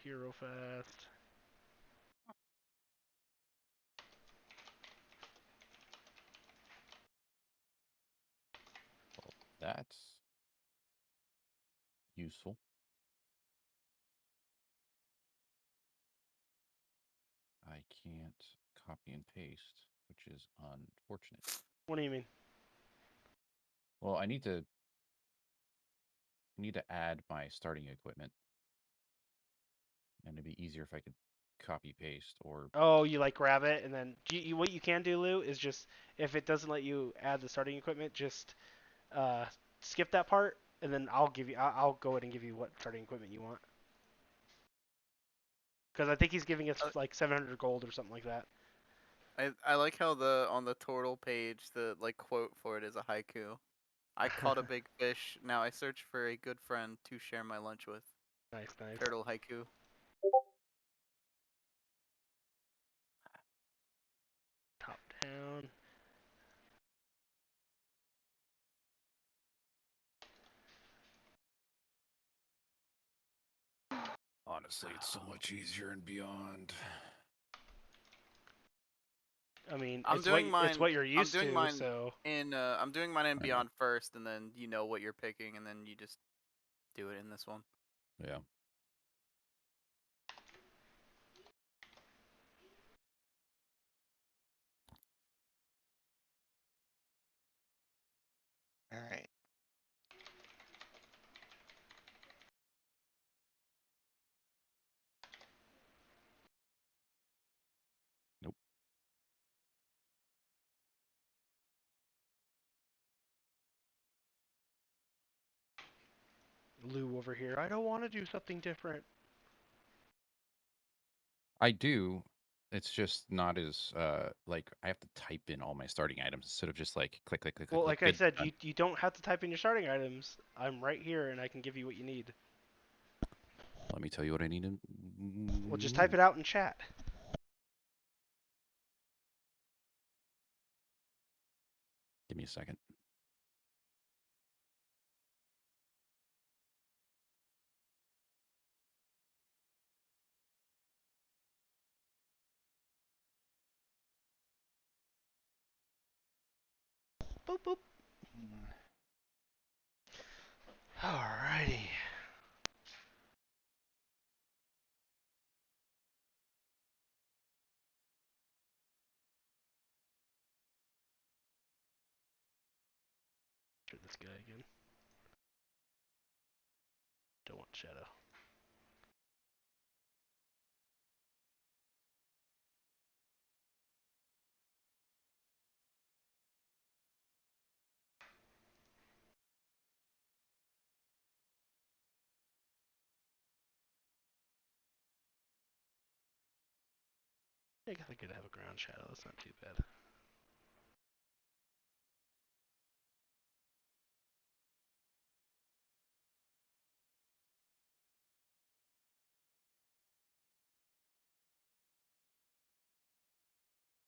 here real fast. Well, that's useful. I can't copy and paste, which is unfortunate. What do you mean? Well, I need to add my starting equipment, and it'd be easier if I could copy paste or. Oh, you like grab it and then what you can do, Lou, is just if it doesn't let you add the starting equipment, just uh, skip that part and then I'll go ahead and give you what starting equipment you want. Because I think he's giving us like 700 gold or something like that. I like how on the turtle page the quote for it is a haiku. I caught a big fish. Now I search for a good friend to share my lunch with. Nice, nice. Turtle haiku. Top down. Honestly, it's so much easier and beyond. I mean, I'm doing mine. it's what you're I'm used doing to, mine so in I'm doing mine in I know. Beyond first, and then you know what you're picking, and then you just do it in this one. Yeah. All right. Nope. Lou over here. I don't want to do something different. I do. It's just not as like I have to type in all my starting items instead of just like click click click click Well, click like I bid said, done. you don't have to type in your starting items. I'm right here and I can give you what you need. Let me tell you what I need to. Well, just type it out in chat. Give me a second. Boop boop. Alrighty. Try this guy again. Don't want shadow. I guess I could have a ground shadow. That's not too bad.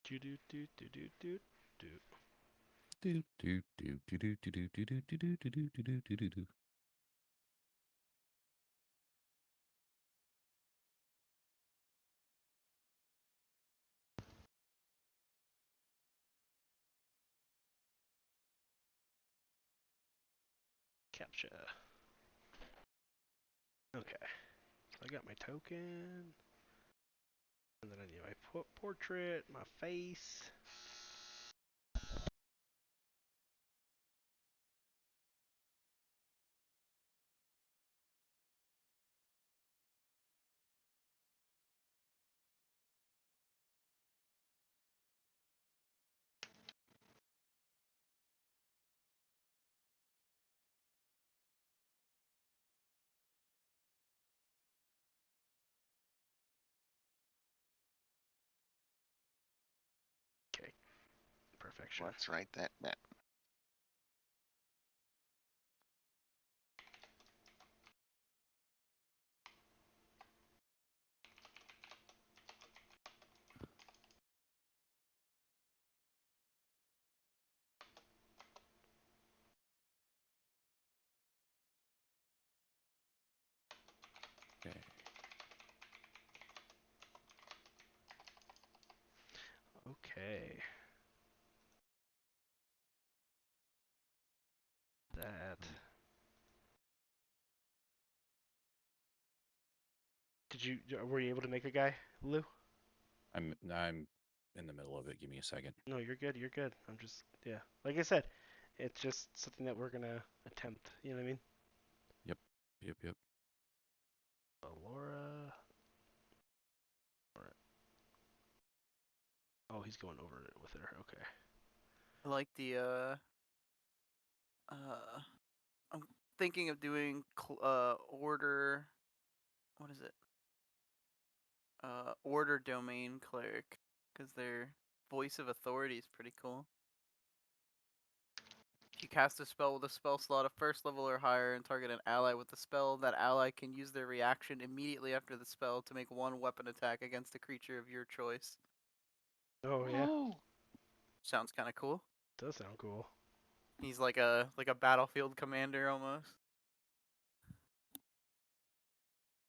Do do do do do do do. Do do do do do do do do do do do do do do do do. Capture. Okay. So I got my token. And then I need my portrait, my face. Okay. Perfection. Let's write that down. Okay. Okay. That. Were you able to make a guy, Lou? I'm in the middle of it. Give me a second. No, you're good. You're good. I'm just, yeah. Like I said, it's just something that we're gonna attempt. You know what I mean? Yep. Yep. Yep. Laura. Oh, he's going over it with her. Okay. I like the I'm thinking of doing order. What is it? Order domain cleric, because their voice of authority is pretty cool. If you cast a spell with a spell slot of first level or higher and target an ally with the spell, that ally can use their reaction immediately after the spell to make one weapon attack against a creature of your choice. Oh yeah. Sounds kind of cool. Does sound cool. He's like a battlefield commander almost.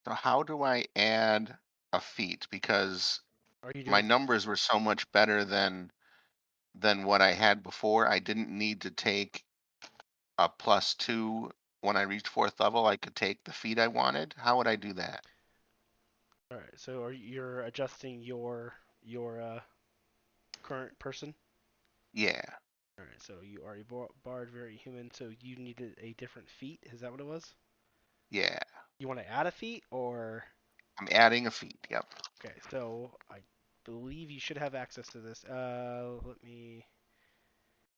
So how do I add a feat? Because Are you my doing? numbers were so much better than what I had before. I didn't need to take a +2 when I reached 4th level. I could take the feat I wanted. How would I do that? All right. So you're adjusting your current person? Yeah, All right. So you are a bard, very human. So you needed a different feat. Is that what it was? yeah. You want to add a feat or? I'm adding a feat. Yep. Okay. So I believe you should have access to this. Let me.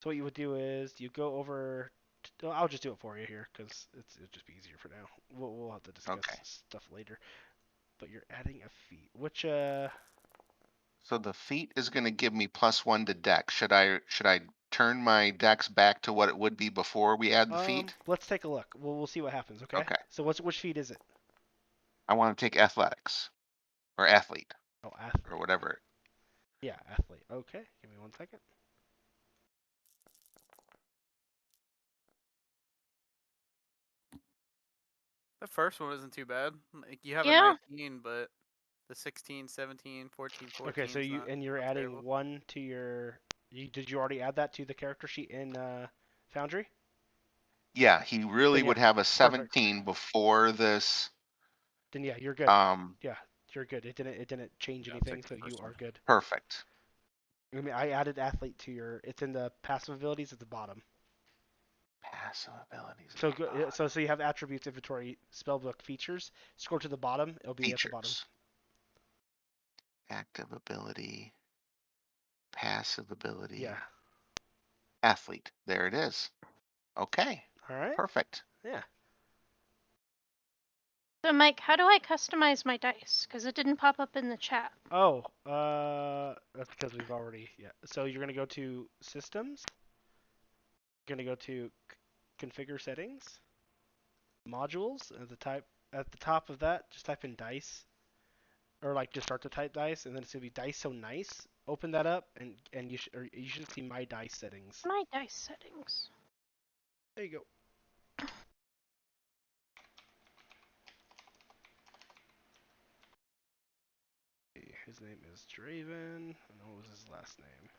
So what you would do is you go over. I'll just do it for you here because it'll just be easier for now. We'll have to discuss Okay. stuff later. But you're adding a feat. Which So the feat is going to give me +1 to dex. Should I turn my dex back to what it would be before we add the feat? let's take a look. We'll see what happens. Okay. Okay. So which feat is it? I want to take athletics or athlete Oh, or athlete. whatever. Yeah, athlete. Okay. Give me 1 second. The first one isn't too bad. Like, you have a Yeah. 19, but the 16, 17, 14, Okay. 14 So is you not, you're not adding terrible. 1 to your. Did you already add that to the character sheet in Foundry? Yeah, he really Then yeah, would have a perfect. 17 before this. Then yeah, you're good. Um, Yeah, you're good. It didn't change Yeah, anything, take so the you first one. are good. perfect. I mean, I added athlete to your. It's in the passive abilities at the bottom. Passive abilities at So the bottom. so you have attributes, inventory, spellbook, features. Scroll to the bottom. It'll be at the bottom. Features. Active ability. Passive ability. Yeah. Athlete. There it is. Okay. All right. Perfect. Yeah. So, Mike, how do I customize my dice? Because it didn't pop up in the chat. Oh, that's because we've already. Yeah. So you're gonna go to systems. You're gonna go to configure settings, modules, at the top of that, just type in dice, or like just start to type dice, and then it's gonna be dice so nice. Open that up, and you should see my dice settings. My dice settings. There you go. His name is Draven, and what was his last name?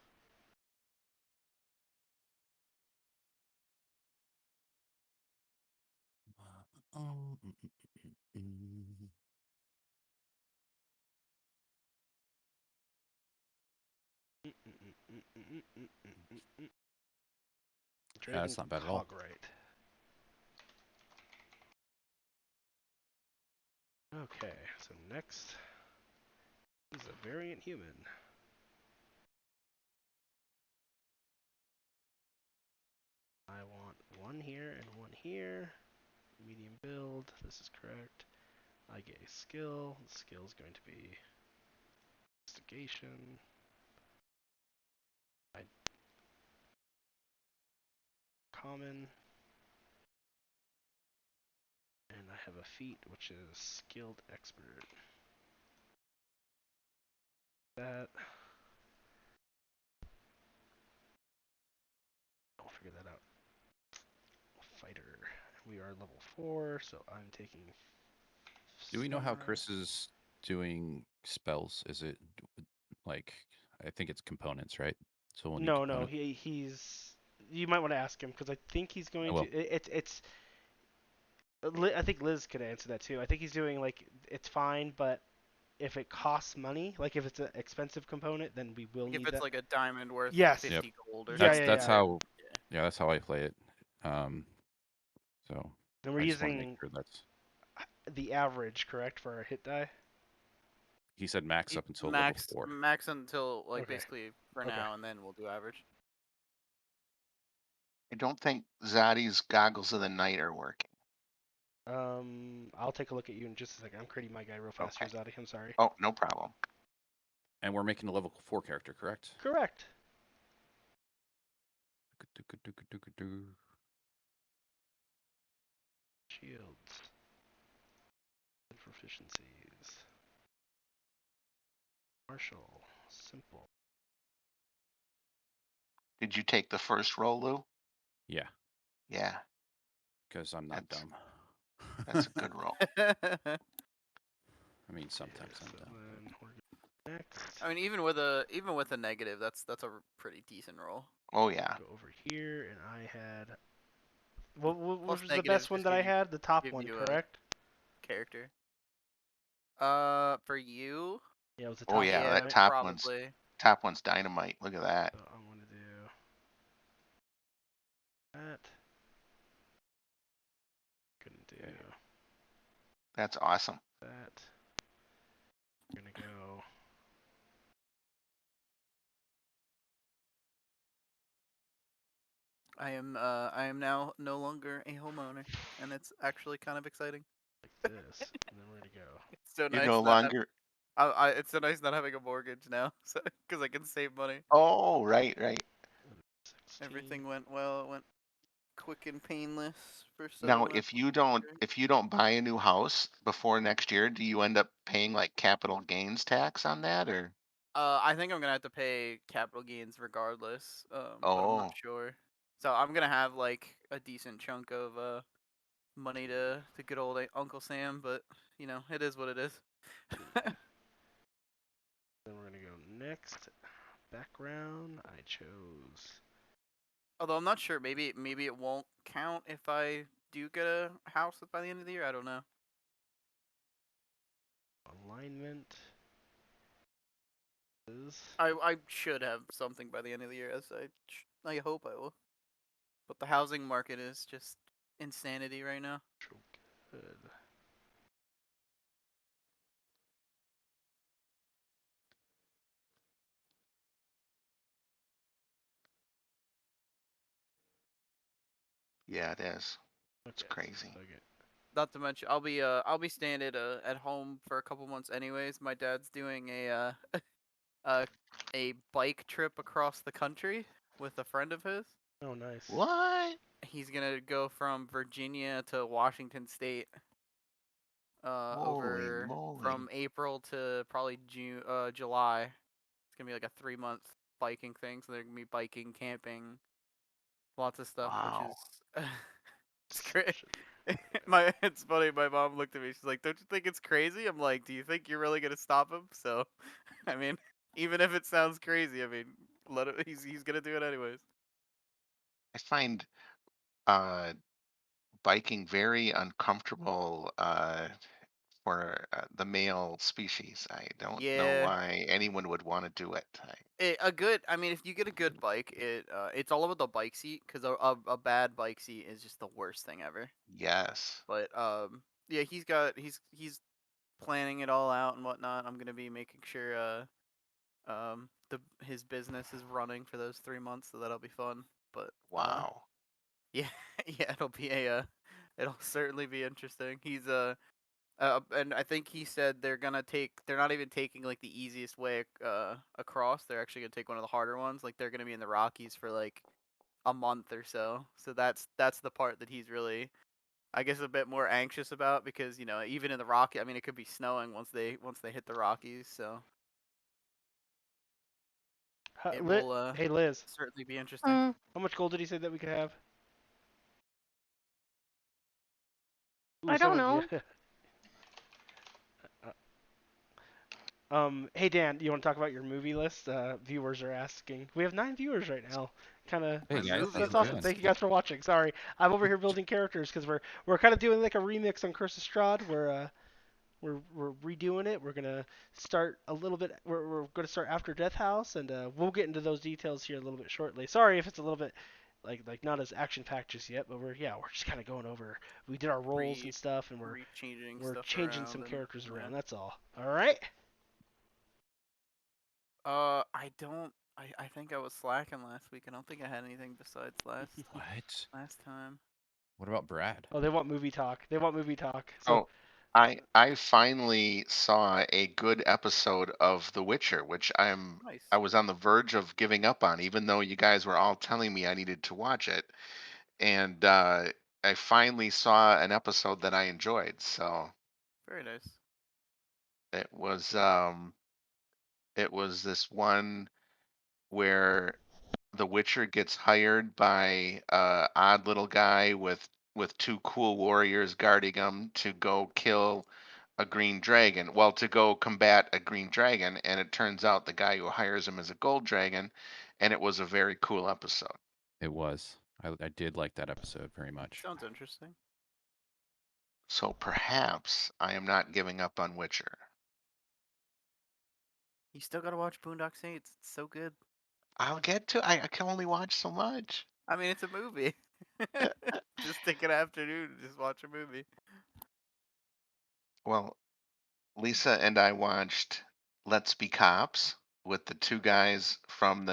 Yeah, Draven that's not bad at all. Cogright. Okay, so next is a variant human. I want 1 here and 1 here. Medium build, this is correct. I get a skill. The skill is going to be investigation. Common. And I have a feat, which is skilled expert. That. I'll figure that out. Fighter. We are level 4, so I'm taking. Do we know how Samurai. Chris is doing spells? Is it like I think it's components, right? So we'll need No, no, components. he's. You might want to ask him because I think he's I going to. will. It's. I think Liz could answer that too. I think he's doing like it's fine, but if it costs money, like if it's an expensive component, then we will Like if need it's that. like a diamond worth Yes. 50 gold or Yeah, That's something. yeah, that's yeah. how Yeah. yeah, that's how I play it. So And we're I just want to make using sure that's. the average, correct, for our hit die? He said max up until level Max 4. max until like Okay. basically for Okay. now, and then we'll do average. I don't think Zadi's goggles of the night are working. I'll take a look at you in just a second. I'm creating my guy real fast Okay. here, Zadi. I'm sorry. Oh, no problem. And we're making a level 4 character, correct? Correct. Shields. And proficiencies. Martial. Simple. Did you take the first roll, Lou? Yeah, Yeah, because I'm not That's- dumb. that's a good roll. I mean, sometimes Okay, I'm so dumb. then we're going next. I mean, even with a negative, that's a pretty decent roll. Oh yeah. Go over here, and I had. What Plus was the negatives best one just that I had? The top give one, you a correct? character. For you, Yeah, it was the Oh top yeah, one, yeah, that right? probably. top one's dynamite. Look at that. So I'm gonna do that. Gonna do Okay. That's awesome. that. We're gonna go. I am now no longer a homeowner, and it's actually kind of exciting. Like this, and then we're gonna go. It's so You're nice no longer. it's so nice not having a mortgage now, so because I can save money. Oh, right, right. 16. Everything went well. It went quick and painless for Now, settling my mortgage. if you don't buy a new house before next year, do you end up paying like capital gains tax on that, or? I think I'm gonna have to pay capital gains regardless. But I'm not Oh, sure. So I'm gonna have like a decent chunk of money to good old Uncle Sam, but you know, it is what it is. Then we're gonna go next. Background. I chose Although I'm not sure, maybe it won't count if I do get a house by the end of the year. I don't know. alignment. Is I should have something by the end of the year, as I hope I will. But the housing market is just insanity right now. good. yeah, it is. It's Okay. crazy. Not to mention, I'll be staying at home for a couple months anyways. My dad's doing a a bike trip across the country with a friend of his. Oh, nice. What? He's gonna go from Virginia to Washington State. Holy Over moly! from April to probably July. It's gonna be like a 3 month biking thing. So they're gonna be biking, camping, lots of stuff, which Wow. is it's great. Should be- It's funny. My mom looked at me. She's like, "Don't you think it's crazy?" I'm like, "Do you think you're really gonna stop him?" So, I mean, even if it sounds crazy, I mean, let it. He's gonna do it anyways. I find biking very uncomfortable for the male species. I don't know Yeah, why anyone would want to do it. a good. I mean, if you get a good bike, it's all about the bike seat because a bad bike seat is just the worst thing ever. Yes. But yeah, he's planning it all out and whatnot. I'm gonna be making sure his business is running for those 3 months, so that'll be fun. But Wow. yeah, yeah, it'll certainly be interesting. He's and I think he said they're not even taking like the easiest way across. They're actually gonna take one of the harder ones. Like they're gonna be in the Rockies for like a month or so. So that's the part that he's really, I guess, a bit more anxious about because you know even in the Rocky, I mean it could be snowing once they hit the Rockies. So it will Hey, Liz. certainly be interesting. How much gold did he say that we could have? Ooh, I don't 7. know. Yeah. Hey Dan, you want to talk about your movie list? Viewers are asking. We have 9 viewers right now. Kind of Hey My guys, movie how's that's it awesome. going? list. Thank you guys for watching. Sorry, I'm over here building characters because we're kind of doing like a remix on Curse of Strahd. We're redoing it. We're gonna start a little bit. We're gonna start after Death House, and we'll get into those details here a little bit shortly. Sorry if it's a little bit like not as action packed just yet, but we're just kind of going over. We did our roles and stuff, and Re-changing we're stuff changing around some and characters yeah. around. That's all. All right. I don't. I think I was slacking last week. I don't think I had anything besides What? last time. What about Brad? Oh, they want movie talk. They want movie talk. So Oh, I finally saw a good episode of The Witcher, which Nice. I was on the verge of giving up on, even though you guys were all telling me I needed to watch it. And I finally saw an episode that I enjoyed. So Very nice. it was it was this one where the Witcher gets hired by a odd little guy with two cool warriors guarding him to go kill a green dragon. Well, to go combat a green dragon, and it turns out the guy who hires him is a gold dragon, and it was a very cool episode. It was. I did like that episode very much. Sounds interesting. So perhaps I am not giving up on Witcher. You still gotta watch Boondock Saints. It's so good. I'll get to. I can only watch so much. I mean, it's a movie. Just take an afternoon and just watch a movie. Well, Lisa and I watched Let's Be Cops with the two guys from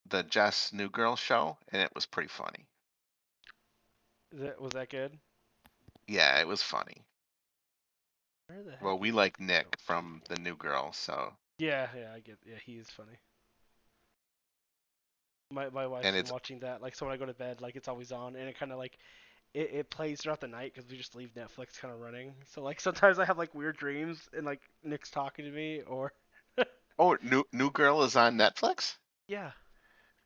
the Jess New Girl show, and it was pretty funny. was that good? Yeah, it was funny. Where the Well, heck we is like oh, Nick from the New Girl, so Yeah, I get. Yeah, he is funny. My wife's and been it's watching that. Like, so when I go to bed, like it's always on, and it kind of like it plays throughout the night because we just leave Netflix kind of running. So like sometimes I have like weird dreams and like Nick's talking to me or oh, New Girl is on Netflix. yeah.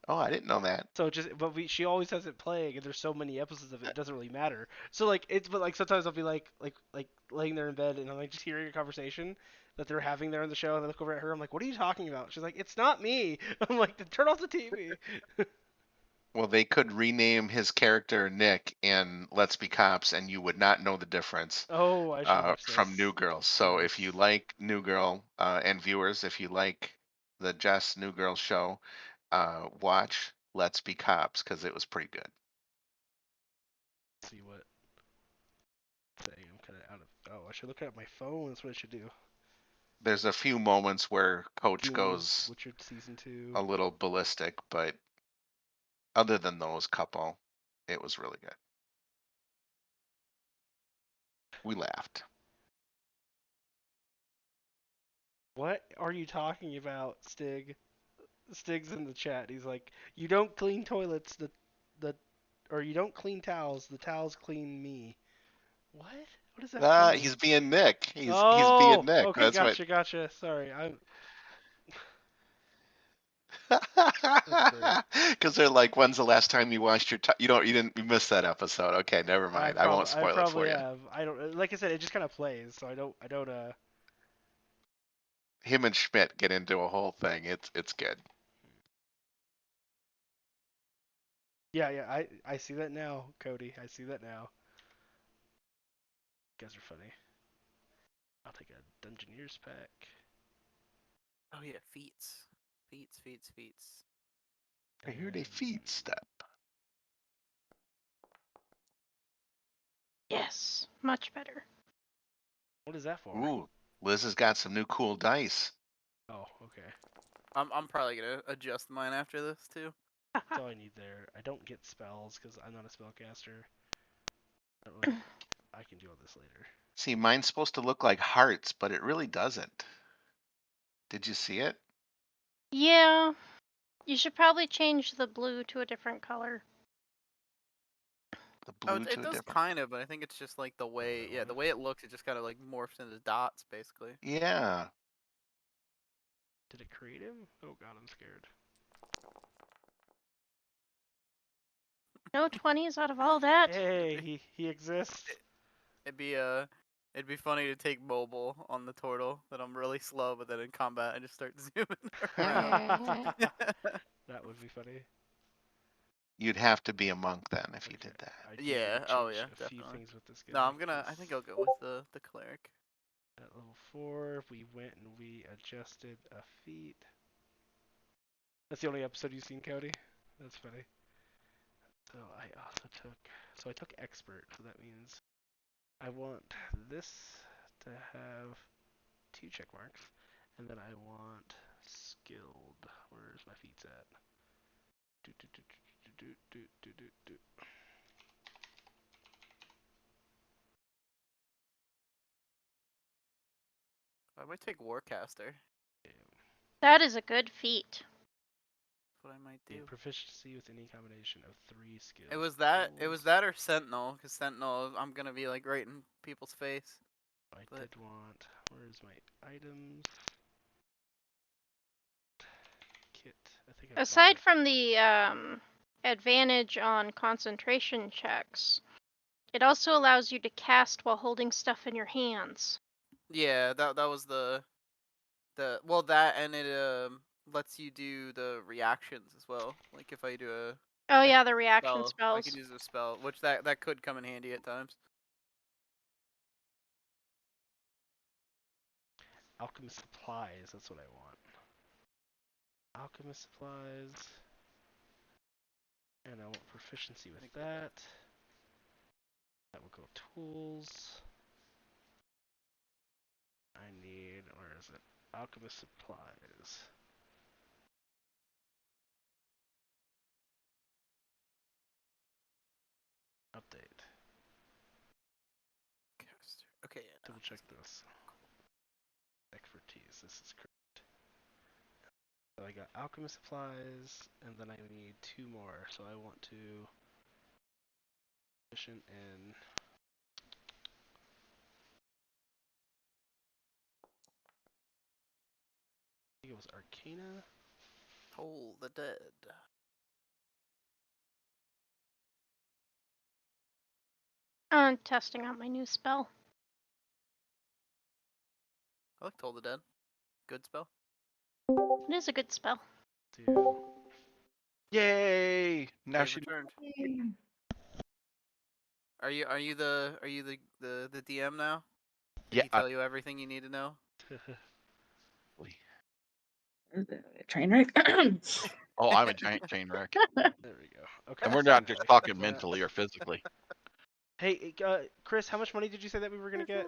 Oh, I didn't know that. So but she always has it playing, and there's so many episodes of it, it doesn't really matter. So like but like sometimes I'll be like laying there in bed, and I'm like just hearing a conversation that they're having there on the show, and I look over at her, I'm like, what are you talking about? She's like, it's not me. I'm like, turn off the TV. Well, they could rename his character Nick in Let's Be Cops, and you would not know the difference Oh, I should watch from this. New Girl. So Yes. if you like New Girl, and viewers, if you like the Jess New Girl show, watch Let's Be Cops because it was pretty good. Let's see what thing I'm kind of out of. Oh, I should look at my phone. That's what I should do. There's a few moments where Coach Doom, goes Witcher season 2. a little ballistic, but other than those couple, it was really good. We laughed. What are you talking about, Stig? Stig's in the chat. He's like, you don't clean toilets, the or you don't clean towels. The towels clean me. What? What does that mean? He's being Nick. He's being Oh, Nick. okay, That's what. gotcha. Sorry, that's great. Because they're like, when's the last time you washed your? You missed that episode. Okay, never mind. I won't I spoil it for probably you. have. I don't. Like I said, it just kind of plays, so I don't. Him and Schmidt get into a whole thing. It's good. Yeah. I see that now, Cody. I see that now. You guys are funny. I'll take a Dungeoneers pack. Oh yeah, feats. I hear they feed step. Yes, much better. What is that for? Ooh, Liz has got some new cool dice. Oh, okay. I'm probably gonna adjust mine after this too. That's all I need there. I don't get spells because I'm not a spellcaster. I, don't really, I can do all this later. See, mine's supposed to look like hearts, but it really doesn't. Did you see it? Yeah, you should probably change the blue to a different color. The Oh, blue it to a does different. kind of, but I think it's just like the way, the way it looks, it just kind of like morphs into dots, basically. Yeah. Did it create him? Oh god, I'm scared. No 20s out of all that. Hey, he exists. It'd be It'd be funny to take mobile on the turtle, that I'm really slow, but then in combat I just start zooming around. That would be funny. You'd have to be a monk then if you Okay. did that. I do Yeah, need to oh change yeah, a few definitely. things with this guy. No, I think 'cause I'll go with the cleric. at level 4, we went and we adjusted a feat. That's the only episode you've seen, Cody? That's funny. So I also took expert, so that means I want this to have 2 check marks, and then I want skilled. Where's my feats at? Do, do, do, do, do, do, do, do, do. I might take Warcaster. That is a good feat. That's what I might Gain do. proficiency with any combination of 3 skills. It was that tools. or Sentinel, because Sentinel I'm gonna be like right in people's face. I but- did want. Where's my items? Kit. I think I bought Aside it. from the advantage on concentration checks, it also allows you to cast while holding stuff in your hands. Yeah, that was the well, that, and it lets you do the reactions as well. Like if I do a Oh I yeah, can the use a reaction spell, I spells. can use a spell, which that could come in handy at times. Alchemist supplies. That's what I want. Alchemist supplies. And I want proficiency with that. That will go tools. I need, where is it? Alchemist supplies. Update. Okay. Double check this. Expertise. This is correct. So I got alchemist supplies, and then I need 2 more. So I want to proficient in. I think it was Arcana. Toll the dead. I'm testing out my new spell. I like Toll the Dead. Good spell. It is a good spell. Do Yay! Now They've she. returned. Are you the DM now? Did Yeah. he tell you everything you need to know? Train wreck. Oh, I'm a giant train wreck. There we go. Okay. And we're so not just I talking got that. mentally or physically. Hey, Chris, how much money did you say that we were gonna get?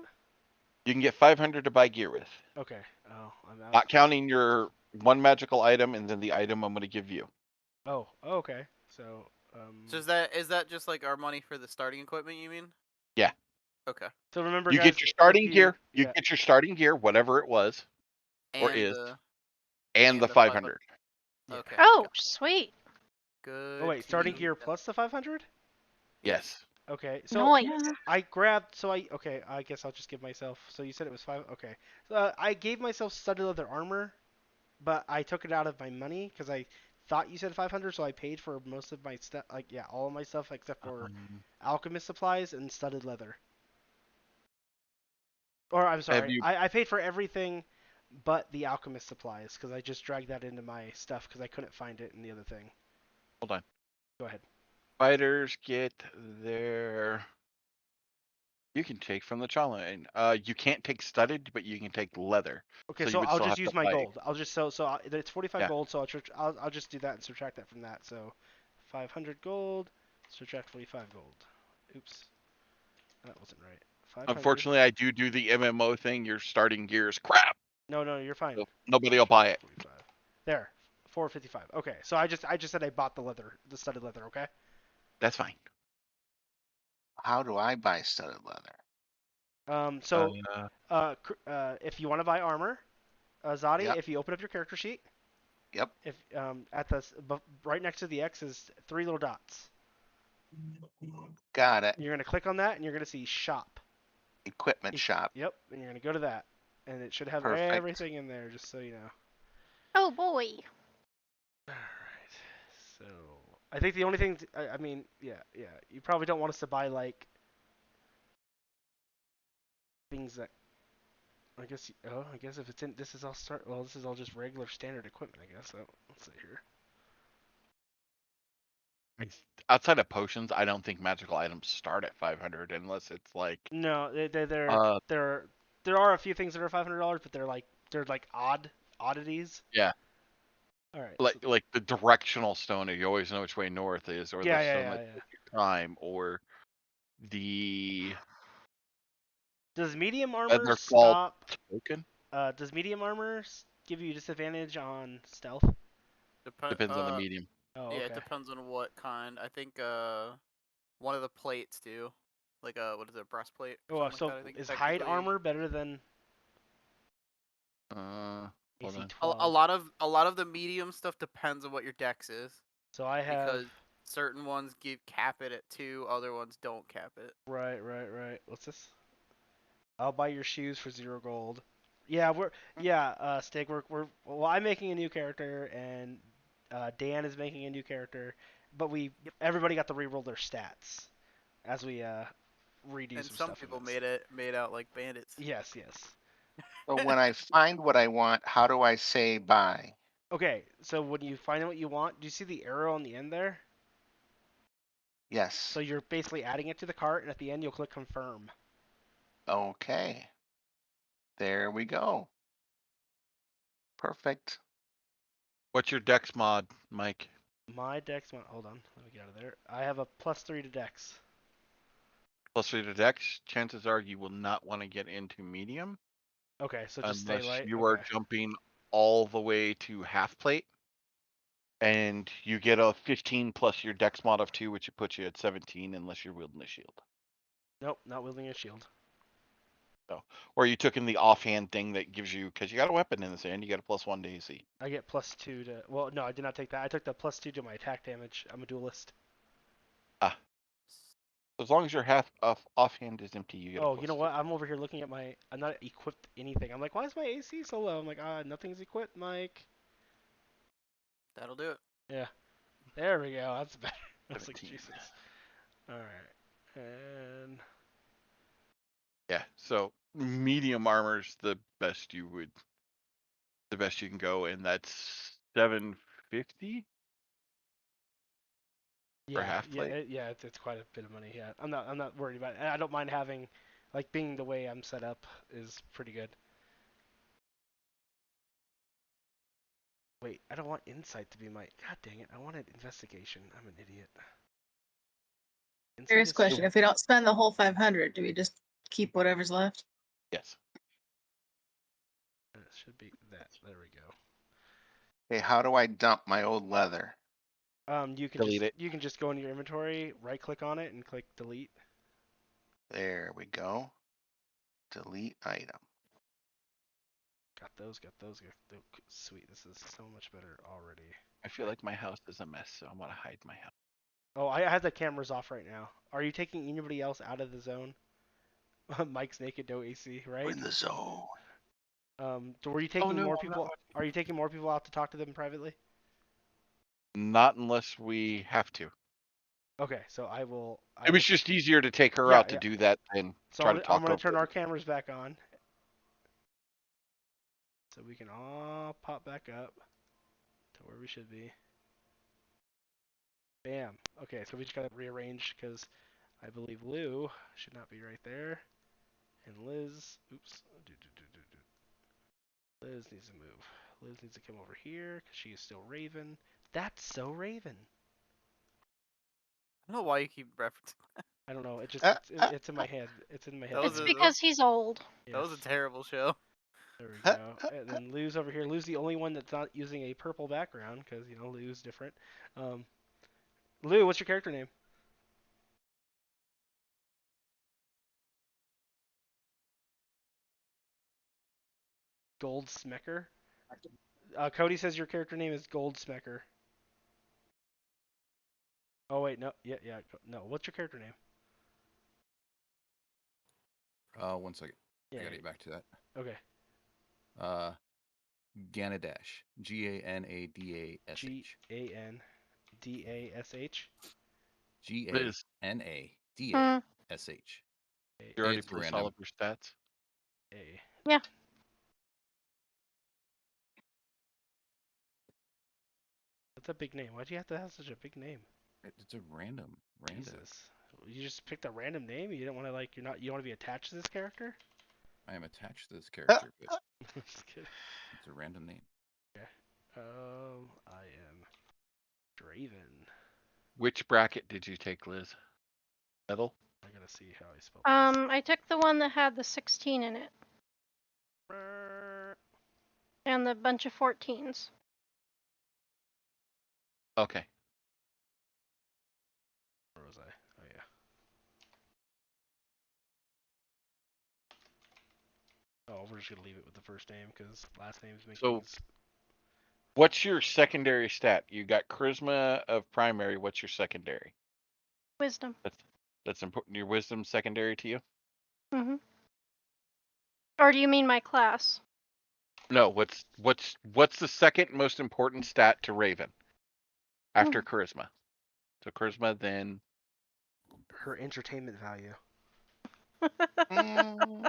You can get 500 to buy gear with, Okay. Oh, I'm out. not counting your 1 magical item and then the item I'm going to give you. Oh, okay. So, So is that just like our money for the starting equipment? You mean? Yeah. Okay. So remember, You guys, get your starting gear. You Yeah. get your starting gear, whatever it was or And is, the and the 500. Yeah. Okay. Oh, got it. sweet. Good. Oh wait, to starting know. gear plus the 500? Yes. Okay. So Nice. Yeah. I grabbed. So okay. I guess I'll just give myself. So you said it was 5. Okay. I gave myself studded leather armor, but I took it out of my money because I thought you said 500, so I paid for most of my stuff. Like yeah, all of my stuff except for alchemist supplies and studded leather. Or I'm Have sorry, you? I paid for everything but the alchemist supplies because I just dragged that into my stuff because I couldn't find it in the other thing. Hold on. Go ahead. Fighters get their. You can take from the Chala line. You can't take studded, but you can take leather. Okay, So so you would I'll still just have use to my buy. gold. I'll just it's 45 Yeah. gold, so I'll just do that and subtract that from that. So 500 gold, subtract 45 gold. Oops, that wasn't right. 500. Unfortunately, I do the MMO thing. Your starting gear is crap. No, you're fine. So nobody will buy it. 45. There, 455. Okay, so I just said I bought the studded leather. Okay. That's fine. How do I buy studded leather? So if you want to buy armor, Zadi, Yep. if you open up your character sheet, Yep. if at the right next to the X is 3 little dots. Got it. You're gonna click on that and you're gonna see shop. Equipment shop. Yep, and you're gonna go to that, and it should have Perfect. everything in there, just so you know. Oh boy. All right. So I think the only thing, I mean, yeah, you probably don't want us to buy like things that I guess. Oh, I guess if it's in, this is all start. Well, this is all just regular standard equipment. I guess. So let's see here. Outside of potions, I don't think magical items start at 500 unless it's like No, they're uh there are a few things that are $500, but they're like oddities. yeah, All right. So like the directional stone, you always know which way north is, or the stone that yeah. takes your time, or the Does medium armor Featherfall stop? token. Does medium armor give you disadvantage on stealth? Depends on the medium. Oh, Yeah, it okay. depends on what kind. I think one of the plates do. Like what is it, breastplate or Oh, something so like that, I think is hide technically. armor better than Hold AC on. 12? A lot of the medium stuff depends on what your dex is. So I have Because certain ones cap it at 2, other ones don't cap it. right. What's this? I'll buy your shoes for 0 gold. Yeah, Stig, well, I'm making a new character and Dan is making a new character, but everybody got to reroll their stats as we redo And some some stuff in people this. made out like bandits. Yes. So when I find what I want, how do I say buy? Okay, so when you find out what you want, do you see the arrow on the end there? Yes. So you're basically adding it to the cart, and at the end you'll click confirm. Okay. There we go. Perfect. What's your dex mod, Mike? My dex, hold on, let me get out of there. I have a +3 to dex. +3 to dex. Chances are you will not want to get into medium Okay, so just stay unless light. you Okay. are jumping all the way to half plate, and you get a 15 plus your dex mod of 2, which puts you at 17 unless you're wielding a shield. Nope, not wielding a shield. So, or you took in the offhand thing that gives you, because you got a weapon in this hand, you got a +1 to AC. I get +2 to. Well, no, I did not take that. I took the +2 to my attack damage. I'm a duelist. As long as your offhand is empty, you get a Oh, you know +2. what? I'm over here looking at my. I'm not equipped anything. I'm like, why is my AC so low? I'm like, nothing's equipped, Mike. That'll do it. Yeah. There we go. That's better. I was like, 17. Jesus. All right. And Yeah, so medium armor's the best you can go, and that's 750 for half plate. it's quite a bit of money. Yeah, I'm not worried about it. And I don't mind having, like, being the way I'm set up is pretty good. Wait, I don't want insight to be my. God dang it! I wanted investigation. I'm an idiot. Insight Serious is question. If we don't spend the whole 500, do we just keep whatever's left? Yes. It should be that. There we go. Okay, how do I dump my old leather? You can Delete it. you can just go into your inventory, right click on it, and click delete. There we go. Delete item. Got those. Sweet. This is so much better already. I feel like my house is a mess, so I'm gonna hide my house. Oh, I have the cameras off right now. Are you taking anybody else out of the zone? Mike's naked, no AC, We're right? in the zone. So were you taking more people? Are you taking more people out to talk to them privately? Not unless we have to. Okay, so I will. It was just easier to take her out to do that than So try to I'm talk gonna over turn her. our cameras back on, so we can all pop back up to where we should be. Bam. Okay, so we just gotta rearrange because I believe Lou should not be right there, and Liz. Oops. Liz needs to move. Liz needs to come over here because she is still Raven. That's so Raven. I don't know why you keep referencing. I don't know. It's in my head. It's in my head. That was It's a- because he's old. That was a terrible show. There we go. And then Lou's over here. Lou's the only one that's not using a purple background because Lou's different. Lou, what's your character name? Goldsmecker. Cody says your character name is Goldsmecker. Oh wait, no, yeah, no. What's your character name? 1 second. Yeah, I gotta get back to that. Okay. Ganadash. Ganadash. Gandash. Liz, Ganadash. you already It's placed random. all of your stats? A. Yeah. That's a big name. Why'd you have to have such a big name? It's a random. Jesus. You just picked a random name? You didn't want to like you don't want to be attached to this character? I am attached to this character, but Just kidding. it's a random name. Okay. I am Draven. Which bracket did you take, Liz? Metal? I gotta see how I spell this. I took the one that had the 16 in it and the bunch of 14s. Okay. Where was I? Oh yeah. Oh, we're just gonna leave it with the first name because last names make So- things. What's your secondary stat? You got charisma of primary. What's your secondary? Wisdom. That's important. Your wisdom secondary to you? Mhm. Or do you mean my class? No. What's the second most important stat to Raven after charisma? So charisma, then Her entertainment value. Mm,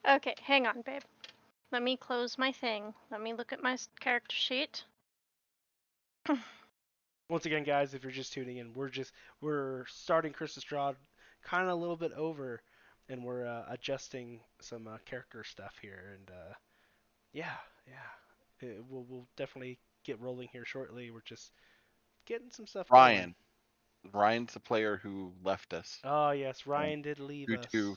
Okay, hang on, babe. Let me close my thing. Let me look at my character sheet. Once again, guys, if you're just tuning in, we're starting Christmas Strahd kind of a little bit over, and we're adjusting some character stuff here, and yeah, we'll definitely get rolling here shortly. We're just getting some stuff going. Ryan. Ryan's the player who left us Oh yes, Ryan did leave due us. to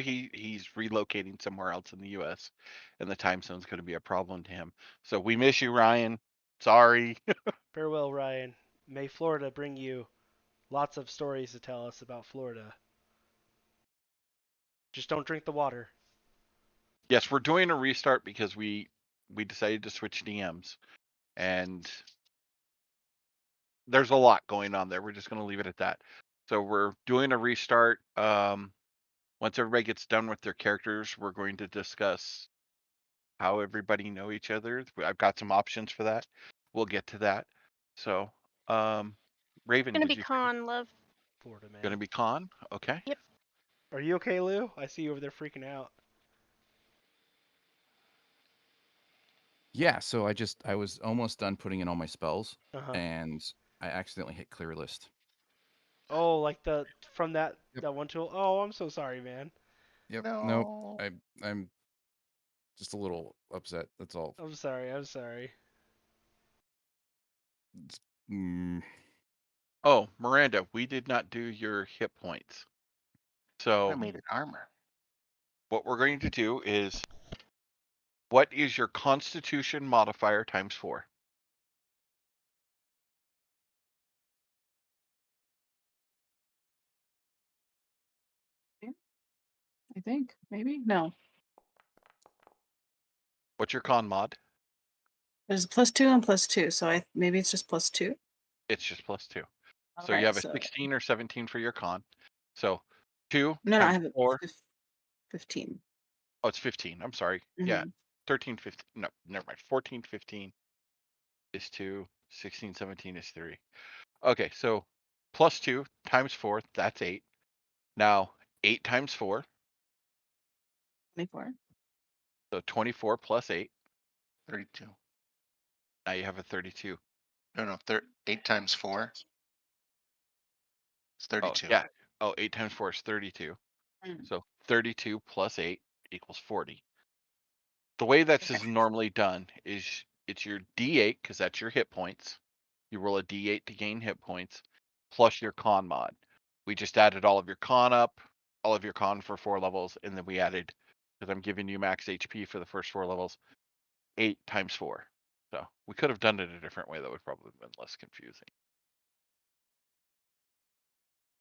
he's relocating somewhere else in the U.S. and the time zone's going to be a problem to him. So we miss you, Ryan. Sorry. Farewell, Ryan. May Florida bring you lots of stories to tell us about Florida. Just don't drink the water. Yes, we're doing a restart because we decided to switch DMs, and there's a lot going on there. We're just going to leave it at that. So we're doing a restart. Once everybody gets done with their characters, we're going to discuss how everybody know each other. I've got some options for that. We'll get to that. So, Raven, Gonna did be you con, love. Florida man. gonna be con? Okay. Yep. Are you okay, Lou? I see you over there freaking out. Yeah, so I was almost done putting in all my spells, Uh-huh. and I accidentally hit clear list. Oh, like from that Yep. that one tool. Oh, I'm so sorry, man. Yep. no. Nope. I'm just a little upset. That's all. I'm sorry. I'm sorry. It's- mm, Oh, Miranda, we did not do your hit points. I So made it armor. what we're going to do is, what is your Constitution modifier times 4? I think maybe no. What's your con mod? There's +2 and +2, so maybe it's just +2. It's just +2. All So you right, have a so 16 or 17 for your con. So 2 no, I times have it 4. 15. Oh, it's 15. I'm sorry. Yeah. Mhm. 13, 15. No, never mind. 14, 15 is 2. 16, 17 is 3. Okay, so +2 times 4, that's 8. Now, 8 times 4, 24. so 24 plus 8. 32. Now you have a 32. No, 8 times 4 is Oh, 32. yeah. Oh, 8 times 4 is 32. Mm. So 32 plus 8 equals 40. The way that's is normally done is it's your D8, because that's your hit points. You roll a D8 to gain hit points, plus your con mod. We just added all of your con up, all of your con for 4 levels, and then we added, because I'm giving you max HP for the first 4 levels, 8 times 4. So we could have done it a different way. That would probably have been less confusing.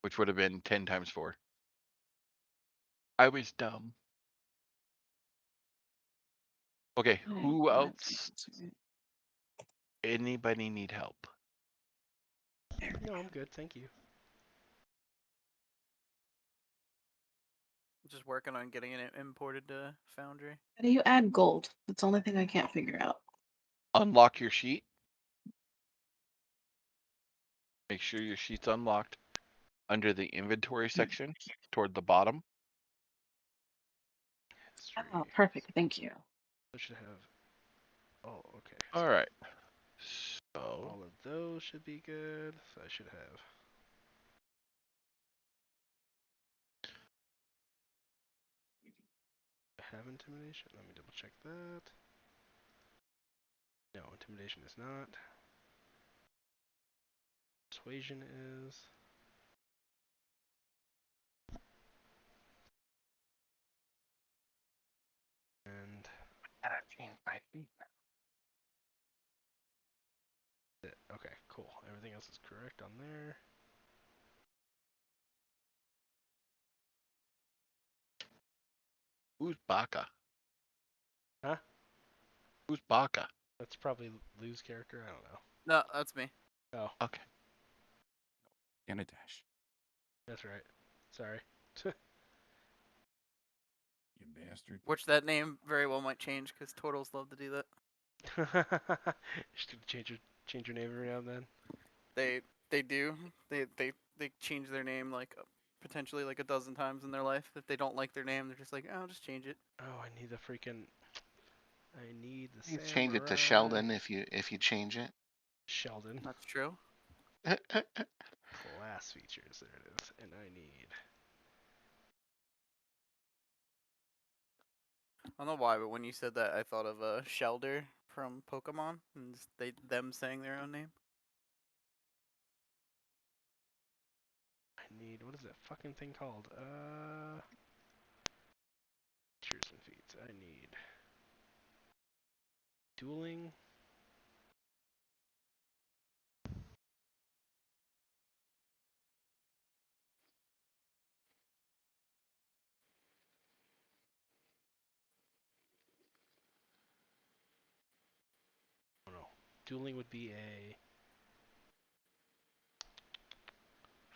Which would have been 10 times 4. I was dumb. Okay, who else? Anybody need help? No, I'm good. Thank you. Just working on getting it imported to Foundry. How do you add gold? That's the only thing I can't figure out. Unlock your sheet. Make sure your sheet's unlocked. Under the inventory section, toward the bottom. 3. Oh, perfect. Thank you. So should have. Oh, okay. All right. So All of those should be good. So I should have intimidation. Let me double check that. No, intimidation is not. Persuasion is. And Gotta change my feet. okay, cool. Everything else is correct on there. who's Baka? Huh? Who's Baka? That's probably Lou's character. I don't know. No, that's me. Oh, Okay. And a dash. that's right. Sorry. You bastard. Which that name very well might change because turtles love to do that. Should change your name every now and then. They do. They change their name like potentially like a dozen times in their life. If they don't like their name, they're just like, oh, just change it. Oh, I need the freaking. I need the You samurai. change it to Sheldon if you change it. Sheldon. That's true. Class features. There it is. And I need. I don't know why, but when you said that, I thought of Shelder from Pokemon and them saying their own name. I need. What is that fucking thing called? Features and feats. I need. Dueling. Oh no. Dueling would be a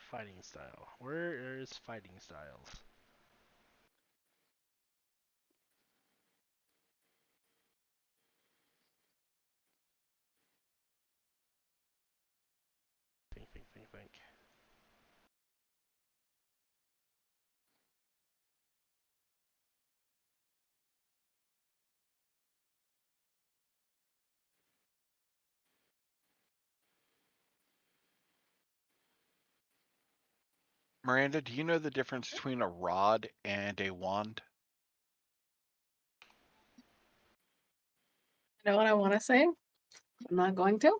fighting style. Where is fighting styles? Think. Miranda, do you know the difference between a rod and a wand? You know what I want to say? I'm not going to.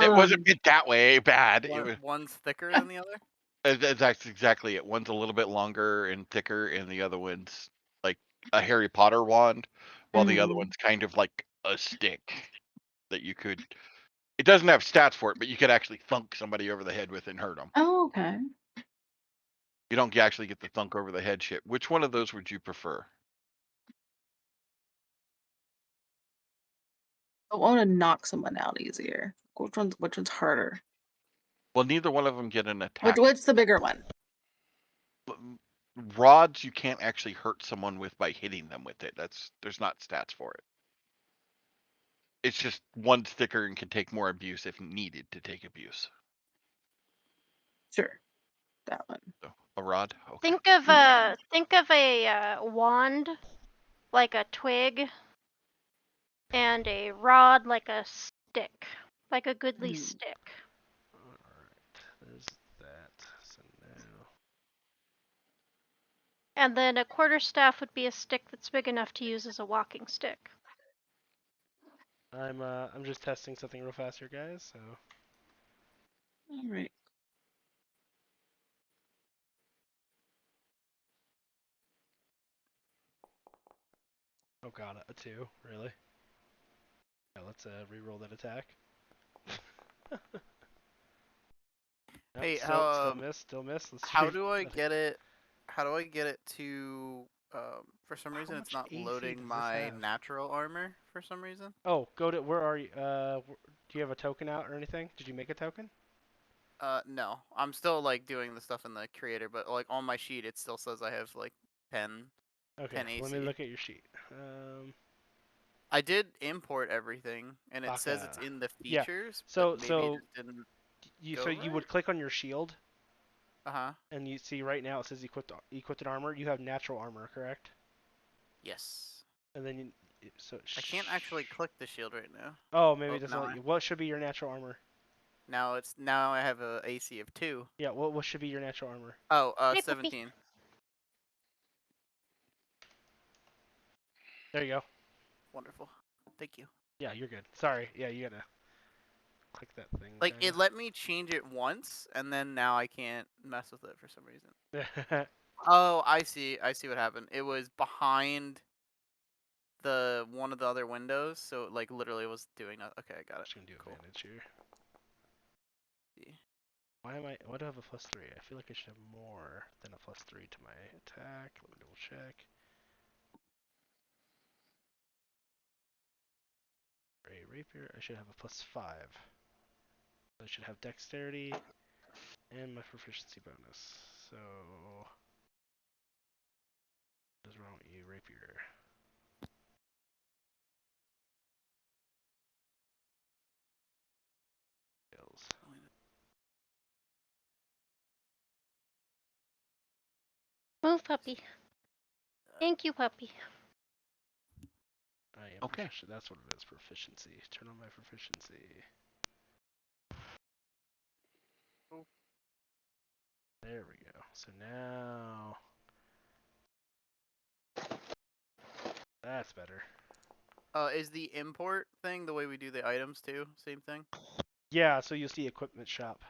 It wasn't Um, meant that way, bad. It was. One's thicker than the other. That's exactly it. One's a little bit longer and thicker, and the other one's like a Harry Potter wand, while the other mm, one's kind of like a stick that you could. It doesn't have stats for it, but you could actually thunk somebody over the head with and hurt them. oh, okay. You don't actually get the thunk over the head shit. Which one of those would you prefer? I want to knock someone out easier. Which one's harder? Well, neither one of them get an Which attack. what's the bigger one? Rods you can't actually hurt someone with by hitting them with it. There's not stats for it. It's just one's thicker and can take more abuse if needed to take abuse. Sure, that one. So a rod. Okay. Think of a wand like a twig, and a rod like a stick, like a goodly Mm. stick. Alright. There's that. So now. And then a quarterstaff would be a stick that's big enough to use as a walking stick. I'm just testing something real fast here, guys. So. All right. Oh god, a 2, really? Yeah, let's re-roll that attack. Nope, Hey, still miss. Let's how try do I that. get it? How do I get it to? For some How reason, it's much not AC loading does this my have? natural armor. For some reason. Oh, go to where are you? Do you have a token out or anything? Did you make a token? No, I'm still like doing the stuff in the creator, but like on my sheet, it still says I have like 10 Okay, 10 let AC. me look at your sheet. I did import everything, and it says it's Baka. in the Yeah, features, so- but maybe so it just didn't you go you would right? click on your shield, Uh huh. and you see right now it says equipped armor. You have natural armor, correct? Yes. And then I can't actually click the shield right now. Oh, maybe Oh, it doesn't now let you. What should be your natural armor? Now I have a AC of 2. Yeah, what should be your natural armor? Oh, Hey, puppy. 17. There you go. Wonderful. Thank you. Yeah, you're good. Sorry. Yeah, you gotta click that thing. Like kinda. it let me change it once, and then now I can't mess with it for some reason. I'm Oh, I see. I see what happened. It was behind the one of the other windows, so it, like literally was doing that. Okay, I got it. just gonna do Cool. advantage here. See. Why do I have a +3? I feel like I should have more than a +3 to my attack. Let me double check. For a rapier, I should have a +5. I should have dexterity and my proficiency bonus. So, what is wrong with you, rapier? Skills. Move, puppy. Thank you, puppy. I am Okay. proficient. That's what it is. Proficiency. Turn on my proficiency. Oh. There we go. So now that's better. Is the import thing the way we do the items too? Same thing? Yeah, so you'll see equipment shop.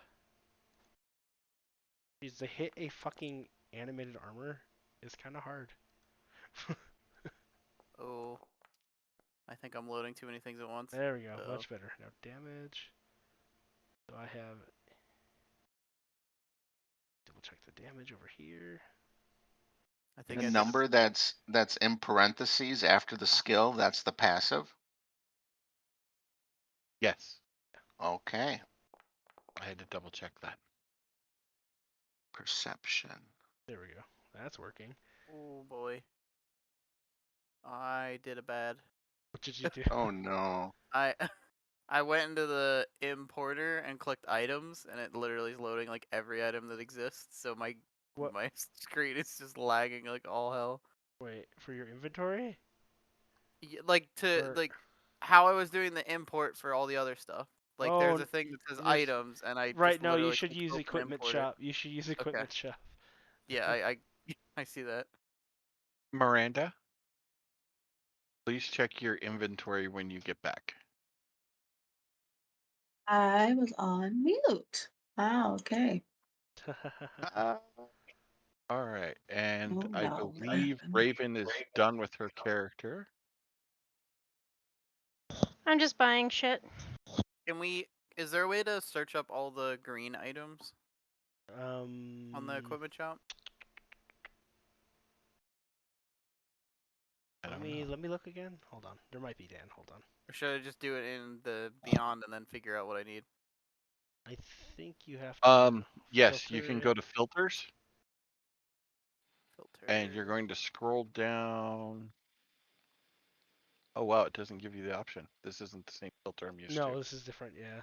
Jeez, to hit a fucking animated armor is kind of hard. Oh. I think I'm loading too many things at once. There we go. Uh-oh. Much better. Now damage. So I have double check the damage over here. I think The I did. number that's in parentheses after the skill, that's the passive. Yes. Okay. I had to double check that. Perception. There we go. That's working. Oh boy. I did a bad. What did you do? Oh no. I went into the importer and clicked items, and it literally is loading like every item that exists. So my What? my screen is just lagging like all hell. Wait, for your inventory? Like Or how I was doing the import for all the other stuff. Like oh, there's a thing that says there's items, and I right. just No, you literally should clicked use open equipment importer. shop. You should use equipment shop. Yeah, I I see that. Miranda, please check your inventory when you get back. I was on mute. Wow, okay. All right, and Oh I no, what believe happened? Raven is done with her character. I'm just buying shit. Can we? Is there a way to search up all the green items on the equipment shop? I let don't know. me look again. Hold on. There might be, Dan. Hold on. Or should I just do it in the Beyond and then figure out what I need? I think you have to. Yes, you filter can it. go to filters, Filter. and you're going to scroll down. Oh wow, it doesn't give you the option. This isn't the same filter I'm used No, to. this is different. Yeah.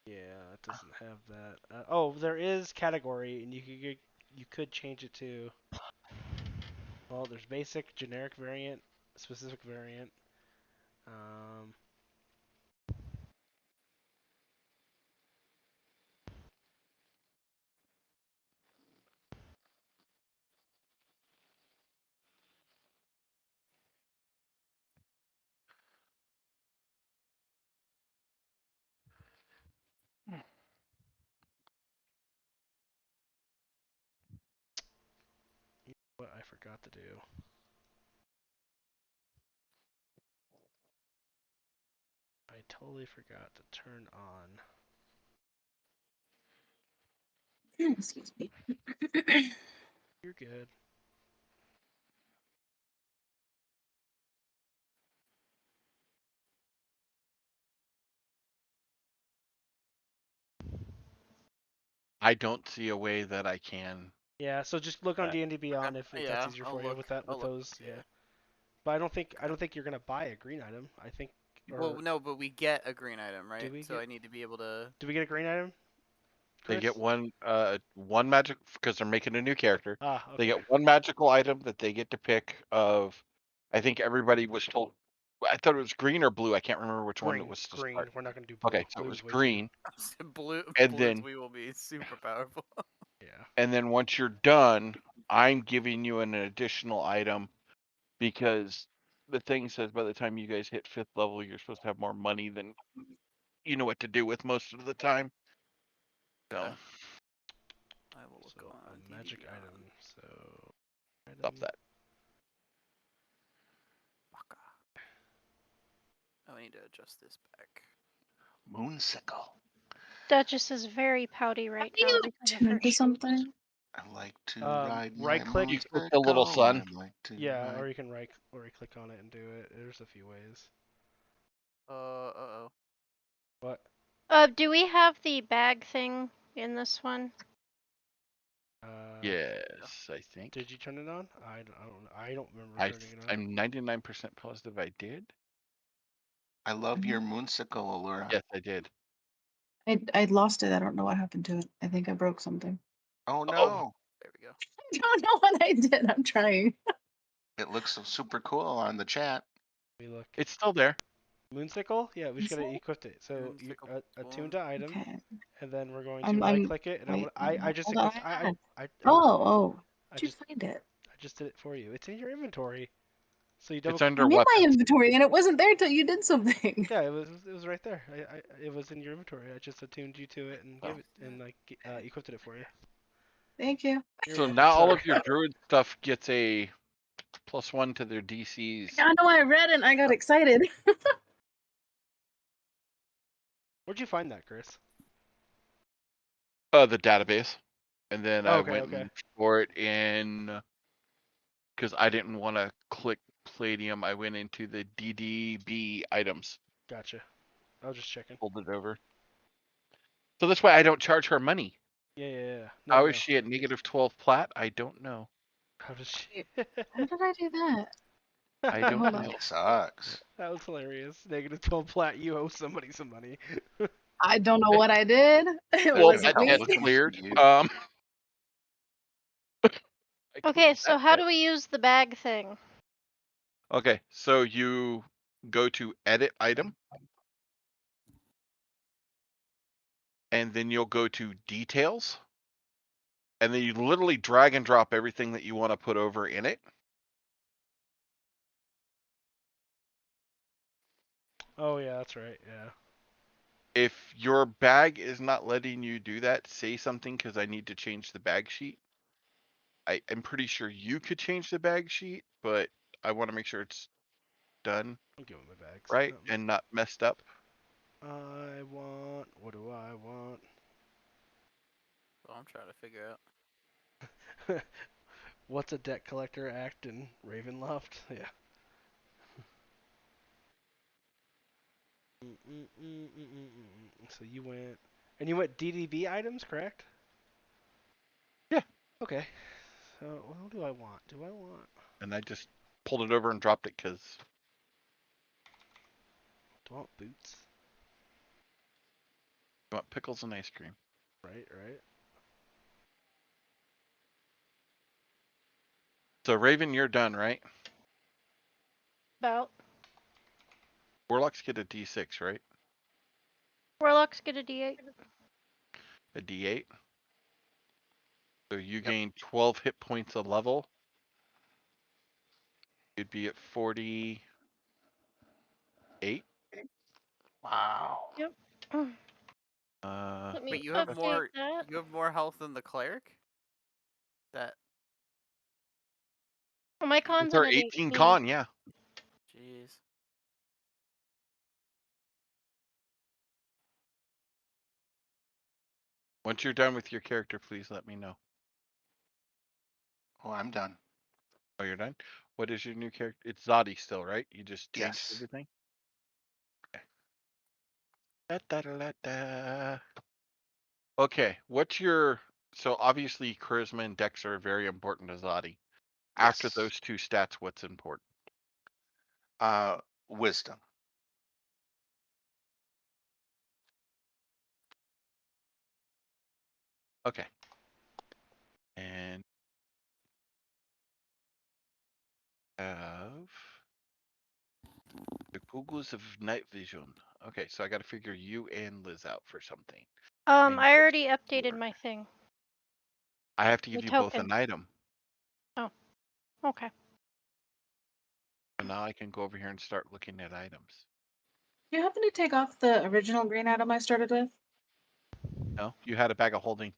Yeah, it doesn't have that. Oh, there is category, and you could change it to. Well, there's basic, generic variant, specific variant. Um, what I forgot to do. I totally forgot to turn on. Excuse me. You're good. I don't see a way that I can. Yeah, so just look on That- D&D Beyond if that's Yeah, easier I'll for you look. with that I'll with look. those. Yeah. But I don't think you're gonna buy a green item. I think. Well, Or no, but we get a green item, right? do we So get I need to be able to. do we get a green item? They Chris? get one magic because they're making a new character. Ah, okay. They get one magical item that they get to pick of. I think everybody was told. I thought it was green or blue. I can't remember which one it green. was to Green. start. We're not gonna do blue. Okay, so it Blue was is way green, Blue and Blue's then we will be super powerful. Yeah. once you're done, I'm giving you an additional item because the thing says by the time you guys hit 5th level, you're supposed to have more money than you know what to do with most of the time. So Okay. I will look So on a magic DD item. on So stop item. that. Waka. Oh, I need to adjust this back. Moonsicle. Duchess is very pouty right Are now you because of tuned her to shoes. something? I like to ride my Right click. You click the little moonsicle. sun. I like to Yeah, or ride. you can right click on it and do it. There's a few ways. Uh-oh. What? Do we have the bag thing in this one? Yes, I think. Did you turn it on? I don't remember turning it on. I'm 99% positive I did. I love your moonsicle, Allura. Yes, I did. I lost it. I don't know what happened to it. I think I broke something. Oh Oh. no. There we go. I don't know what I did. I'm trying. It looks so super cool on the chat. Let me look. It's still there. Moonsicle? Yeah, we just gotta equip it. So you Moonsicle attune one. to item, Okay. and then we're going to I'm right click it, and wait, I just hold on. equipped. Oh. I Did you just find it? I just did it for you. It's in your inventory. So you It's double. under I'm in my weapons. inventory and it wasn't there till you did something. Yeah, it was right there. It was in your inventory. I just attuned you to it and Oh. gave it and like equipped it for you. Thank you. You're So welcome, now all sir. of your druid stuff gets a +1 to their DCs. I know I read it and I got excited. Where'd you find that, Chris? The database, and then I Okay, went okay. and for it in because I didn't want to click Palladium. I went into the DDB items, Gotcha. I was just checking. pulled it over. So this way I don't charge her money. Yeah. How No. is she at -12 plat? I don't know. How does she? How did I do that? I don't Hold on. know. Sucks. That was hilarious. -12 plat. You owe somebody some money. I don't know what I did. It Well, wasn't that I'm me. debt's looking for cleared. you. I Okay, cleared so that how debt. do we use the bag thing? Okay, so you go to edit item, and then you'll go to details, and then you literally drag and drop everything that you want to put over in it. Oh yeah, that's right. Yeah. If your bag is not letting you do that, say something because I need to change the bag sheet. I'm pretty sure you could change the bag sheet, but I want to make sure it's done I'll give him my bags. right and not messed up. I want. What do I want? So I'm trying to figure out. What's a debt collector act in Ravenloft? Yeah. So you went, and you went DDB items, correct? Yeah. Okay. So what do I want? Do I want? And I just pulled it over and dropped it because Do I want boots? I want pickles and ice cream. Right. So Raven, you're done, right? About Warlocks get a D6, right? Warlocks get a D8. A D8. So you Yep. gain 12 hit points a level. You'd be at 48. Wow. Yep. Let me Wait, you have update that. more health than the cleric? That Well, my con's It's in our at 18 18. con, yeah. jeez. Once you're done with your character, please let me know. Oh, I'm done. Oh, you're done? What is your new character? It's Zodi still, right? You just changed Yes. everything? Okay. Da-da-da-da-da. Okay, what's your... So obviously Charisma and Dex are very important to Zodi. After Yes. those two stats, what's important? Wisdom. Okay. And have the goggles of night vision. Okay, so I got to figure you and Liz out for something. And I already yours updated four. my thing. I have to The give you both token. an item. Okay. So now I can go over here and start looking at items. Do you happen to take off the original green item I started with? No, you had a bag of holding.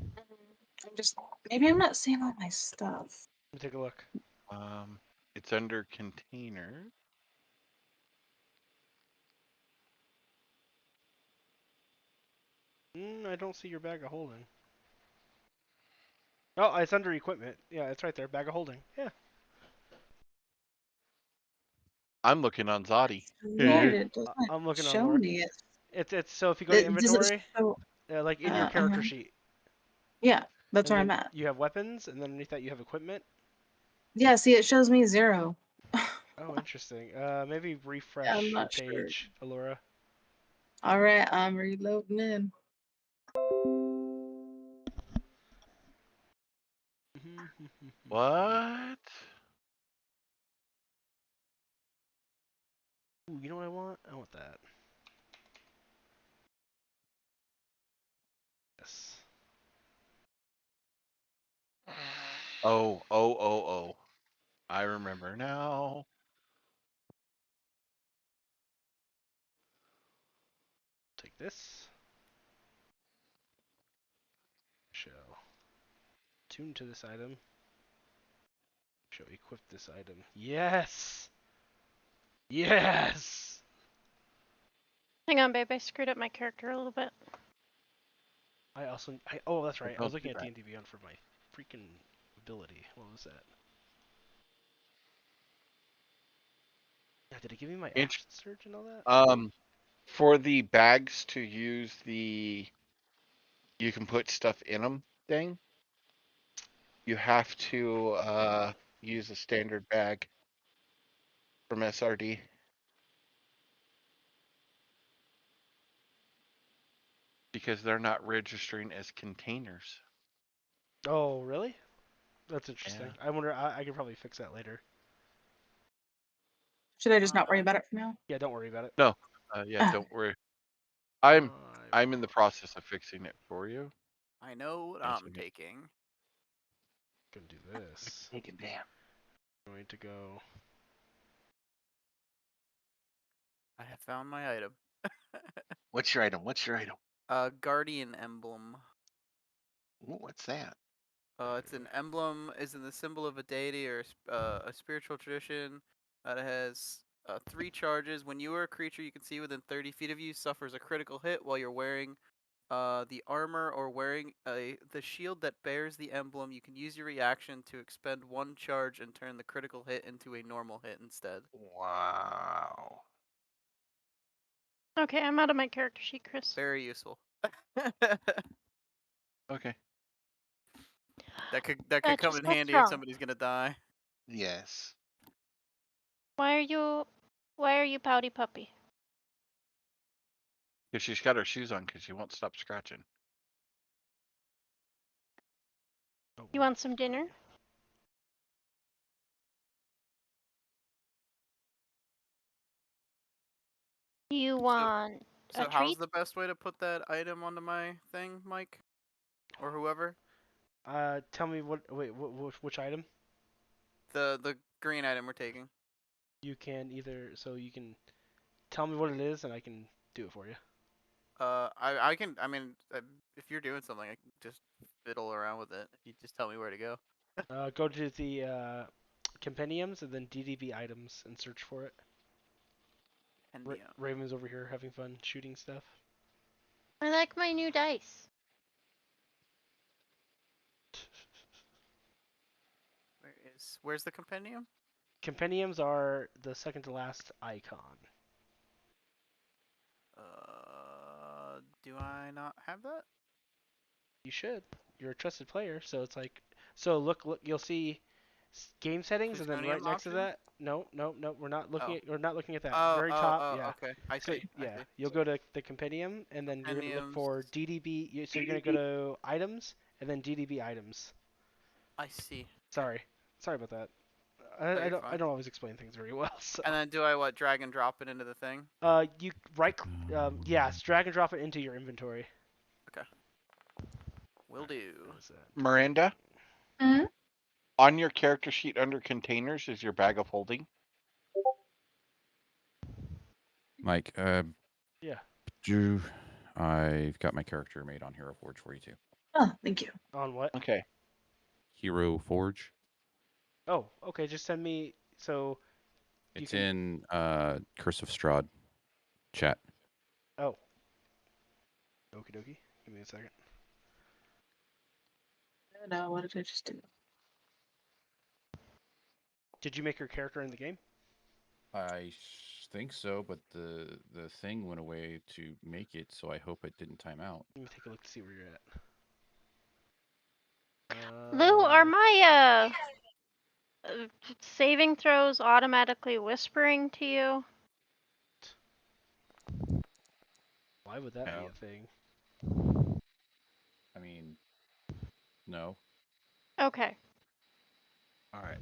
I'm just maybe I'm not seeing all my stuff. Let me take a look. It's under container. I don't see your bag of holding. Oh, it's under equipment. Yeah, it's right there. Bag of holding. Yeah. I'm looking on Zodi. Weird, it doesn't I'm looking on show Laura. me it. It's so if you go to Does it inventory, show? like in your character sheet, Yeah, that's and where I'm then at. you have weapons, and then underneath that you have equipment. Yeah, see, it shows me 0. Oh, interesting. Maybe I'm refresh your not sure. page, Alora. All right, I'm reloading in. What? Ooh, you know what I want? I want that. Yes. Oh, oh, oh, oh. I remember now. Take this. Show. Tune to this item. Show equip this item. Yes! Yes! Hang on, babe. I screwed up my character a little bit. Oh, that's right. I Don't was looking do at that. D&D Beyond for my freaking ability. What was that? Yeah, did it give me my Int- action surge and all that? For the bags to use the, you can put stuff in them thing, you have to use a standard bag from SRD. Because they're not registering as containers. Oh, really? That's interesting. Yeah. I wonder. I could probably fix that later. Should I just not worry about it for now? Yeah, don't worry about it. No. Yeah, Ah, don't worry. I'm I in the process of fixing it for you. I know what Yes, I'm okay. taking. Gonna do this. Taking damn. Going to go. I have found my item. What's your item? What's your item? Guardian Emblem. Ooh, what's that? It's an emblem, is in the symbol of a deity or a spiritual tradition. It has 3 charges. When you are a creature you can see within 30 feet of you suffers a critical hit while you're wearing the armor or wearing the shield that bears the emblem, you can use your reaction to expend 1 charge and turn the critical hit into a normal hit instead. Wow. Okay, I'm out of my character sheet, Chris. Very useful. Okay. That could come Just in what's handy if wrong? somebody's gonna die. Yes. Why are you pouty puppy? Because she's got her shoes on because she won't stop scratching. Oh, You want some dinner? You want a So how's treat? the best way to put that item onto my thing, Mike? Or whoever? Tell me what. Wait, which item? The green item we're taking. You can either. So you can tell me what it is, and I can do it for you. I can. I mean, if you're doing something, I can just fiddle around with it. If you just tell me where to go. Go to the compendiums and then DDB items and search for it. Endium. Raven's over here having fun shooting stuff. I like my new dice. Where's the compendium? Compendiums are the second to last icon. Do I not have that? You should. You're a trusted player, so it's like. So look. You'll see Game settings, and then Plutonium right next to options? that, no, we're not looking Oh. at that. Oh, Very oh, top, oh, yeah. okay. I So see. I yeah, see. you'll go to the compendium, and then you're gonna look Compendiums. for DDB. So you're gonna go to items, and then DDB items. I see. Sorry about that. Oh, I you're don't fine. always explain things very well. So And then do I what? Drag and drop it into the thing? you right, yes, drag and drop it into your inventory. Will do. What is that? Miranda, Mhm. on your character sheet under containers is your bag of holding. Mike, Yeah. I've got my character made on Hero Forge for you too. Oh, thank you. On what? Okay. Hero Forge. Oh, okay. Just send me. So you It's can. in Curse of Strahd chat. Oh. Okie dokie. Give me a second. No, what did I just do? Did you make your character in the game? I think so, but the thing went away to make it, so I hope it didn't time out. Let me take a look to see where you're at. Lou, are my saving throws automatically whispering to you? Why would that be No. a thing? I mean, no. Okay. All right.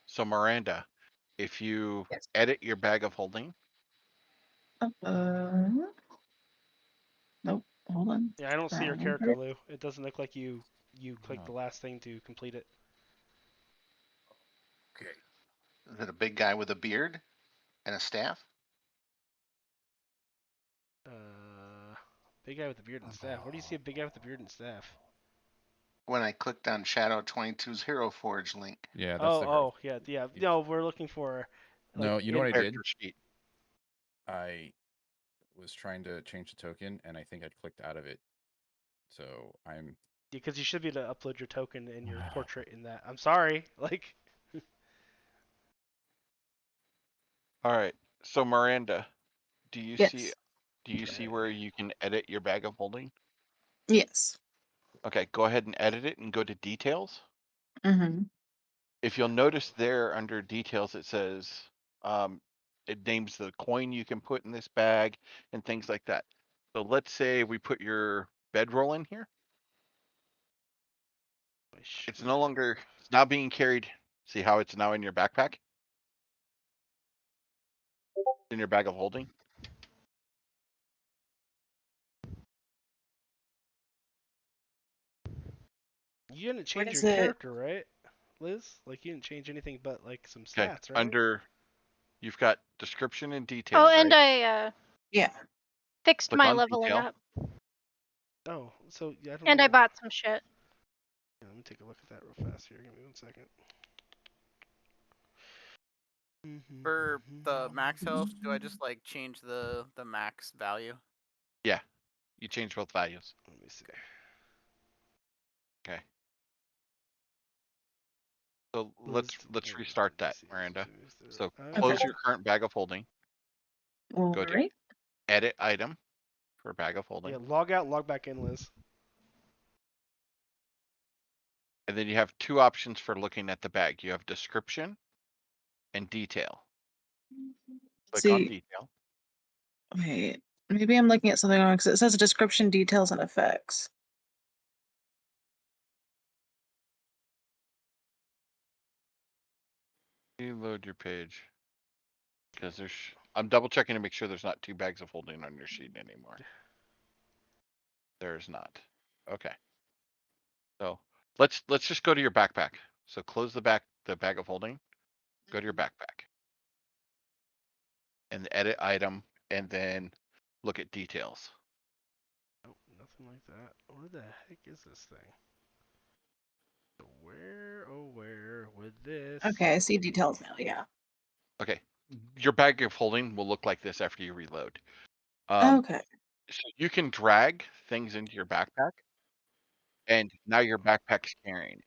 So Miranda, if you Yes. edit your bag of holding, Nope. Hold on. Yeah, I don't see your Drag and character, drop. Lou. It doesn't look like you clicked the Oh. last thing to complete it. Okay. Is it a big guy with a beard and a staff? Big guy with the beard and staff. Where do you see a big guy with the beard and staff? When I clicked on Shadow 22's Hero Forge link. Yeah, that's the Hero. Yeah. It's- No, we're looking for. Like, No, you know what I did? character sheet. I was trying to change the token, and I think I clicked out of it. So I'm. Because you should be able to upload your token and your portrait in that. I'm sorry. Like. All right. So Miranda, do you see Yes. where you can edit your bag of holding? Yes. Okay, go ahead and edit it and go to details. Mm-hmm. If you'll notice there under details, it says it names the coin you can put in this bag and things like that. So let's say we put your bedroll in here. It's no longer, it's now being carried. See how it's now in your backpack? In your bag of holding? You didn't Where change your does it? character, right, Liz? Like you didn't change anything but like some Okay, stats, right? under, you've got description and Oh, details, and right? I Yeah. fixed Click my on leveling detail. up. Oh, so yeah, I don't And know. I bought some shit. Yeah, let me take a look at that real fast here. Give me 1 second. For the max health, do I just like change the max value? Yeah, you change both values. Let me see. Okay. So Liz, let's let restart me that, see. Miranda. So Okay. close your current bag of holding. All Go to right. edit item for bag of holding. Yeah, log out, log back in, Liz. And then you have two options for looking at the bag. You have description and detail. Click on See, detail. wait. Maybe I'm looking at something wrong because it says description, details, and effects. Reload your page. Because I'm double checking to make sure there's not two bags of holding on your sheet anymore. There's not. Okay. So let's just go to your backpack. So close the bag of holding. Go to your backpack. And edit item, and then look at details. Nope, nothing like that. Where the heck is this thing? Where would this? Okay, I see details now. Yeah. Okay. Your bag of holding will look like this after you reload. Okay. So you can drag things into your backpack, and now your backpack's carrying it.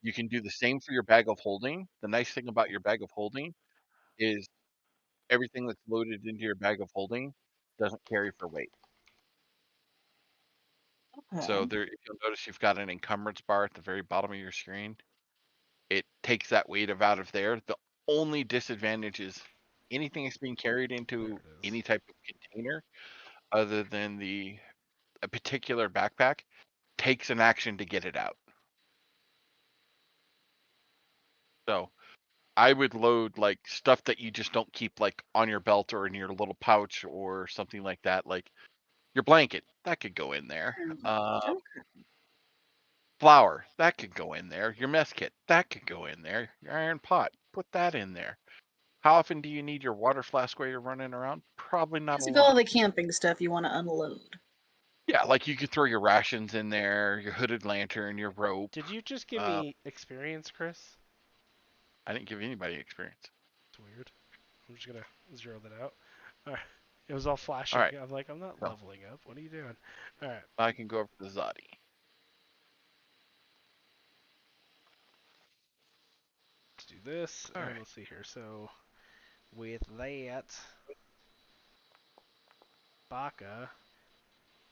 You can do the same for your bag of holding. The nice thing about your bag of holding is everything that's loaded into your bag of holding doesn't carry for weight. So Okay. there, if you'll notice, you've got an encumbrance bar at the very bottom of your screen. it takes that weight out of there. The only disadvantage is anything that's being carried into There it is. any type of container other than a particular backpack takes an action to get it out. So I would load like stuff that you just don't keep like on your belt or in your little pouch or something like that. Like your blanket, that could go in there. Okay. Flour, that could go in there. Your mess kit, that could go in there. Your iron pot, put that in there. How often do you need your water flask while you're running around? Probably not a Basically, all lot. the camping stuff you want to unload. Yeah, like you could throw your rations in there, your hooded lantern, your rope. Did you just give me experience, Chris? I didn't give anybody experience. It's weird. I'm just gonna zero that out. Alright. It was all flashing. Alright. I'm like, I'm not No. leveling up. What are you doing? Alright. I can go over to Zodi. Let's do this. All And right. let's see here. So, with that, Baka,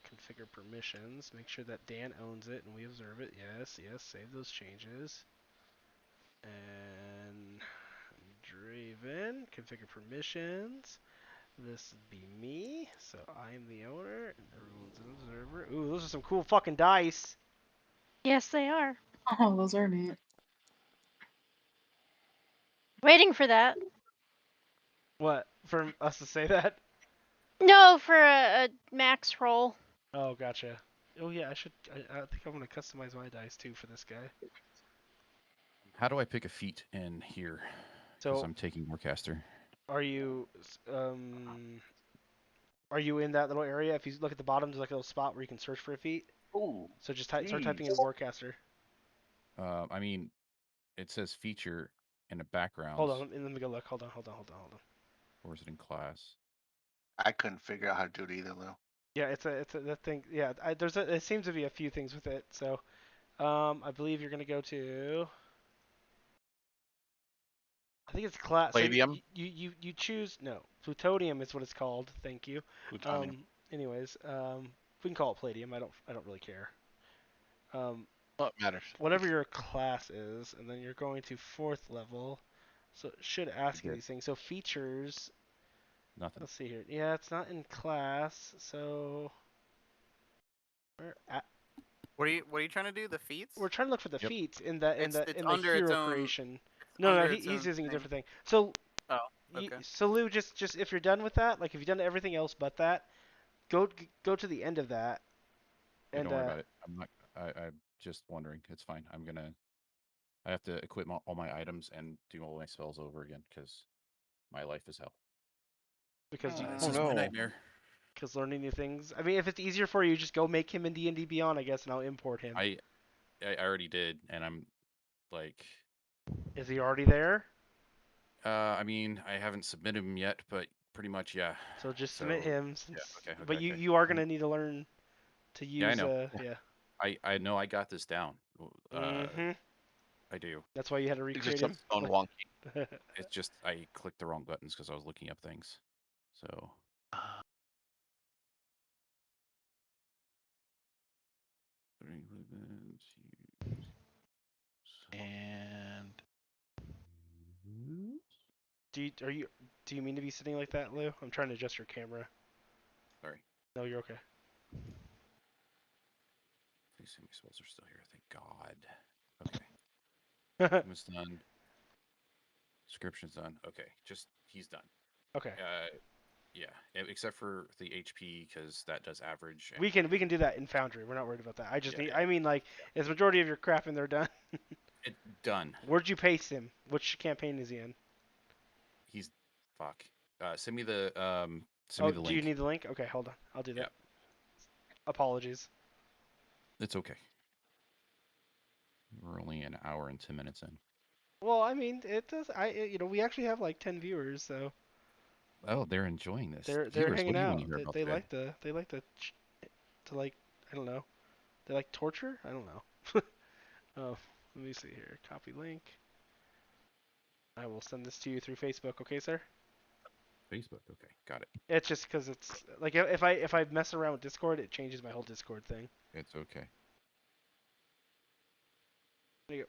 configure permissions. Make sure that Dan owns it and we observe it. Yes, yes. Save those changes. And Draven, configure permissions. This would be me, so I'm the owner, and everyone's an observer. Ooh, those are some cool fucking dice. Yes, they are. Oh, those are neat. Waiting for that. What, for us to say that? No, for a max roll. Oh, gotcha. Oh yeah, I think I'm gonna customize my dice too for this guy. How do I pick a feat in here? Because So, I'm taking Warcaster. are you in that little area? If you look at the bottom, there's like a little spot where you can search for a feat. Ooh, So just start typing in jeez. Warcaster. I mean, it says feature in the background. Hold on, let me go look. Hold on. Or is it in class? I couldn't figure out how to do it either, Lou. Yeah, it's a that thing. Yeah, there seems to be a few things with it. So, I believe you're gonna go to. I think it's class. Palladium? So you choose no. Plutonium is what it's called. Thank you. Plutonium. Anyways, we can call it palladium. I don't really care. What matters? Whatever your class is, and then you're going to 4th level. So it should ask you Okay. these things. So features. Nothing. Let's see here. Yeah, it's not in class. So What are you trying to do? The feats? we're trying to look for the Yep. feats in the It's the under its hero own. creation. It's No, under he's its own using a thing. different thing. So Oh, okay. So Lou, just if you're done with that, like if you've done everything else but that, go to the end of that. Hey, And don't worry about it. I'm not. I'm just wondering. It's fine. I have to equip all my items and do all my spells over again because my life is hell. because This Oh, is no. my nightmare. because learning new things. I mean, if it's easier for you, just go make him in D&D Beyond, I guess, and I'll import him. I already did, and I'm like, Is he already there? I mean, I haven't submitted him yet, but pretty much, yeah. So just submit him. Yeah. Okay. But Okay. you are gonna need to learn to use. Yeah, I know. Yeah. I know I got this down. Mhm. I do. That's why you had to It's recreate just him. going wonky. It's just I clicked the wrong buttons because I was looking up things. So And Do you mean to be sitting like that, Lou? I'm trying to adjust your camera. sorry. No, you're okay. Please say my spells are still here. Thank God. Okay. Almost done. Description's done. Okay. Just he's done. Okay. Yeah. Except for the HP because that does average. We can do that in Foundry. We're not worried about that. I just Yeah, need. yeah. I mean, like, is majority of your crap in there done? Done. Where'd you paste him? Which campaign is he in? He's fuck. Send me the Oh, link. do you need the link? Okay, hold on. I'll do that. Yeah. Apologies. It's okay. We're only an hour and 10 minutes in. Well, I mean, it does. We actually have like 10 viewers, so Oh, they're enjoying this. they're Viewers, hanging what do you out. want to hear about They today? like to like I don't know. They like torture? I don't know. Oh, let me see here. Copy link. I will send this to you through Facebook. Okay, sir? Facebook. Okay, got it. It's just because it's like if I mess around with Discord, it changes my whole Discord thing. It's okay. There you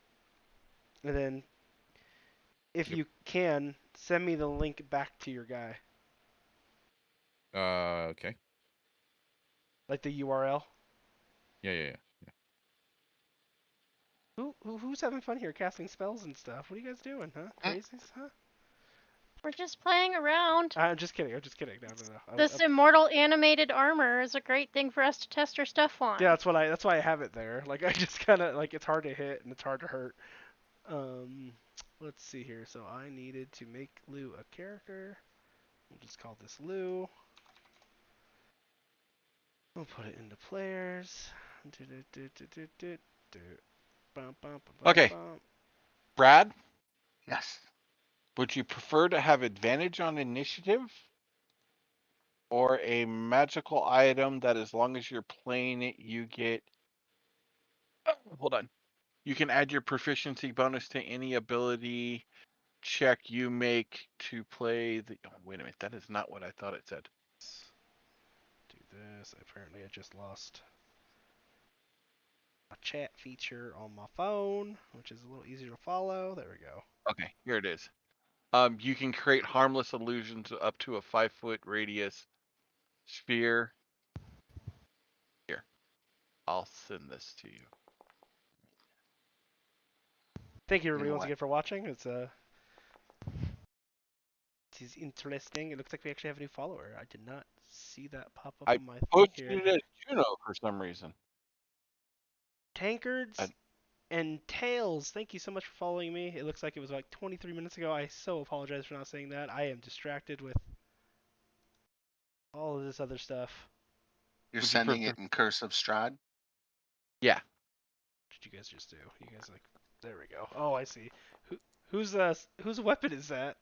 And then, if Yep. you can, send me the link back to your guy, Okay. like the URL. Yeah. Who's having fun here, casting spells and stuff? What are you guys doing, huh? Crazies, huh? We're just playing around. I'm just kidding. I'm just kidding. No. This immortal animated armor is a great thing for us to test our stuff on. Yeah, that's why I have it there. Like I just kind of like it's hard to hit and it's hard to hurt. Let's see here. So I needed to make Lou a character. We'll just call this Lou. We'll put it into players. Okay. Brad, Yes. would you prefer to have advantage on initiative or a magical item that as long as you're playing it, you get... hold on. You can add your proficiency bonus to any ability check you make to play the... oh, wait a minute. That is not what I thought it said. Do this. Apparently I just lost a chat feature on my phone, which is a little easier to follow. There we go. Okay, here it is. You can create harmless illusions up to a 5-foot radius sphere. Here, I'll send this to you. Thank you You everybody know once what? again for watching. It's this is interesting. It looks like we actually have a new follower. I did not see that pop up I on my thing posted here. it as Juno for some reason. Tankards and Tails, thank you so much for following me. It looks like it was like 23 minutes ago. I so apologize for not saying that. I am distracted with all of this other stuff. You're Would you sending prefer... it in cursive Strahd? Yeah. What did you guys just do? You guys like, there we go. Oh, I see. Whose weapon is that?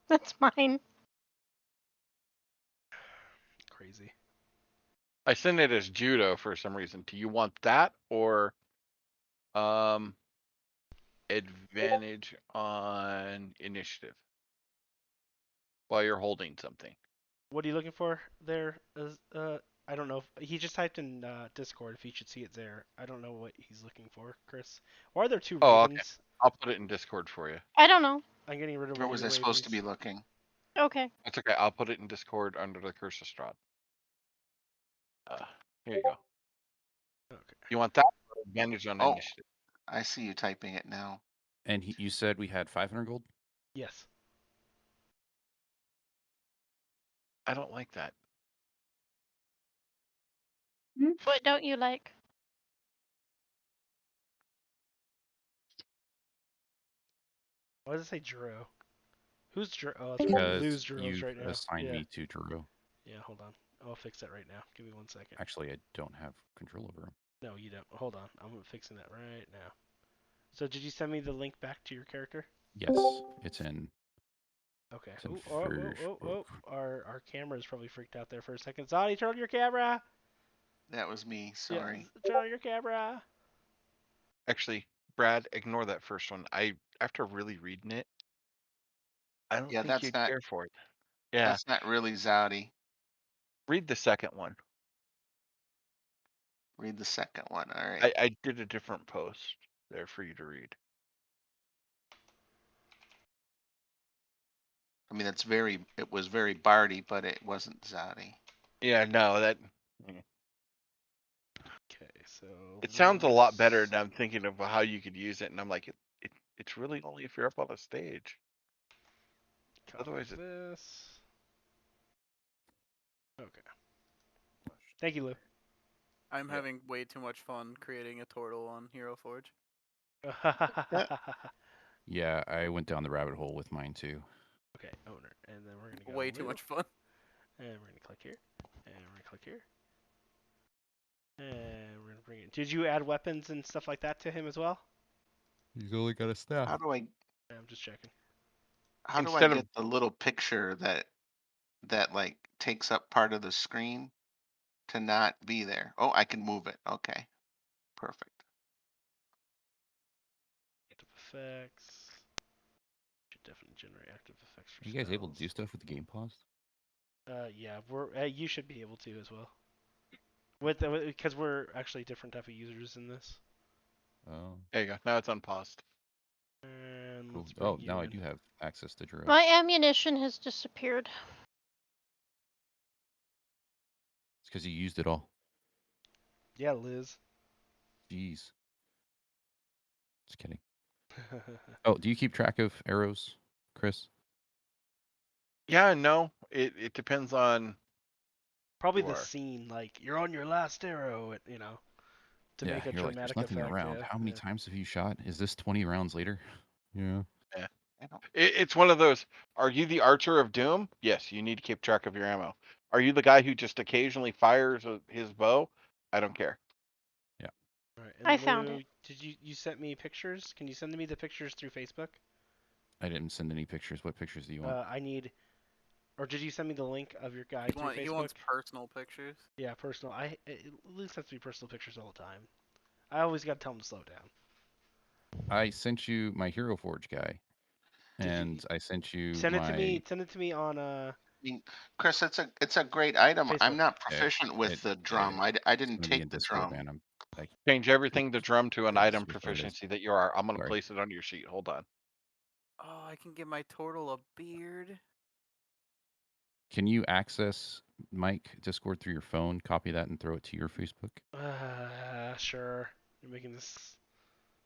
That's mine. Crazy. I sent it as judo for some reason. Do you want that or advantage on initiative while you're holding something? What are you looking for there? I don't know. He just typed in Discord if you should see it there. I don't know what he's looking for, Chris. Why are there two Oh, okay. ravens? I'll put it in Discord for you. I don't know. I'm getting rid of Where all was your I supposed to be ravies. looking? Okay. That's okay. I'll put it in Discord under the Curse of Strahd. Here you go. Okay. You want that or advantage on Oh, initiative? I see you typing it now. And you said we had 500 gold? Yes. I don't like that. What don't you like? Why does it say Drew? Who's Drew? Oh, that's right. Because Lou's Drews you've right now. assigned Yeah. me to Drew. Yeah, hold on. I'll fix that right now. Give me 1 second. Actually, I don't have control over him. No, you don't. Hold on. I'm fixing that right now. So did you send me the link back to your character? Yes, it's in. Okay. It's in Ooh, oh. Facebook. Our camera is probably freaked out there for a second. Zadi, turn on your camera. That was me. Sorry. Yeah, turn on your camera. Actually, Brad, ignore that first one. After really reading it, I don't Yeah, think you'd care for it. Yeah. that's not really Zodi. Read the second one. Read the second one. All right. I did a different post there for you to read. I mean, it was very Barty, but it wasn't Zodi. Yeah, no, that... Okay, so It sounds a lot better, and I'm thinking of how you could use it, and I'm like, it's really only if you're up on a stage. Otherwise, this. Okay. Thank you, Lou. I'm Yep. having way too much fun creating a turtle on Hero Forge. Yeah, I went down the rabbit hole with mine too. Okay, owner, and then we're gonna go Way too Lou, much fun. and we're gonna click here, and we're gonna click here, and we're gonna bring it. Did you add weapons and stuff like that to him as well? He's only got a staff. How do I I'm just checking. Instead of- get the little picture that like takes up part of the screen to not be there? Oh, I can move it. Okay. Perfect. Active effects. Should definitely generate active effects for Are you guys able to do spells. stuff with the game paused? Yeah, you should be able to as well. Because we're actually different type of users in this. Oh. There you go. Now it's unpaused. And Cool. let's bring Oh, you now I in. do have access to Drew. My ammunition has disappeared. It's because you used it all. Yeah, Liz. Jeez. Just kidding. Oh, do you keep track of arrows, Chris? Yeah, no. It depends on Probably who the are. scene, like you're on your last arrow, you know, to Yeah, make a you're like, there's dramatic nothing effect. around. Yeah, How many yeah. times have you shot? Is this 20 rounds later? Yeah. Yeah. I don't- It's one of those. Are you the archer of doom? Yes, you need to keep track of your ammo. Are you the guy who just occasionally fires his bow? I don't care. All right, I and found Lou, it. did you sent me pictures? Can you send me the pictures through Facebook? I didn't send any pictures. What pictures do you want? I need, or did you send me the link of your guy through He Facebook? wants personal pictures. Yeah, personal. At least has to be personal pictures all the time. I always got to tell him to slow down. I sent you my Hero Forge guy, Did you and I sent you send it to me? my. Send it to me on I mean, Chris, it's a great item. Facebook. I'm not Okay, proficient with the drum. I it's didn't gonna be take in the Discord, drum. man. I Change everything to drum to an Yeah, item switch what it is. proficiency that you are. I'm gonna Sorry. place it on your sheet. Hold on. Oh, I can give my turtle a beard. Can you access Mike Discord through your phone? Copy that and throw it to your Facebook. Sure. You're making this.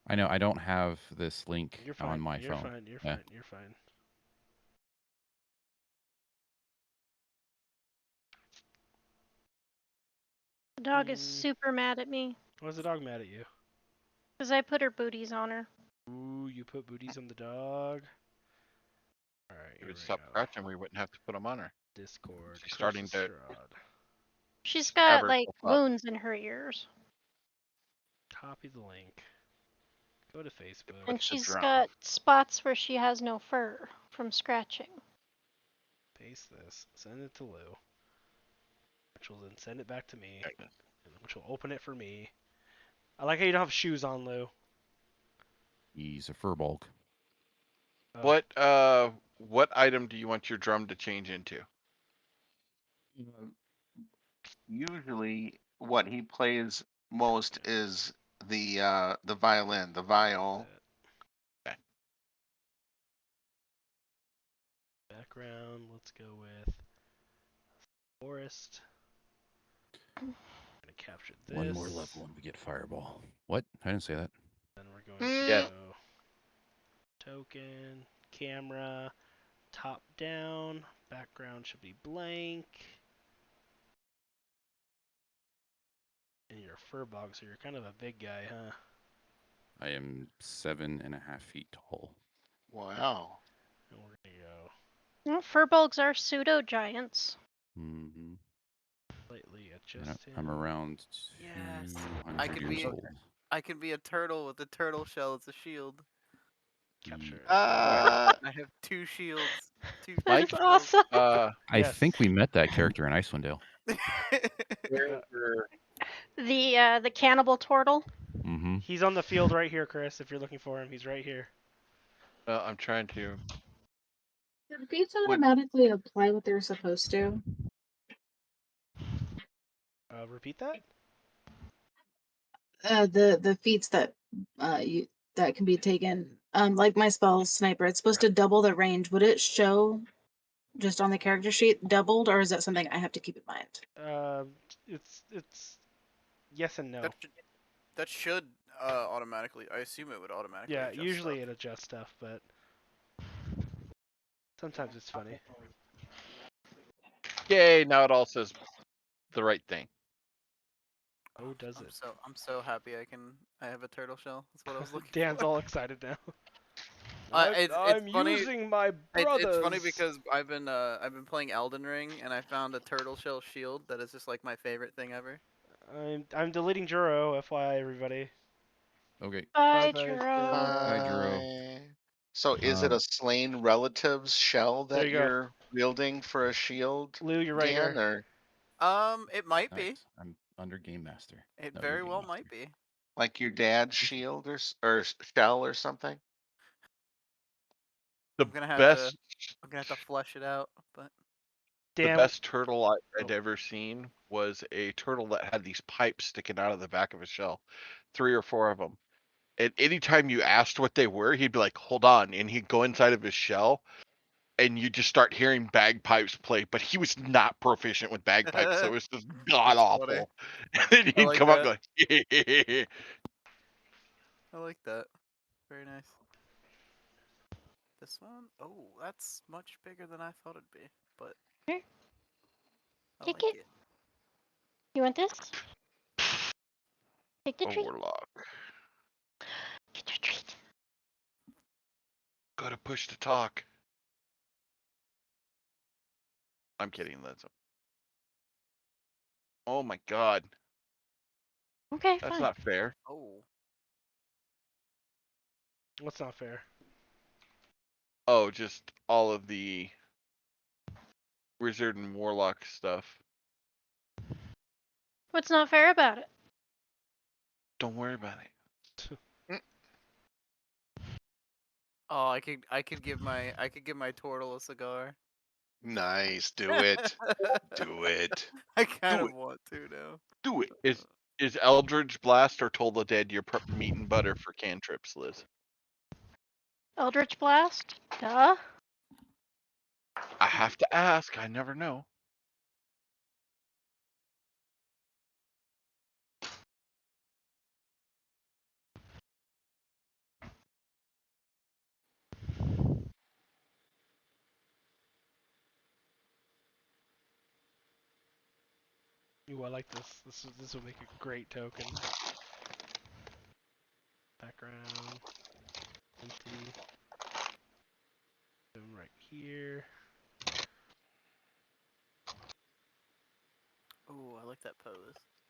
I know I don't have this link You're fine. on my You're phone. fine. You're Yeah. fine. You're fine. The dog is Mm. super mad at me Why's the dog mad at you? because I put her booties on her. Ooh, you put booties on the dog. All right, If here you would we stop go. scratching, we wouldn't have to put them on her. Discord. She's starting to Strahd. She's have got her like full up. wounds in her ears, Copy the link. Go to Facebook. and What's the she's drum? got spots where she has no fur from scratching. Paste this. Send it to Lou. Which will then send it back to me. Which will open it for me. I like how you don't have shoes on, Lou. He's a furbolg. Oh. What item do you want your drum to change into? Usually, what he plays most is the violin, the viol. Okay. Background. Let's go with forest. I'm gonna capture this. One more level and we get fireball. What? I didn't say that. Then we're going to Yes. go token, camera, top down. Background should be blank. And you're a furbog, so you're kind of a big guy, huh? I am 7.5 feet tall. Wow. And we're gonna go Well, furbolgs are pseudo giants. Mm-hmm. slightly adjust him. I'm around Yes. 200 years old. I can be a turtle with a turtle shell as a shield. Capture. Uh, I have 2 shields. 2 That Mike? is turtle awesome. Uh, I Yes. think we met that character in Icewind Dale. shells. The cannibal turtle. Mm-hmm. He's on the field right here, Chris. If you're looking for him, he's right here. I'm trying to. Did beats automatically apply what they're supposed to? Repeat that. The feats that that can be taken. Like my spell sniper, it's supposed to double the range. Would it show just on the character sheet doubled, or is that something I have to keep in mind? It's yes and no. That should automatically. I assume it would automatically. Yeah, adjust usually stuff. it adjusts stuff, but sometimes it's funny. Yay! Now it all says the right thing. Oh, does it? I'm so happy I have a turtle shell. That's what I was looking Dan's for. all excited now. It's I'm funny. using my It's brothers. funny because I've been playing Elden Ring and I found a turtle shell shield that is just like my favorite thing ever. I'm deleting Juro, FYI, everybody. Okay. Bye, Bye, Juro. Hi, Juro. So is it a slain relative's shell There that you go. you're wielding for a shield, Lou, you're right Dan, here. or It might be. Nice. I'm under Game Master. It No, very you're Game well Master. might be. like your dad's shield or shell or something? The I'm gonna have best, to flesh it out, but the Dan, best turtle I'd Oh. ever seen was a turtle that had these pipes sticking out of the back of a shell, 3 or 4 of them, And anytime you asked what they were, he'd be like, "Hold on," and he'd go inside of his shell, and you just start hearing bagpipes play. But he was not proficient with bagpipes, so it was just god That's funny. awful. And then I he'd like come up that. and be like, I like that. Very nice. This one? Oh, that's much bigger than I thought it'd be, but Here. I Take like it. it. You want this? Take the "A treat. warlock. Get your treat. Gotta push to talk." I'm kidding. That's. Oh my god, Okay, that's fine. not fair. Oh. What's not fair? Oh, just all of the wizard and warlock stuff. What's not fair about it? Don't worry about it. Oh, I could give my turtle a cigar. Nice. Do it. Do it. I kind Do of it. want to now. Do it. Is Eldridge Blast or Toll the Dead your meat and butter for cantrips, Liz? Eldritch Blast? Duh. I have to ask. I never know. Ooh, I like this. This will make a great token. Background. Empty. Boom right here. Oh, I like that pose.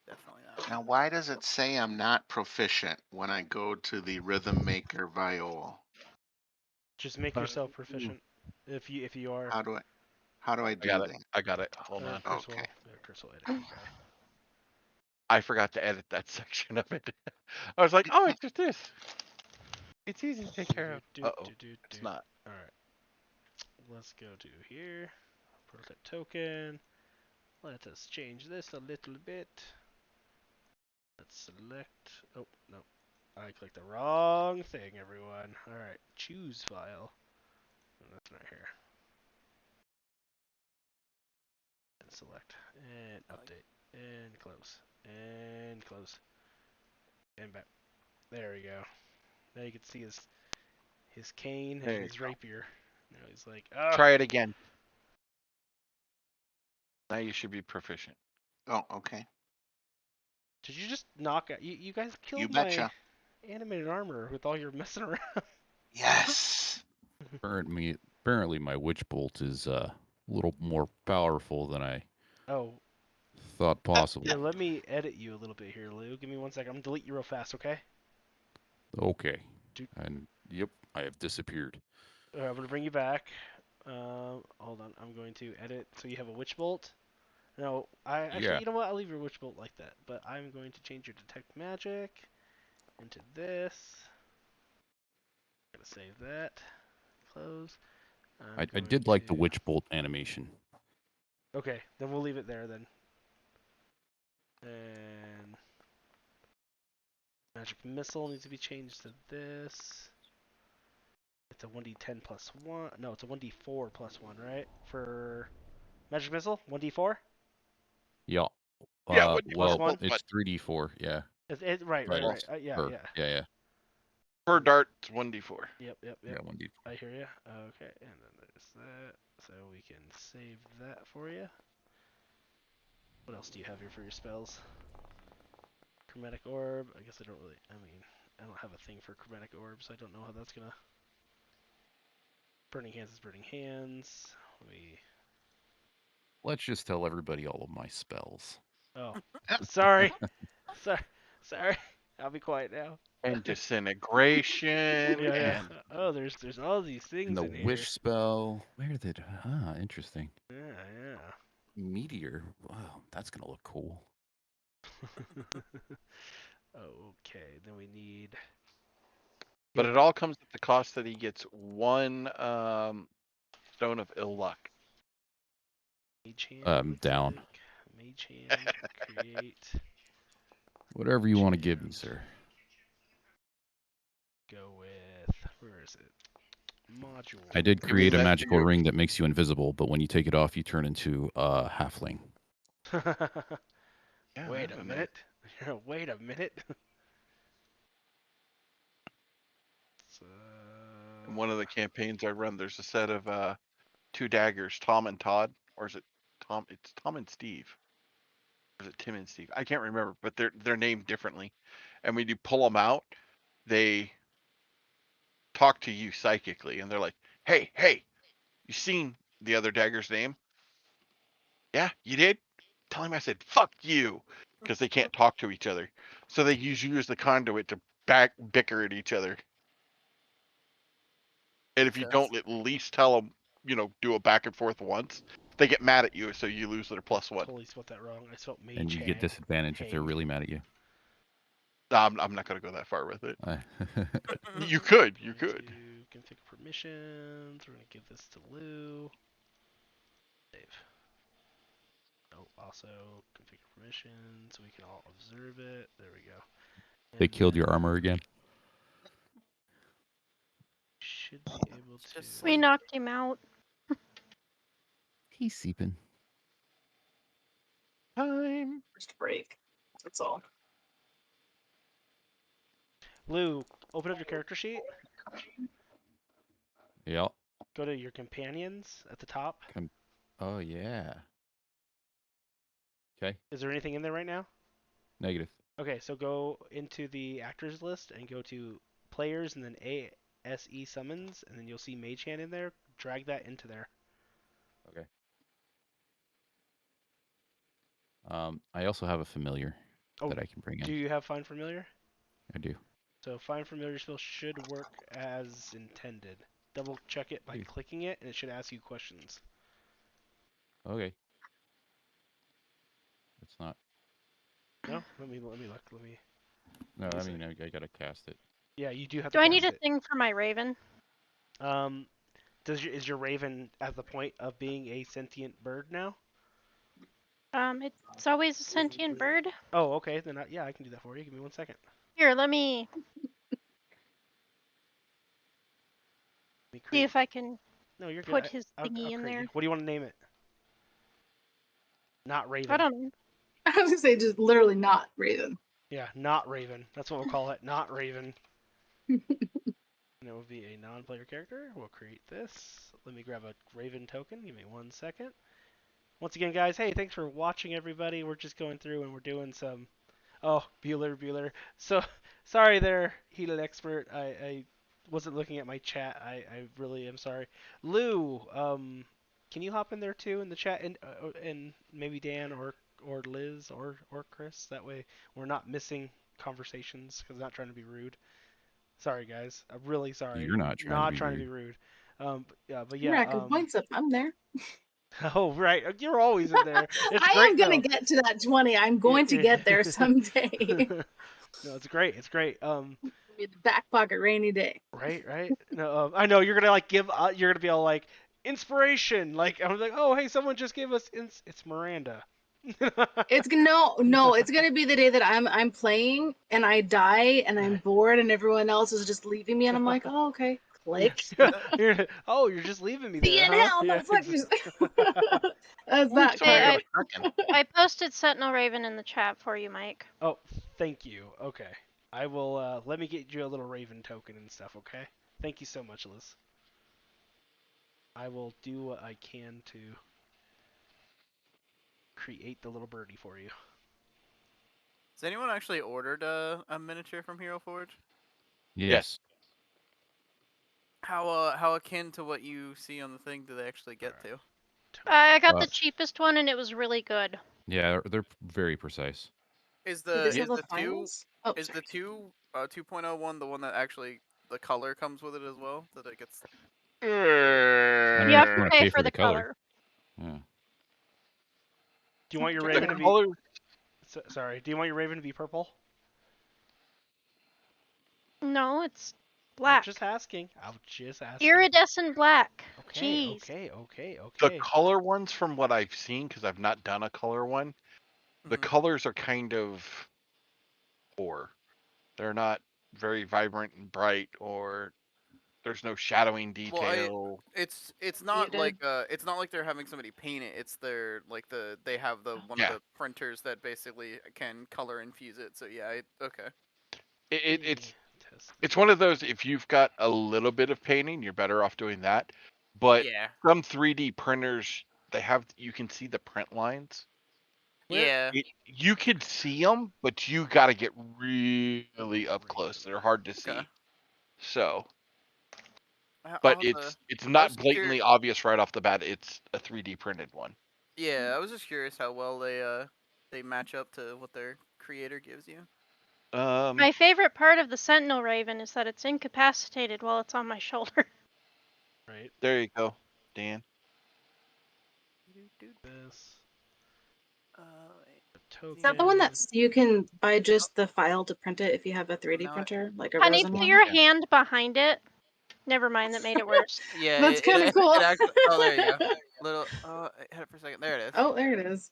Definitely that Now, one. why does it say I'm not proficient when I go to the Rhythm Maker viol? Just make yourself proficient. If you are. How do I I do got it. that? I got it. Hold on. Curse will. Okay. Yeah, Curse will edit you, guy. I forgot to edit that section of it. I was like, oh, it's just this. It's easy to take care of. Uh-oh. It's not. Alright. Let's go to here. Prototype token. Let us change this a little bit. Let's select. Oh, no. I clicked the wrong thing, everyone. Alright. Choose file. Oh, that's not here. And select. And update. And close. And close. And back. There we go. Now you can see his cane There and you his go. rapier. Now he's like, oh. Try it again. Now you should be proficient. Oh, okay. Did you just knock out? You guys You killed my betcha. animated armor with all your messing around. Yes. Apparently, my witch bolt is a little more powerful than I Oh, thought possible. here, let me edit you a little bit here, Lou. Give me 1 second. I'm gonna delete you real fast, okay? Okay. Dude. And yep, I have disappeared. I'm gonna bring you back. Hold on. I'm going to edit so you have a witch bolt. No, actually, Yeah. you know what? I'll leave your witch bolt like that. But I'm going to change your detect magic into this. I'm gonna save that. Close. I'm I going did like the to. witch bolt animation. Okay, then we'll leave it there then. And magic missile needs to be changed to this. It's a 1d10 plus 1. No, it's a 1d4 plus 1, right? For magic missile? 1d4? Yeah. Yeah, what Plus Well, 1? it's 3d4. Yeah. Right, But right, right. it's Yeah, per. yeah. Yeah, yeah. per dart, it's 1d4. Yep, yep, Yeah, yep. 1d4. I hear you. Okay, and then there's that. So we can save that for you. What else do you have here for your spells? Chromatic orb. I guess I don't really. I mean, I don't have a thing for chromatic orbs. I don't know how that's gonna. Burning hands is burning hands. We. Let's just tell everybody all of my spells. Oh, sorry, sorry, sorry. I'll be quiet now. And disintegration. Yeah, yeah. And Oh, there's all these And things the in here. wish spell. Where did? Interesting. Yeah, yeah. Meteor. Wow, that's gonna look cool. Okay, then we need. but it all comes at the cost that he gets one stone of ill luck. Mage hand. Looks Down. like mage hand. Create. Whatever you want to give me, sir. go with, where is it? Module. I did You mean create a that magical you- ring that makes you invisible, but when you take it off, you turn into a halfling. Yeah, Wait that's a a minute. Wait a minute. So, In one of the campaigns I run, there's a set of 2 daggers, Tom and Todd, or is it Tom? It's Tom and Steve. Or is it Tim and Steve? I can't remember, but they're named differently. And when you pull them out, they talk to you psychically, and they're like, "Hey, you seen the other dagger's name? Yeah, you did. Tell him I said fuck you," because they can't talk to each other. So they use you as the conduit to bicker at each other. And if Makes you sense. don't at least tell them, do a back and forth once, they get mad at you, so you lose their +1. totally spelled that wrong. I spelled mage And you get disadvantage if they're hang. really mad at you. I'm not going to go that far with it. I- You could. Configure permissions. We're gonna give this to Lou. Save. Oh, also configure permissions. So we can all observe it. There we go. they And killed your then armor again. should be able It's to. just We sleep. knocked him out. He's seeping. Time. First break. That's all. Lou, open up your character sheet. Yeah. Go to your companions at the top. Oh yeah. Okay. Is there anything in there right now? Negative. Okay, so go into the actors list and go to players and then ASE summons, and then you'll see Mage Hand in there. Drag that into there. Okay. I also have a familiar Oh, that I can bring in. do you have Find Familiar? I do. So Find Familiar spell should work as intended. Double check it by Please. clicking it, and it should ask you questions. Okay. It's not. No, let me look. Let me. No, One I sec. mean I gotta cast it. Yeah, you do have Do to I cast need a it. thing for my raven? Is your raven at the point of being a sentient bird now? It's always a sentient bird. Oh, okay. Then yeah, I can do that for you. Give me 1 second. Here, let me Let me see create. if I can No, you're good. put his I'll thingy in create there. you. What do you want to name it? Not I Raven. don't know. I was gonna say just literally not Raven. Yeah, not Raven. That's what we'll call it. Not Raven. And it will be a non-player character. We'll create this. Let me grab a Raven token. Give me 1 second. Once again, guys, hey, thanks for watching, everybody. We're just going through and we're doing some. Oh, Bueller. So, sorry there, Heated Expert. I wasn't looking at my chat. I really am sorry. Lou, can you hop in there too in the chat and maybe Dan or Liz or Chris? That way we're not missing conversations because I'm not trying to be rude. Sorry, guys. I'm really sorry. You're not trying to be rude. rude. But You're yeah. racking points up. I'm there. Oh, right. You're always in there. It's I am great gonna though. get to that 20. I'm going to get there someday. No, it's great. It's great. Be the back pocket rainy day. Right. No, I know you're gonna like give. You're gonna be all like inspiration. Like I was like, oh hey, someone just gave us. It's Miranda. It's no. It's gonna be the day that I'm playing and I die and I'm bored and everyone else is just leaving me and I'm like, oh okay, click. You're just leaving me See there, you in huh? hell, Yeah, motherfuckers. That's Ooh, that someone Hey, card. got a token. I posted Sentinel Raven in the chat for you, Mike. Oh, thank you. Okay, I will. Let me get you a little Raven token and stuff. Okay. Thank you so much, Liz. I will do what I can to create the little birdie for you. Has anyone actually ordered a miniature from Hero Forge? Yes. How akin to what you see on the thing do they actually get Alright. to? I got Uh, the cheapest one and it was really good. Yeah, they're very precise. Is Do the they sell is the the two finals? Oh, is sorry. the 2.0 one the one that actually the color comes with it as well? That it gets. I You mean, have if you to want to pay pay for the color. Yeah. Do you want your The Raven to be? color. Sorry. Do you want your Raven to be purple? No, it's I'm black. just asking. I'm just asking. Iridescent black. Okay. Jeez. The color ones, from what I've seen, because I've not done a color one, the Mhm. colors are kind of poor. They're not very vibrant and bright, or there's no shadowing detail. It's not Muted. like it's not like they're having somebody paint it. It's their like they have the one of Yeah. the printers that basically can color infuse it. So yeah, okay. It's one of those, if you've got a little bit of painting, you're better off doing that. But Yeah. some 3D printers, you can see the print lines. Yeah. You can see them, but you got to get really up close. They're hard to see. Okay. So, I'll but have to- it's I not was blatantly obvious right off the bat. It's a 3D printed one. Yeah, I was just curious how well they match up to what their creator gives you. My favorite part of the Sentinel Raven is that it's incapacitated while it's on my shoulder. Right. There you go, Dan. This. Is that the one that's you can buy just the file to print it if you have a 3D No, printer, like a Honey, resin put one? your hand behind it. Never mind, that made it worse. Yeah, That's kind of cool. It actually, oh, there you go. Little. I had it for a second. There it is. Oh, there it is.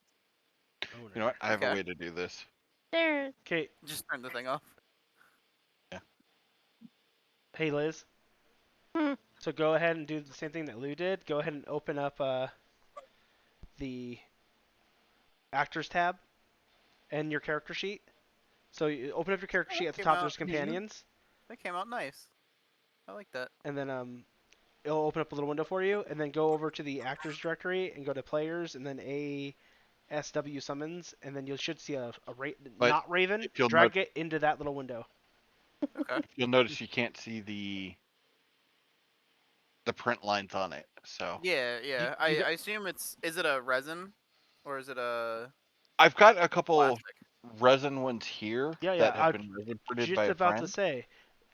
You know what? I have a way to do this. There. Okay. Just turn the thing off. Yeah. Hey, Liz. Hmm. So go ahead and do the same thing that Lou did. Go ahead and open up the Actors tab and your character sheet. So you open up your character sheet at the top. There's companions. That came out nice. I like that. And then it'll open up a little window for you. And then go over to the Actors directory and go to Players and then ASW Summons. And then you should see a not Raven. Drag it into that little window. Okay. You'll notice you can't see the print lines on it. So yeah. I assume is it a resin, or is it a? I've got a couple plastic? resin ones here that have been resin printed by a about friend. to say,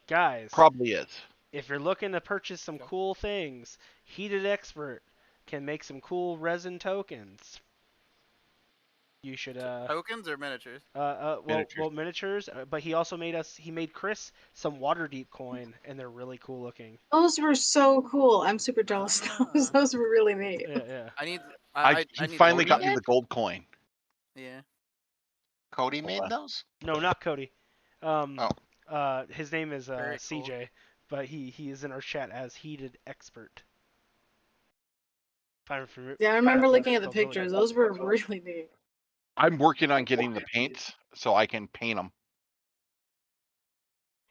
guys. Probably is. If you're looking to purchase some cool things, Heated Expert can make some cool resin tokens. You should tokens or miniatures? Miniatures. But he also made Chris some Waterdeep coin, and they're really cool looking. Those were so cool. I'm super jealous of those. Those were really neat. Yeah. He finally got me the gold coin. Yeah. Cody made those? No, not Cody. His name is CJ, but he is in our chat as Heated Expert. Yeah, I remember looking at the pictures. Those were really neat. I'm working on getting the paints so I can paint them.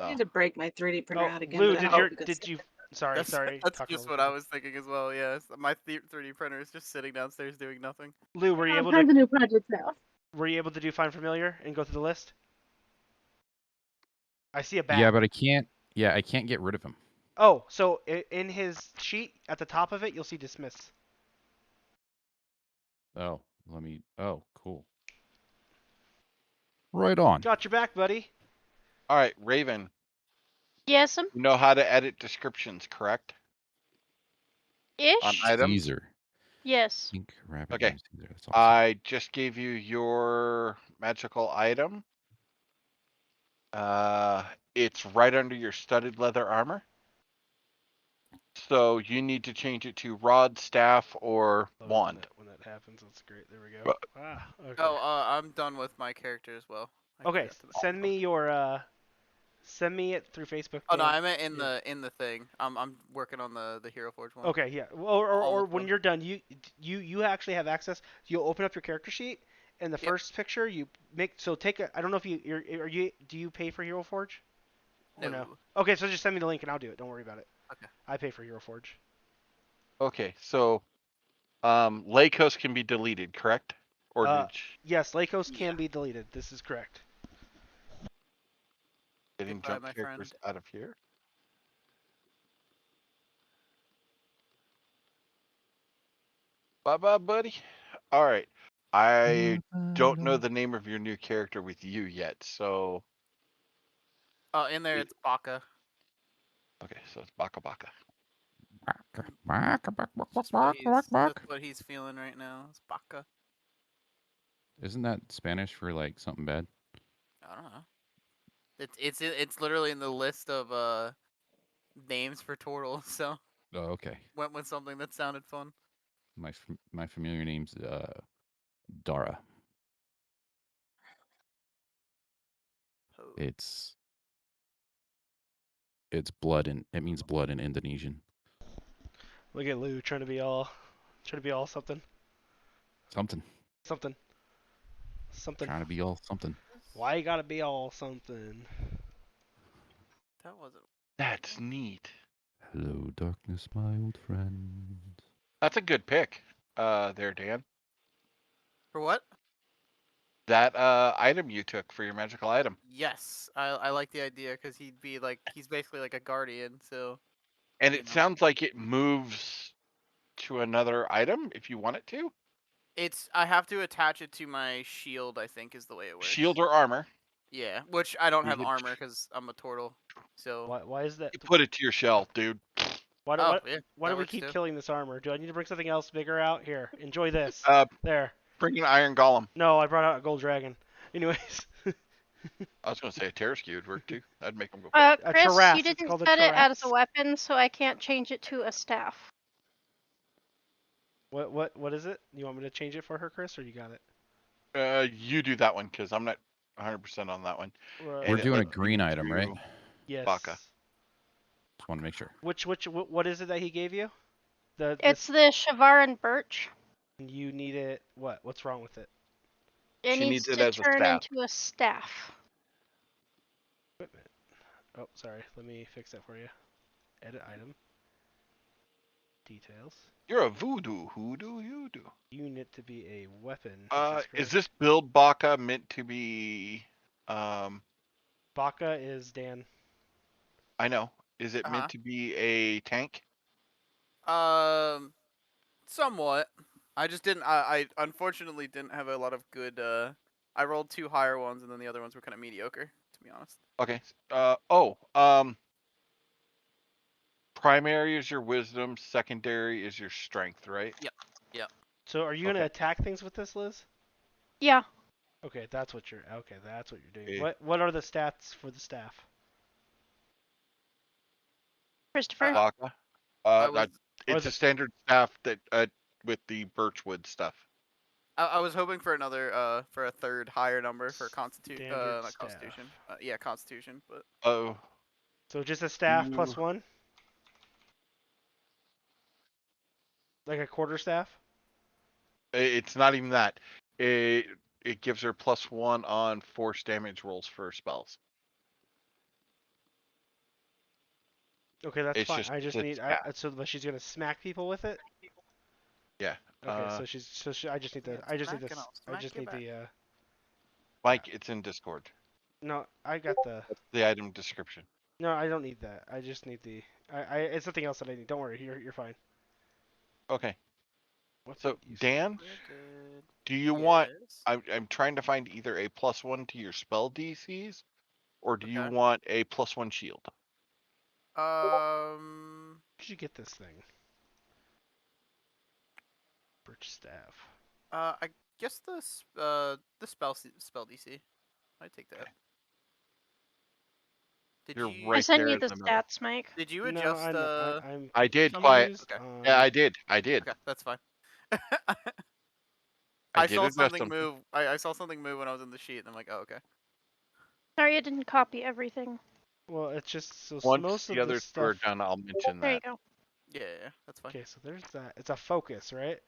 I need to break my 3D printer out again. Lou, but I hope it did you? Sorry. That's just what I was thinking as well. Yes, my 3D printer is just sitting downstairs doing nothing. Lou, were you able to? Tons of new projects now. Were you able to do Find Familiar and go through the list? I see a bat. Yeah, but I can't. Yeah, I can't get rid of him. Oh, so in his sheet at the top of it, you'll see dismiss. Oh, Oh, cool. Right on. Got your back, buddy. All right, Raven. Yes, You know how to edit descriptions, correct? Ish. On items. Caesar. Yes. Okay. Awesome. I just gave you your magical item. It's right under your studded leather armor. So you need to change it to rod, staff, or wand. When that happens, that's great. There we go. Okay. Oh, I'm done with my character as well. Okay, send me your send me it through Facebook. Oh no, I meant in the thing. I'm working on the Hero Forge one. Okay, yeah. Or when you're done, you actually have access. You'll open up your character sheet, and the first picture you make. So take a. I don't know if do you pay for Hero Forge? No. Okay, so just send me the link and I'll do it. Don't worry about it. Okay. I pay for Hero Forge. Okay, so Lakos can be deleted, correct? Or yes, Lakos can be deleted. This is correct. Getting junk characters out of here. Bye-bye, buddy. All right. I don't know the name of your new character with you yet, so... Oh, in there it's Baka. Okay, so it's Baka Baka. That's what he's feeling right now. It's Baka. Isn't that Spanish for like something bad? I don't know. It's literally in the list of names for turtles. So. Oh, okay. Went with something that sounded fun. My familiar name's Dara. It's It's blood in. It means blood in Indonesian. Look at Lou trying to be all something. Something. Something. Something. Trying to be all something. Why you gotta be all something? That wasn't. That's neat. Hello, darkness, my old friend. That's a good pick, there, Dan. For what? That item you took for your magical item, Yes, I like the idea because he'd be like he's basically like a guardian. So and you it know. sounds like it moves to another item if you want it to. It's I have to attach it to my shield. I think is the way it works. Shield or armor. Yeah, which I don't You have could- armor because I'm a turtle. So. Why is that? You put it to your shell, dude. Why do Oh why, yeah, why that do we works keep too. killing this armor? Do I need to bring something else bigger out? Here, enjoy this. There. Bring an iron golem. No, I brought out a gold dragon. Anyways, I was gonna say a Terrasque would work too. That'd make them go. a Chris, Terras. you It's didn't called a set it as a Terras. weapon, so I can't change it to a staff. What is it? You want me to change it for her, Chris, or you got it? You do that one because I'm not 100% on that one. We're And it doing a lets green you item, right? do Yes. Baka. Just want to make sure. What is it that he gave you? It's the Shavaran birch. You need it. What's wrong with it? It She needs needs it to as a turn staff. into a staff. Equipment. Oh, sorry. Let me fix that for you. Edit item. Details. You're a voodoo. Who do you do? Unit to be a weapon. Is this build Baka meant to be? Baka is Dan. I know. Is it Uh-huh. meant to be a tank? Somewhat. I just didn't. I unfortunately didn't have a lot of good. I rolled 2 higher ones, and then the other ones were kind of mediocre, to be honest. Okay. Primary is your wisdom. Secondary is your strength, right? Yep. Yep. So are you gonna Okay. attack things with this, Liz? Yeah. Okay, that's what you're doing. Okay. What are the stats for the staff? Christopher? Baka. I was. It's the- a standard staff that with the birchwood stuff. I was hoping for another. For a third higher number for constitution. Standard Not staff. constitution. Yeah, constitution. But. Oh. So just a staff You- plus 1? Like a quarter staff? It's not even that. It gives her +1 on force damage rolls for spells. Okay, that's It's fine. just I just the need staff. but she's gonna smack people with it. Yeah. Okay, I just need Yeah, the I just need smack this and I'll I smack just you need back. the Mike, it's in Discord. no, I got the That's the item description. no, I don't need that. I just need the it's something else that I need. Don't worry, you're fine. Okay. What's So it used Dan, Good. do you want? Yes. I'm trying to find either a +1 to your spell DCs, or do you Okay. want a +1 shield? Um. Where'd you get this thing? Birch staff. I guess the spell DC. I take that. Okay. Did You're you I right sent there you in the the middle. stats, Mike. did you No, adjust I'm I did quite. confused Okay. on- Yeah, I did. I did. Okay, that's fine. I I did saw adjust something them. move. I saw something move when I was in the sheet, and I'm like, oh, okay. Sorry I didn't copy everything. Well, it's just so Once most of the the others stuff. are done, I'll mention There you that. go. Yeah, that's fine. Okay, so there's that. It's a focus, right?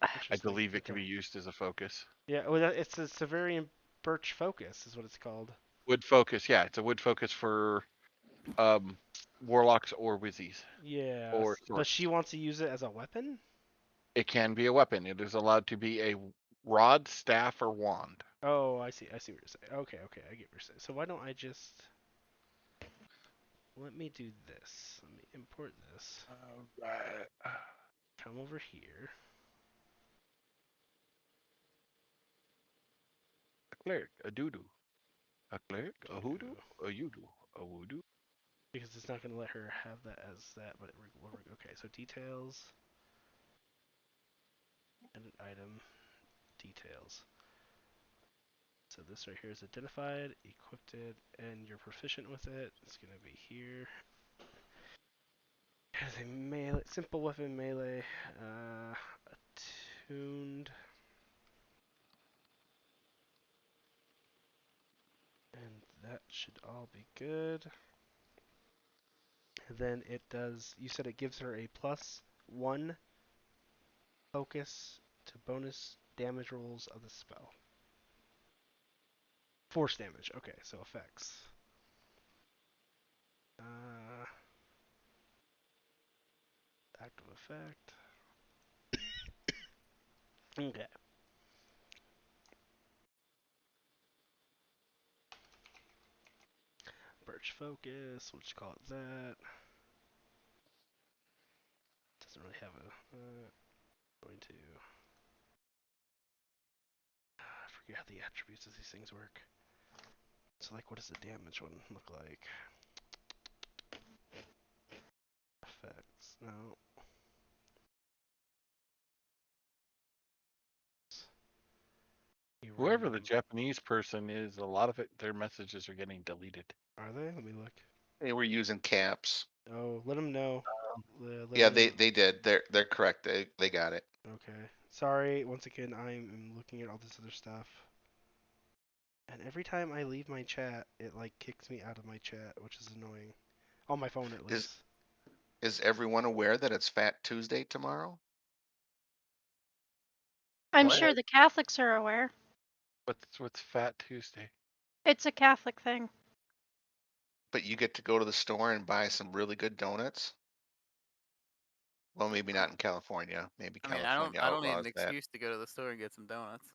I Interesting. believe it can Okay. be used as a focus. Yeah, well, it's a Severian birch focus is what it's called. Wood focus, yeah, it's a wood focus for warlocks or wizzies. Yeah, Or but she sorts. wants to use it as a weapon. It can be a weapon. It is allowed to be a rod, staff, or wand. Oh, I see. I see what you're saying. Okay, I get what you're saying. So why don't I just let me do this? Let me import this. Right. Come over here. A cleric, a doodoo. A cleric, a hoodoo, Doo-doo. a yoodoo, a voodoo. Because it's not going to let her have that as that, but okay. So details, edit item, details. So this right here is identified, equipped it, and you're proficient with it. It's going to be here. It has a melee, simple weapon melee, attuned. that should all be good. And then it does, you said it gives her a +1 focus to bonus damage rolls of the spell. Force damage, okay, so effects. Active effect. Okay. Birch focus, we'll just call it that. Doesn't really have a. Going to. I forget how the attributes of these things work. So, like, what does the damage one look like? Effects. No. Whoever the Japanese person is, a lot of it, their messages are getting deleted. Are they? Let me look. They were using caps. Oh, let them know. Yeah, they did. They're correct. They got it. Okay. Sorry. Once again, I am looking at all this other stuff. And every time I leave my chat, it like kicks me out of my chat, which is annoying. On my phone, at least. Is everyone aware that it's Fat Tuesday tomorrow? I'm What? sure the Catholics are aware. What's Fat Tuesday? It's a Catholic thing. But you get to go to the store and buy some really good donuts. Well, maybe not in California. Maybe I mean, California I don't need an outlaws that. excuse to go to the store and get some donuts.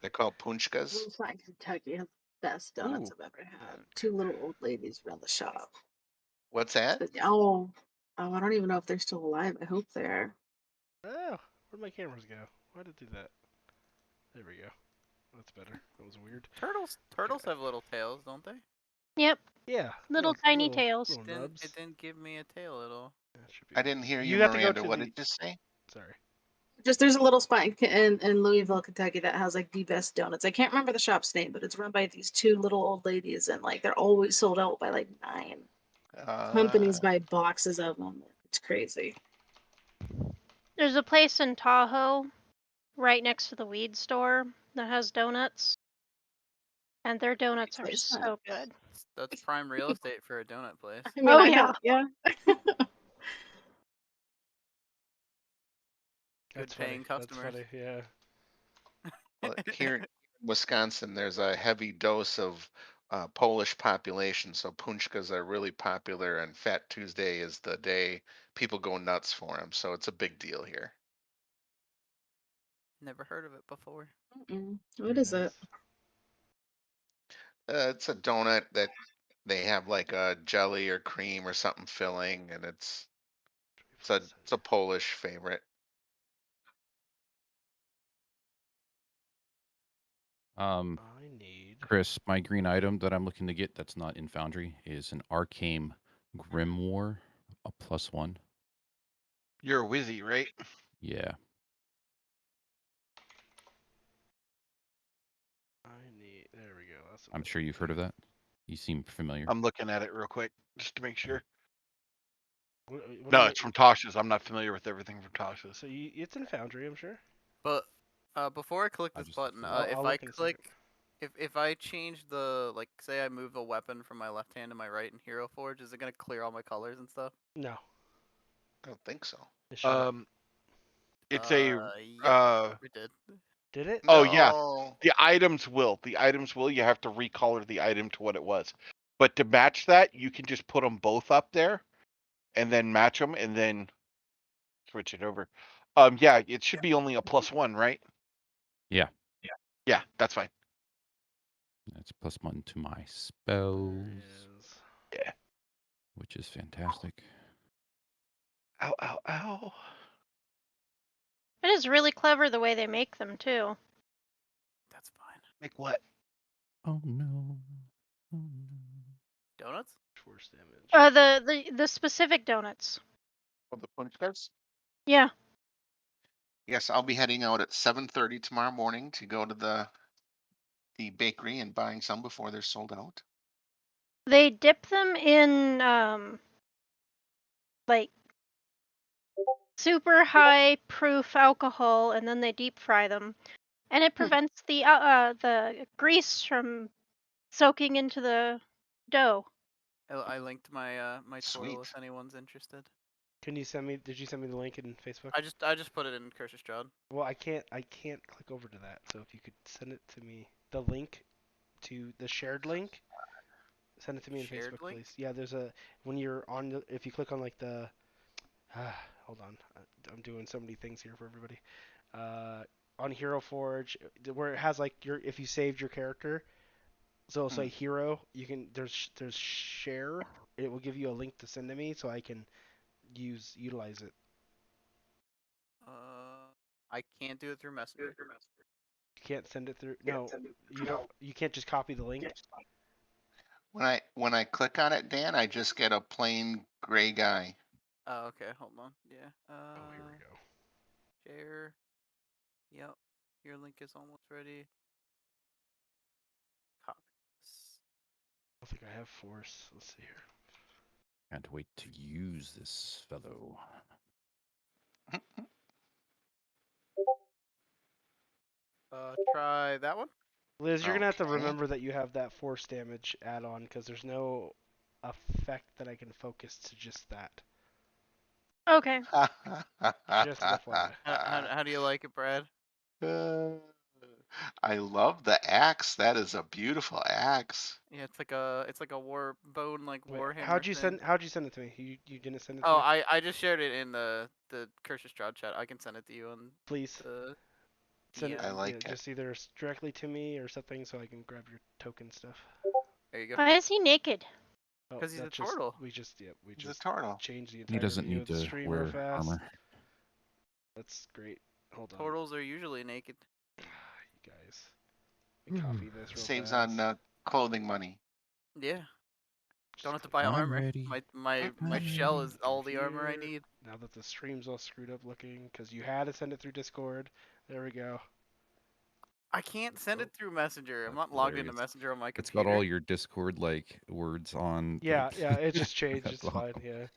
They're called punchkas. Little Kentucky has the best donuts Ooh. I've ever had. Two little old ladies run the shop. What's that? Oh, I don't even know if they're still alive. I hope they are. Oh, where'd my cameras go? Why did it do that? There we go. That's better. That was weird. Turtles have little tails, don't they? Yep, Yeah. little tiny tails. Little nubs. It didn't give me a tail at all. That should be I okay. didn't hear you, You have to go Miranda. to What the. did you say? Sorry. Just there's a little spot in Louisville, Kentucky that has like the best donuts. I can't remember the shop's name, but it's run by these two little old ladies, and like they're always sold out by like 9. Companies buy boxes of them. It's crazy. There's a place in Tahoe, right next to the weed store, that has donuts, and their donuts are Place that. so good. That's prime real estate for a donut place. I mean, Oh, I yeah. know, yeah. Good paying customers. That's funny. Yeah. Well, here in Wisconsin, there's a heavy dose of Polish population, so punchkas are really popular, and Fat Tuesday is the day people go nuts for them. So it's a big deal here. Never heard of it before. What is it? It's a donut that they have like a jelly or cream or something filling, and it's a Polish favorite. I need. Chris, my green item that I'm looking to get that's not in Foundry is an Arcane Grimoire, a +1. You're a wizzy, right? Yeah. I need. There we go. That's I'm sure you've heard of that. You seem familiar. I'm looking at it real quick just to make sure. What No, it's from Tasha's. I'm not familiar with everything from Tasha's. So it's in Foundry, I'm sure. But before I click I this just button, looked it up. if I'll I look in a second. click, if I change the, like, say I move the weapon from my left hand to my right in Hero Forge, is it gonna clear all my colors and stuff? No. I don't think so. It shouldn't. It's a Yeah, it did. Did it? Oh yeah, No. the items will. The items will. You have to recolor the item to what it was. But to match that, you can just put them both up there, and then match them, and then switch it over. Yeah, it should be only a +1, right? Yeah. Yeah, that's fine. That's +1 to my There spells, it is. Yeah. which is fantastic. Ow, ow, ow. It is really clever the way they make them, too. That's fine. Make what? Oh no. Oh no. Donuts? Force damage. The specific donuts. Oh, the punchkas? Yeah. Yes, I'll be heading out at 7:30 tomorrow morning to go to the bakery and buying some before they're sold out. They dip them in, like, super high proof alcohol, and then they deep fry them. And it prevents the grease from soaking into the dough. I linked my my turtle Sweet. if anyone's interested. Can you send me? Did you send me the link in Facebook? I just put it in Curse's Strahd. Well, I can't click over to that. So if you could send it to me, the link to the shared link, send it to me in Shared Facebook, link? please. Yeah, there's a when you're on the, if you click on like the hold on, I'm doing so many things here for everybody. On Hero Forge, where it has like your if you saved your character, so it'll say hero. You can there's share. It will give you a link to send to me so I can utilize it. I can't do it through Messenger. You can't send it through. No, you don't. You can't just copy the link. When I click on it, Dan, I just get a plain gray guy. Oh, okay. Hold on. Yeah. Oh, here we go. Share. Yep. Your link is almost ready. Copy this. I don't think I have force. Let's see here. Can't wait to use this fellow. Try that one. Liz, you're gonna have to Okay. remember that you have that force damage add-on because there's no effect that I can focus to just that. Okay. Just an FYI. How do you like it, Brad? I love the axe. That is a beautiful axe. Yeah, it's like a war bone like Wait, warhammer how'd you thing. send it to me? You didn't send it to Oh, me? I just shared it in the Curse's Strahd chat. I can send it to you on Please the send it. I DM. like Yeah, it. just either directly to me or something so I can grab your token stuff. There you go. Why is he naked? Oh, 'Cause he's a that's just turtle. we He's a just turtle. changed the He entire doesn't view need of the to stream real wear fast. armor. That's great. Hold on, Turtles are usually naked. you guys. Let me copy this real Saves fast. on clothing money. Yeah. Just Don't have to click buy I'm armor. ready. My I'm shell ready. is all through the armor I here. need. Now that the stream's all screwed up looking, because you had to send it through Discord. There we go. I can't send it through Messenger. I'm That's not logged into hilarious. Messenger on my It's got computer. all your Discord like words on. Yeah, yeah, it just changed. That's It's fine. awesome. Yeah.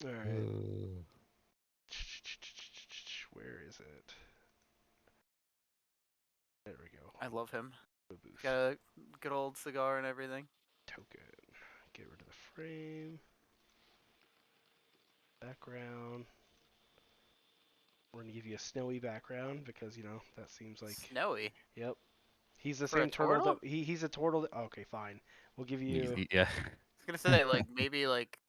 All right. Uh, Where is it? There we go. I love him. The booth. Got a good old cigar and everything. Token. Get rid of the frame. Background. We're gonna give you a snowy background because that seems like. Snowy. Yep. He's the For a same turtle turtle? that he's a turtle. Okay, fine. We'll give you. yeah. I was gonna say like maybe like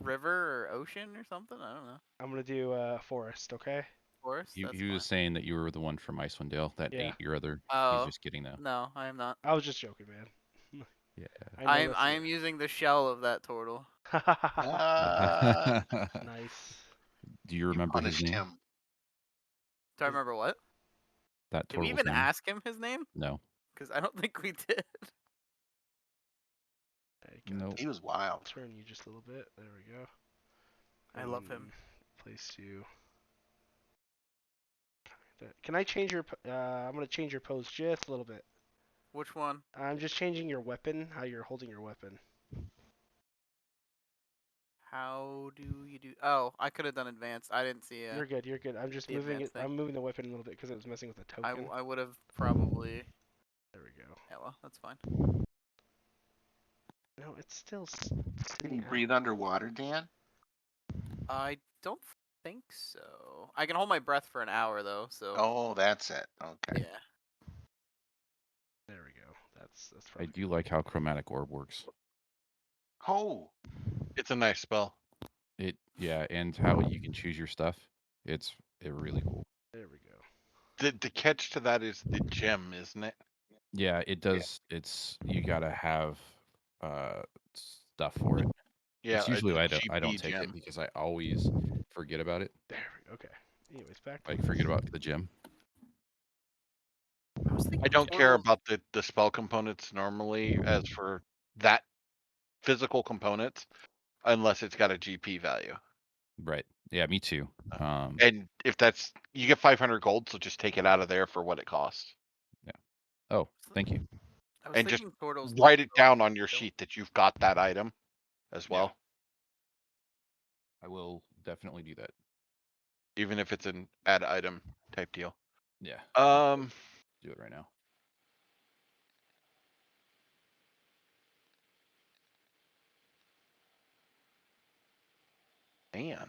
river or ocean or something. I don't know. I'm gonna do forest. Okay. Forest. He, That's he fine. was saying that you were the one from Icewind Dale that Yeah. ate your other. He's Oh just kidding though. no, I am not. I was just joking, man. Yeah. I know I am using the shell of that turtle. Ah, Nice. Do you you remember his punished name? him. Do I remember what? That Did we turtle's even name? ask him his name? No. Because I don't think we did. Nope. He was wild. Turn you just a little bit. There we go. I love him. Place you. Can I change your? I'm gonna change your pose just a little bit. Which one? I'm just changing your weapon. How you're holding your weapon. How do you do? Oh, I could have done advanced. I didn't see You're good. You're good. I'm just the moving it. advanced thing. I'm moving the weapon a little bit because it was messing with the token. I would have probably. There we go. Yeah, well, that's fine. No, it's still Can you sitting out. breathe underwater, Dan? I don't think so. I can hold my breath for an hour though. So. Oh, that's it. Okay. Yeah. There we go. That's I probably do like how chromatic orb works. Oh, It's a nice spell. Yeah, and how you can choose your stuff. It's really cool. There we go. The catch to that is the gem, isn't it? Yeah, it does. You gotta have stuff for it. Yeah, It's usually a I don't GP take gem. it because I always forget about it. There we go. Okay. Anyways, back to I this. forget about the gym. I was thinking I don't care turtles- about the spell components normally as for that physical components unless it's got a GP value. Right. Yeah, me too. And if that's you get 500 gold, so just take it out of there for what it costs. Oh, thank you. I was And just thinking turtles. write it so I down on your don't- sheet that you've got that item as Yeah. well, I will definitely do that. even if it's an add item type deal. Yeah. Um, Do it right now. Man.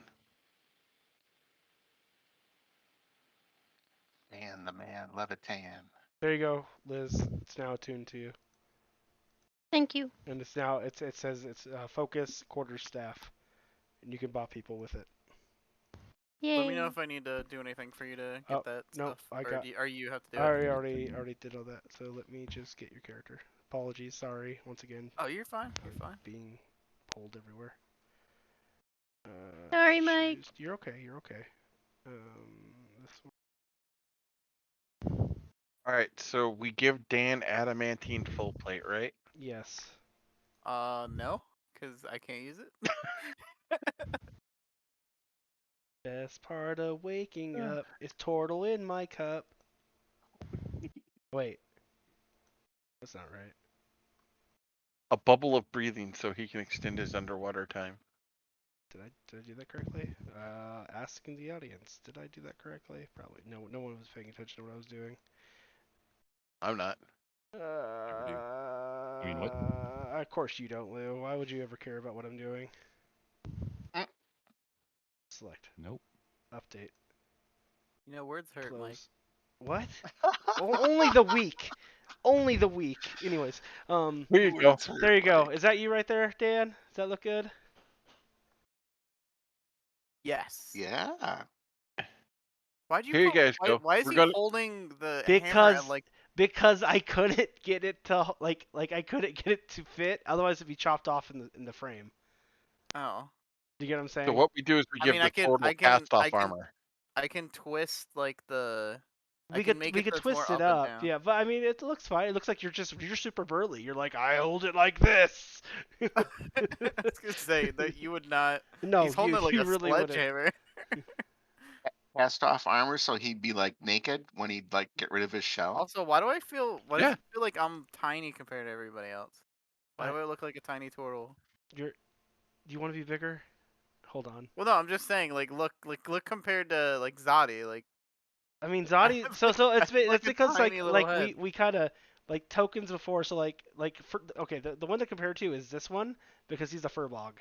Man, the man, Levitan. There you go, Liz. It's now attuned to you, Thank you. and it's now it says it's focus quarterstaff, and you can bop people with it. Yay. Let me know if I need to do anything for you to get Oh, that nope, stuff. I Or got- do you, or you have to do I it. already did all that. So let me just get your character. Apologies, sorry once again. Oh, you're fine. You're fine. Being pulled everywhere. Sorry, Mike. choose- You're okay. You're okay. This one. All right, so we give Dan adamantine full plate, right? Yes. No, because I can't use it. Best part of waking up is turtle in my cup. Wait. That's not right. A bubble of breathing so he can extend his underwater time. Did I do that correctly? Asking the audience. Did I do that correctly? Probably. No one was paying attention to what I was doing. I'm not. I mean, what? Of course you don't, Lou. Why would you ever care about what I'm doing? Mm. Select. Nope. Update. You know, words hurt, Mike. Close. What? Only the weak. Only the weak. Anyways, Here you go. there you go. Is that you right there, Dan? Does that look good? Yes. Yeah. Why'd you Here you put, guys go. why is We're he gonna- holding the hammer Because at, like? because I couldn't get it to like I couldn't get it to fit. Otherwise, it'd be chopped off in the frame. Oh. Do you get what I'm saying? So what we do is we I give mean, the I can- total I can- cast off I can- armor. I can twist like the. I we can could make we it could so it's twist more it up and up, down. yeah. But I mean, it looks fine. It looks like you're super burly. You're like, I hold it like this. I was gonna say that you would not. No, He's holding it like you a really wouldn't. sledgehammer. Cast off armor so he'd be like naked when he'd like get rid of his shell. Also, why do I feel? Why does Yeah. it feel like I'm tiny compared to everybody else? Why I- do I look like a tiny turtle? Do you want to be bigger? Hold on. Well, no, I'm just saying. Like, look compared to like Zodi. Like, I mean, I Zodi. have, So like- it's I have, like, it's a because tiny little we head. kind of like tokens before. So okay, the one to compare to is this one because he's a furbog.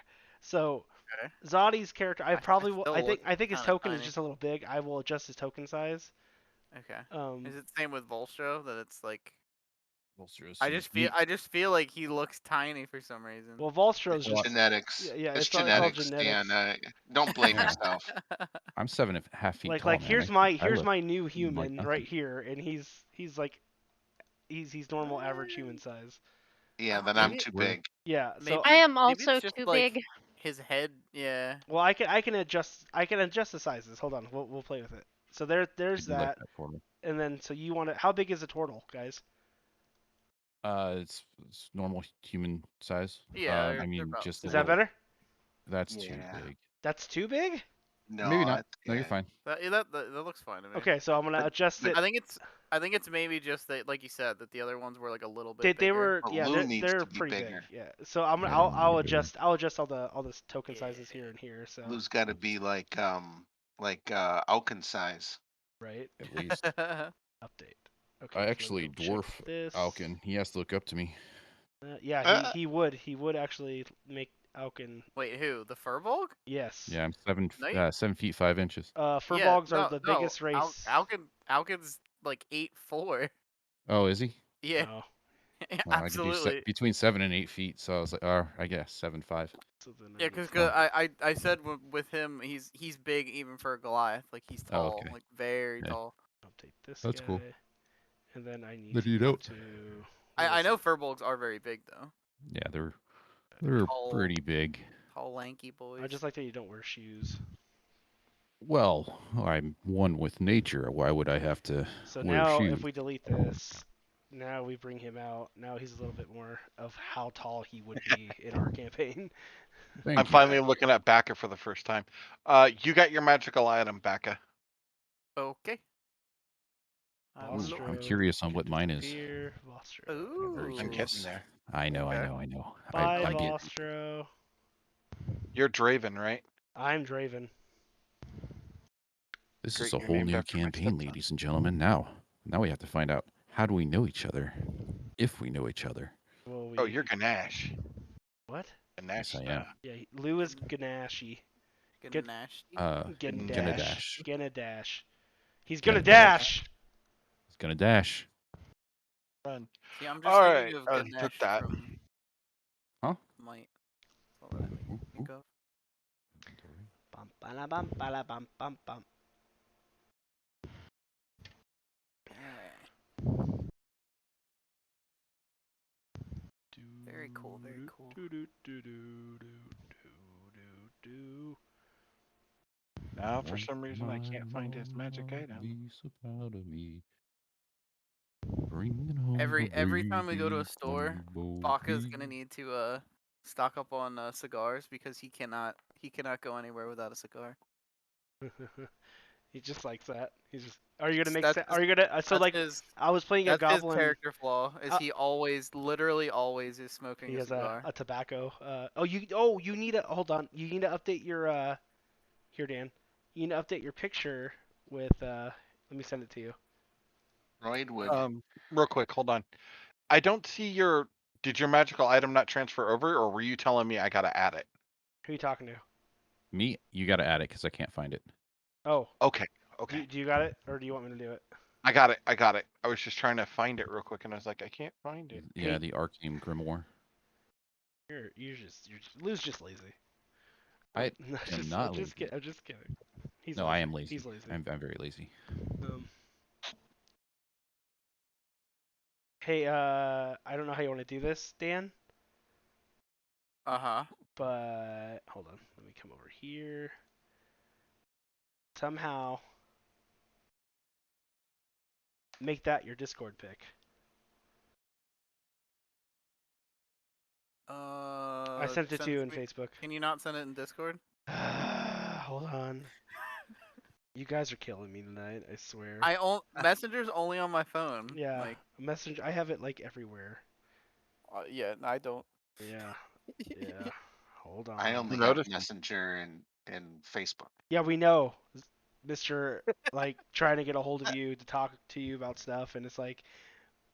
So Okay. Zodi's character, I probably will. still I think look his kinda token is tiny. just a little big. I will adjust his token size. Okay. Um, Is it the same with Volstro that it's like? Volstro I seems just feel like he looks tiny for some reason. well, Volstro's It's just genetics. yeah, it's it's all genetics, genetics. Dan. Don't blame Yeah. yourself. I'm 7.5 feet tall, Like man. here's I look my new like human nothing. right here, and he's normal average human size. Yeah, Oh, then I'm maybe- too Where- big. Yeah. Maybe, So I am maybe it's also just, too like, big. his head, yeah. well, I can adjust the sizes. Hold on, we'll play with it. So there's Could you like that, that for me? and then so you want to how big is a turtle, guys? It's normal human size. Yeah, I they're mean, about just the a Is that little. better? That's too Yeah. big. That's too big. No, Maybe not. that's No, you're good. fine. That looks fine to me. Okay, so I'm gonna But- adjust but- it. I think it's maybe just that, like you said, that the other ones were like a little bit They bigger. were But yeah Lou needs they're to be pretty bigger. big, yeah. So I'm Yeah, I'll they need to be bigger. I'll adjust all the token sizes here and here. So Lou's got to be like Alkin size. right At least. update. Okay. I so actually let me go check dwarf this. Alkin. He has to look up to me. Yeah, he would actually make Alkin. Wait, who? The Furbolg? Yes. Yeah, I'm No, you- 7 feet 5 inches. Furbolgs Yeah, are the biggest race. Alkin's like 8'4". Oh, is he? Yeah, Oh, Well, I could do absolutely. between 7 and 8 feet. So I was like, I guess 7'5". so then I Yeah, need because to- I said with him, he's big even for a Goliath. Like, he's Oh, tall, okay. like very Yeah. tall. update this That's guy. cool. And then I need But to you go don't- to. I know Furbolgs are very big though. Yeah, they're Tall. pretty big. Tall, lanky boys. I just like that you don't wear shoes. Well, I'm one with nature. Why would I have to So wear now, shoes? if we delete this, now we bring him out. Now he's a little bit more of how tall he would be in our campaign. Thank I'm you. finally looking at Bacca for the first time. You got your magical item, Bacca. Okay. Ooh, Vostro I'm curious on can what mine is. disappear. Vostro. very Ooh. I'm curious. getting there. I know. Okay. Bye, I get. Vostro. You're Draven, right? I'm Draven. This Great, is a you're whole named new after my campaign, stepson. ladies and gentlemen. Now we have to find out, how do we know each other, if we know each other. Well, Oh, you're Ganache. what? Ganache. Yes, I am. Yeah, Lou is Ganache. Get- Ganache. Gonna Gonna dash. dash. Gonna dash. He's Gonna gonna dash. dash. He's gonna dash. Run. See, I'm just All thinking right, of he took Ganesh that. from Huh? Might. That's all that I Ooh, think of. Bum, bala, bum, bala, bum, bum, bum. Alright. Very cool, very cool. Do, do, do, do, do, do, do. Now, for some reason, I can't find his magic item. Be so proud of me. Bringing home Every time we go to a baby store, bumblebee. Baka's gonna need to stock up on cigars because he cannot go anywhere without a cigar. He just likes that. He's just. Are you gonna make? That's Are you gonna? So that's like, his I was playing a that's his goblin. character flaw is he always, literally always is smoking He a has cigar. a tobacco. You need to hold on. You need to update your here, Dan. You need to update your picture with let me send it to you. Royd would. Real quick, hold on. I don't see your. Did your magical item not transfer over, or were you telling me I gotta add it? Who are you talking to? Me, you gotta add it because I can't find it. Oh, Okay. Okay. do you got it, or do you want me to do it? I got it. I got it. I was just trying to find it real quick, and I was like, I can't find it. Yeah, Hey. the Arcane Grimoire. Lou's just lazy. I No, am not lazy. I'm just kidding. He's No, lazy. I am lazy. He's lazy. I'm very lazy. Hey, I don't know how you want to do this, Dan, Uh-huh. but hold on. Let me come over here. Somehow make that your Discord pic. I sent it to you in Facebook. Can you not send it in Discord? Hold on. You guys are killing me tonight, I swear. Messenger's only on my phone. Yeah, Like, Messenger. I have it like everywhere. yeah, I don't. Yeah, yeah. Hold on. I only have Notice- Messenger and Facebook. Yeah, we know, Mr. Like trying to get a hold of you to talk to you about stuff, and it's like,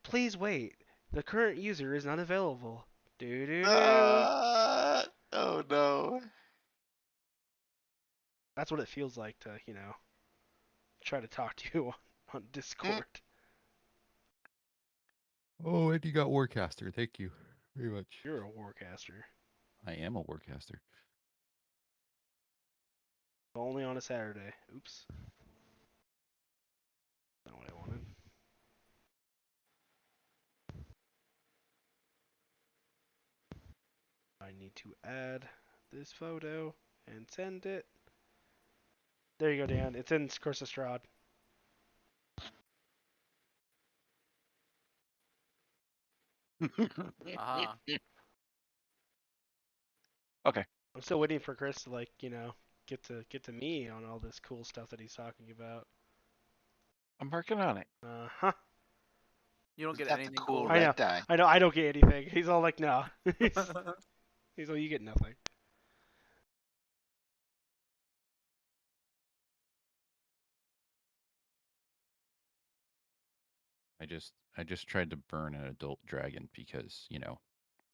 please wait. The current user is not available. Do do do. Oh no. That's what it feels like to, try to talk to you on Discord. Oh, and you got Warcaster. Thank you very much. You're a warcaster. I am a Warcaster. Only on a Saturday. Oops. Not what I wanted. I need to add this photo and send it. There you go, Dan. It's in Curse of Strahd. Uh-huh. Okay. I'm still waiting for Chris to get to me on all this cool stuff that he's talking about. I'm working on it. Uh-huh. You don't He's get got the anything cool cool. red dye. I know. I don't get anything. He's all like, no. He's all, you get nothing. I just tried to burn an adult dragon because,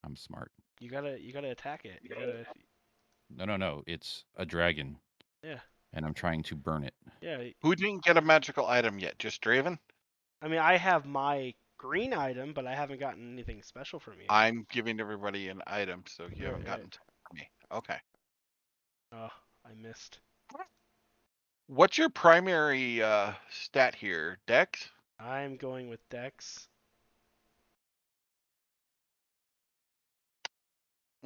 I'm smart. You gotta attack it. You gotta. No. It's a dragon. Yeah. And I'm trying to burn it. Yeah. Who didn't get a magical item yet? Just Draven? I mean, I have my green item, but I haven't gotten anything special from you. I'm giving everybody an item, so you haven't Right. gotten to me. Okay. Oh, I missed. What's your primary stat here? Dex? I'm going with Dex.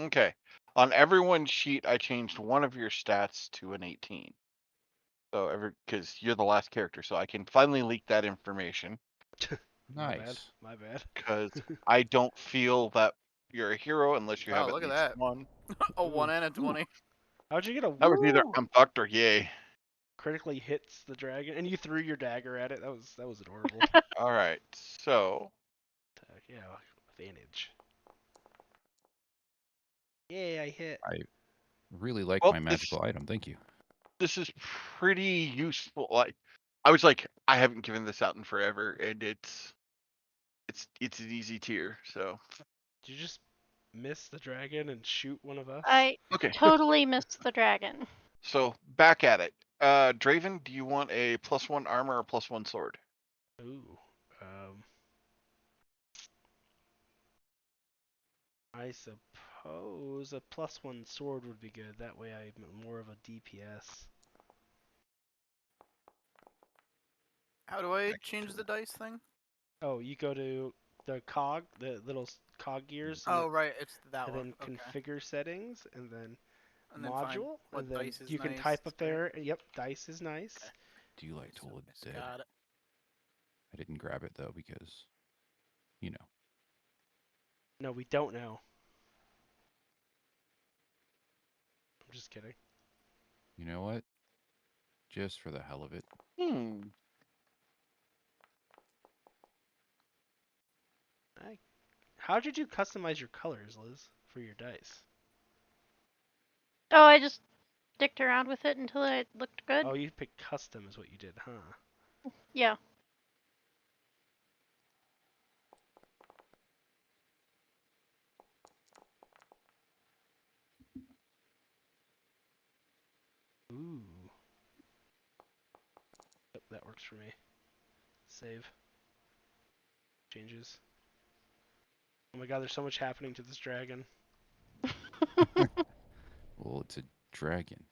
Okay. On everyone's sheet, I changed one of your stats to an 18. So because you're the last character, so I can finally leak that information. Nice. My bad. Because I don't feel that you're a hero unless you have Oh, at look at least that. one. A 1 and a 20. How'd you get a That was either woo? I'm fucked or yay. Critically hits the dragon, and you threw your dagger at it. That was adorable. All right, so Yeah, advantage. Yay, I hit. I really like Well, my magical item. Thank you. this is pretty useful. Like, I was like, I haven't given this out in forever, and it's an easy tier. So Did you just miss the dragon and shoot one of us? I okay, totally missed the dragon. So back at it. Draven, do you want a +1 armor or +1 sword? Ooh. I suppose a +1 sword would be good. That way I'm more of a DPS. How do I change Actually. the dice thing? Oh, you go to the cog, the little cog gears, Oh, right, it's that and one. then Okay. configure settings, and then And then find module, what and then dice is you can nice. type up right? there. Yep, dice is nice. Okay. Do you like So Toll it's Dead? got it. I didn't grab it though because, you know. No, we don't know. I'm just kidding. You know what? Just for the hell of it. How did you customize your colors, Liz, for your dice? Oh, I just dicked around with it until it looked good. Oh, you picked custom is what you did, huh? Yeah. Ooh. Yep, that works for me. Save. Changes. Oh my god, there's so much happening to this dragon. Well, it's a dragon.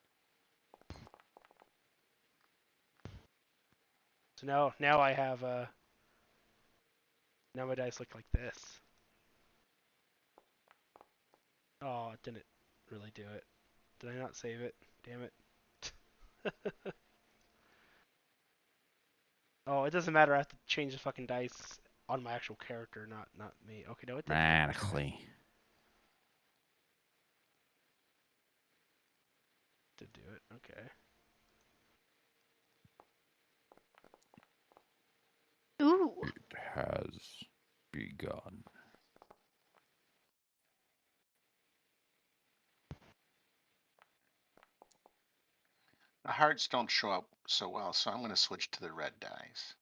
So now I have now my dice look like this. Oh, it didn't really do it. Did I not save it? Damn it. Oh, it doesn't matter. I have to change the fucking dice on my actual character, not me. Okay, no, it did do it. Okay. Radically. Did do it. Okay. Ooh. It has begun. The hearts don't show up so well, so I'm going to switch to the red dice.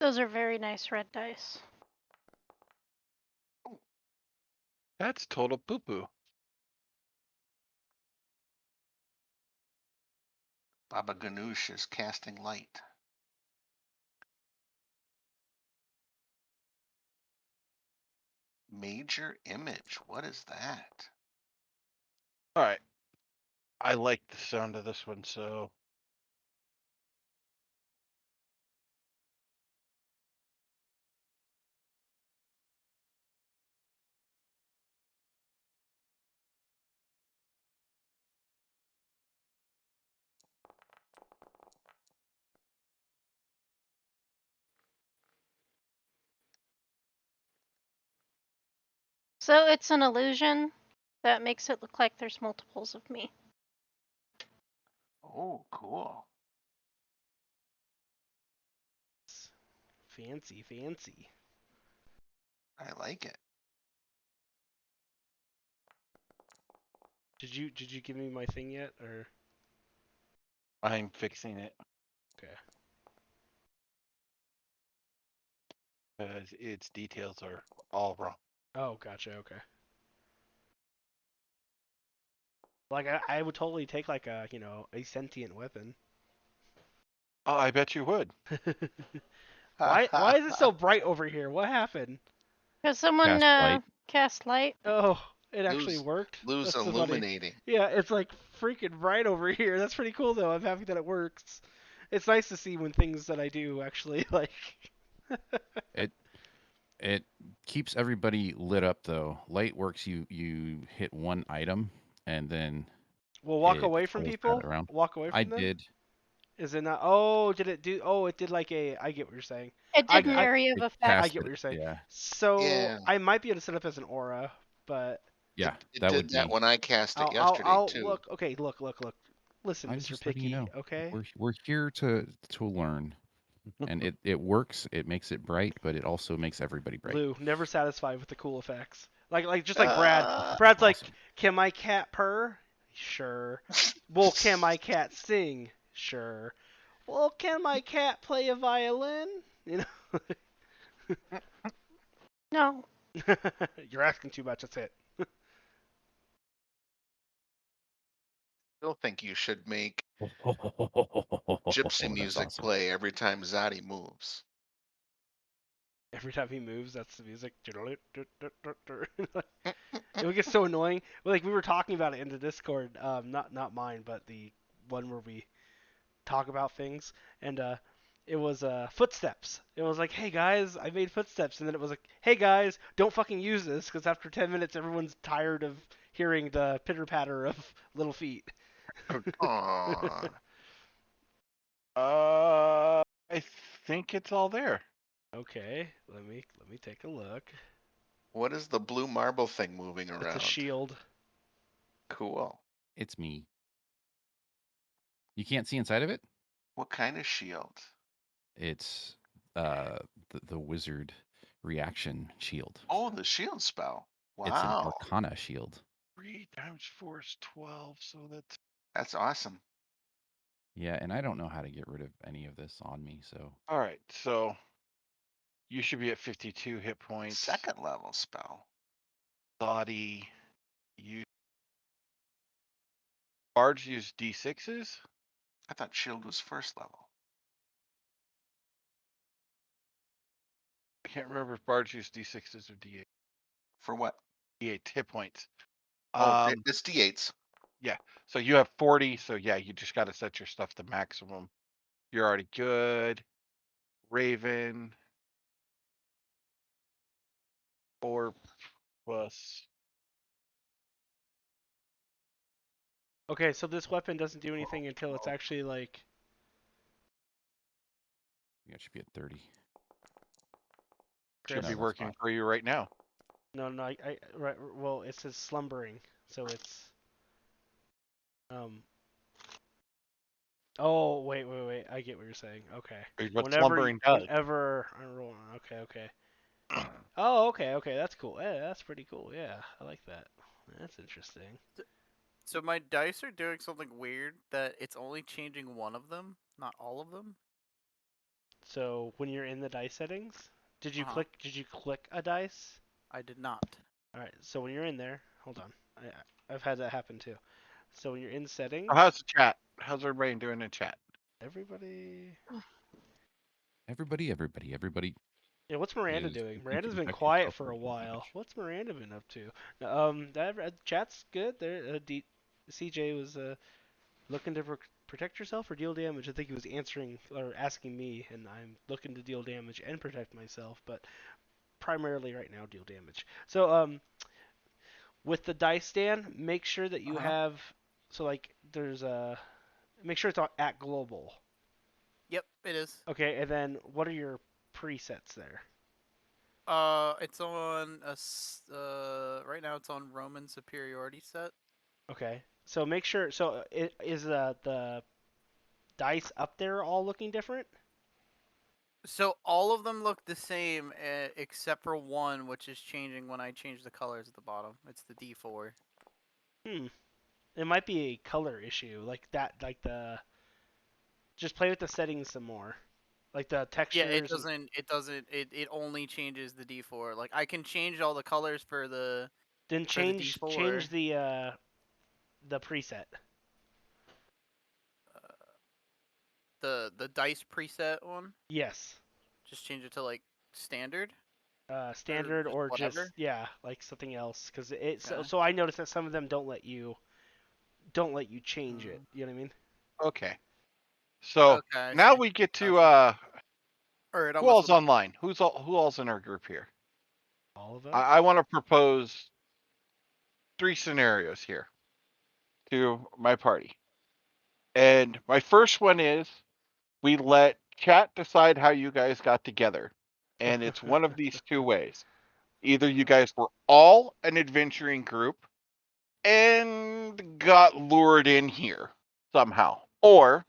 Those are very nice red dice. That's total poo-poo. Baba Ganoush is casting light. Major image. What is that? All right. I like the sound of this one, so So it's an illusion that makes it look like there's multiples of me. Oh, cool. Fancy, fancy. I like it. Did you give me my thing yet, or I'm fixing it okay? because its details are all wrong. Oh, gotcha. Okay. Like I would totally take like a a sentient weapon. Oh, I bet you would. Why is it so bright over here? What happened? Because someone Cast light. cast light. Oh, it actually Lou's, worked. Lou's That's so funny. illuminating. Yeah, it's like freaking bright over here. That's pretty cool though. I'm happy that it works. It's nice to see when things that I do actually like. It keeps everybody lit up though. Light works. You hit one item, and then Will walk it away from follows that people. around. Walk away I from them. did. Is it not? Oh, did it do? Oh, it did like a. I get what you're saying. It I did an Yeah. area of It effect. I cast get what it. you're saying. Yeah. So Yeah, I might be able to set up as an aura, but Yeah. it That did would that be. when I cast it I'll yesterday I'll too. look. Okay, look. Listen, I was Mr. just letting you Picky. know. Okay. We're here to learn, and it works. It makes it bright, but it also makes everybody bright. Lou, never satisfied with the cool effects. Like just like Brad. Uh, Brad's like, Awesome. can my cat purr? Sure. Well, can my cat sing? Sure. Well, can my cat play a violin? You know. No. You're asking too much. That's it. Still think you should make Oh, gypsy that's music awesome. play every time Zadi moves. Every time he moves, that's the music. It would get so annoying. Like we were talking about it in the Discord, not mine, but the one where we talk about things, and it was footsteps. It was like, hey guys, I made footsteps, and then it was like, hey guys, don't fucking use this, because after 10 minutes, everyone's tired of hearing the pitter patter of little feet. Aw. I think it's all there. Okay, let me take a look. What is the blue marble thing moving It's a around? shield. Cool. It's me. You can't see inside of it? What kind of shield? It's the wizard reaction shield. Oh, the shield spell. It's an Wow. Arcana shield. 3 times 4 is 12, so that's That's awesome. Yeah, and I don't know how to get rid of any of this on me, so all right. So you should be at 52 hit points. Second level spell. Body. You bards use d6s. I thought shield was first level. I can't remember if bards use d6s or d8. For what? D8 hit points. Oh, it's D8s. Yeah. So you have 40. So yeah, you just got to set your stuff to maximum. You're already good. Raven. 4 plus. Okay, so this weapon doesn't do anything until it's actually like. you should be at 30. Should Chris. be that's working fine. for you right now. No, right. Well, it says slumbering, so it's. Oh, wait. I get what you're saying. Okay. What slumbering does. Whenever I roll. Okay. Oh, okay. That's cool. Yeah, that's pretty cool. Yeah, I like that. That's interesting. So my dice are doing something weird that it's only changing one of them, not all of them. So when you're in the dice settings, did you Uh-huh. click? Did you click a dice? I did not. All right. So when you're in there, hold on. I've had that happen too. So when you're in settings, Oh, how's the chat? How's everybody doing in chat? everybody. Everybody. Yeah, what's Miranda is doing? looking to Miranda's been protect quiet yourself for from a fall while. damage. What's Miranda been up to? Chat's good. There, CJ was looking to protect yourself or deal damage. I think he was answering or asking me, and I'm looking to deal damage and protect myself, but primarily right now deal damage. So with the dice stand, make sure that you have like there's a make sure it's at global. Yep, it is. Okay, and then what are your presets there? It's on right now it's on Roman superiority set. Okay, so make sure. So is the dice up there all looking different? So all of them look the same except for one, which is changing when I change the colors at the bottom. It's the D4. It might be a color issue, like that, like the. Just play with the settings some more, like the textures. Yeah, it doesn't. It doesn't. It only changes the D4. Like I can change all the colors for the. Then for the D4. change the preset. The dice preset one. Yes. Just change it to like standard. Standard or whatever. just like something else, because Okay. so I noticed that some of them don't let you change it. You know what I mean? Okay. So Okay, now see. we get to Gotcha. Or it who almost all's online? Who all's in our group here? All of us. I want to propose 3 scenarios here to my party. And my first one is we let chat decide how you guys got together. And it's one of these 2 ways. Either you guys were all an adventuring group and got lured in here somehow. Or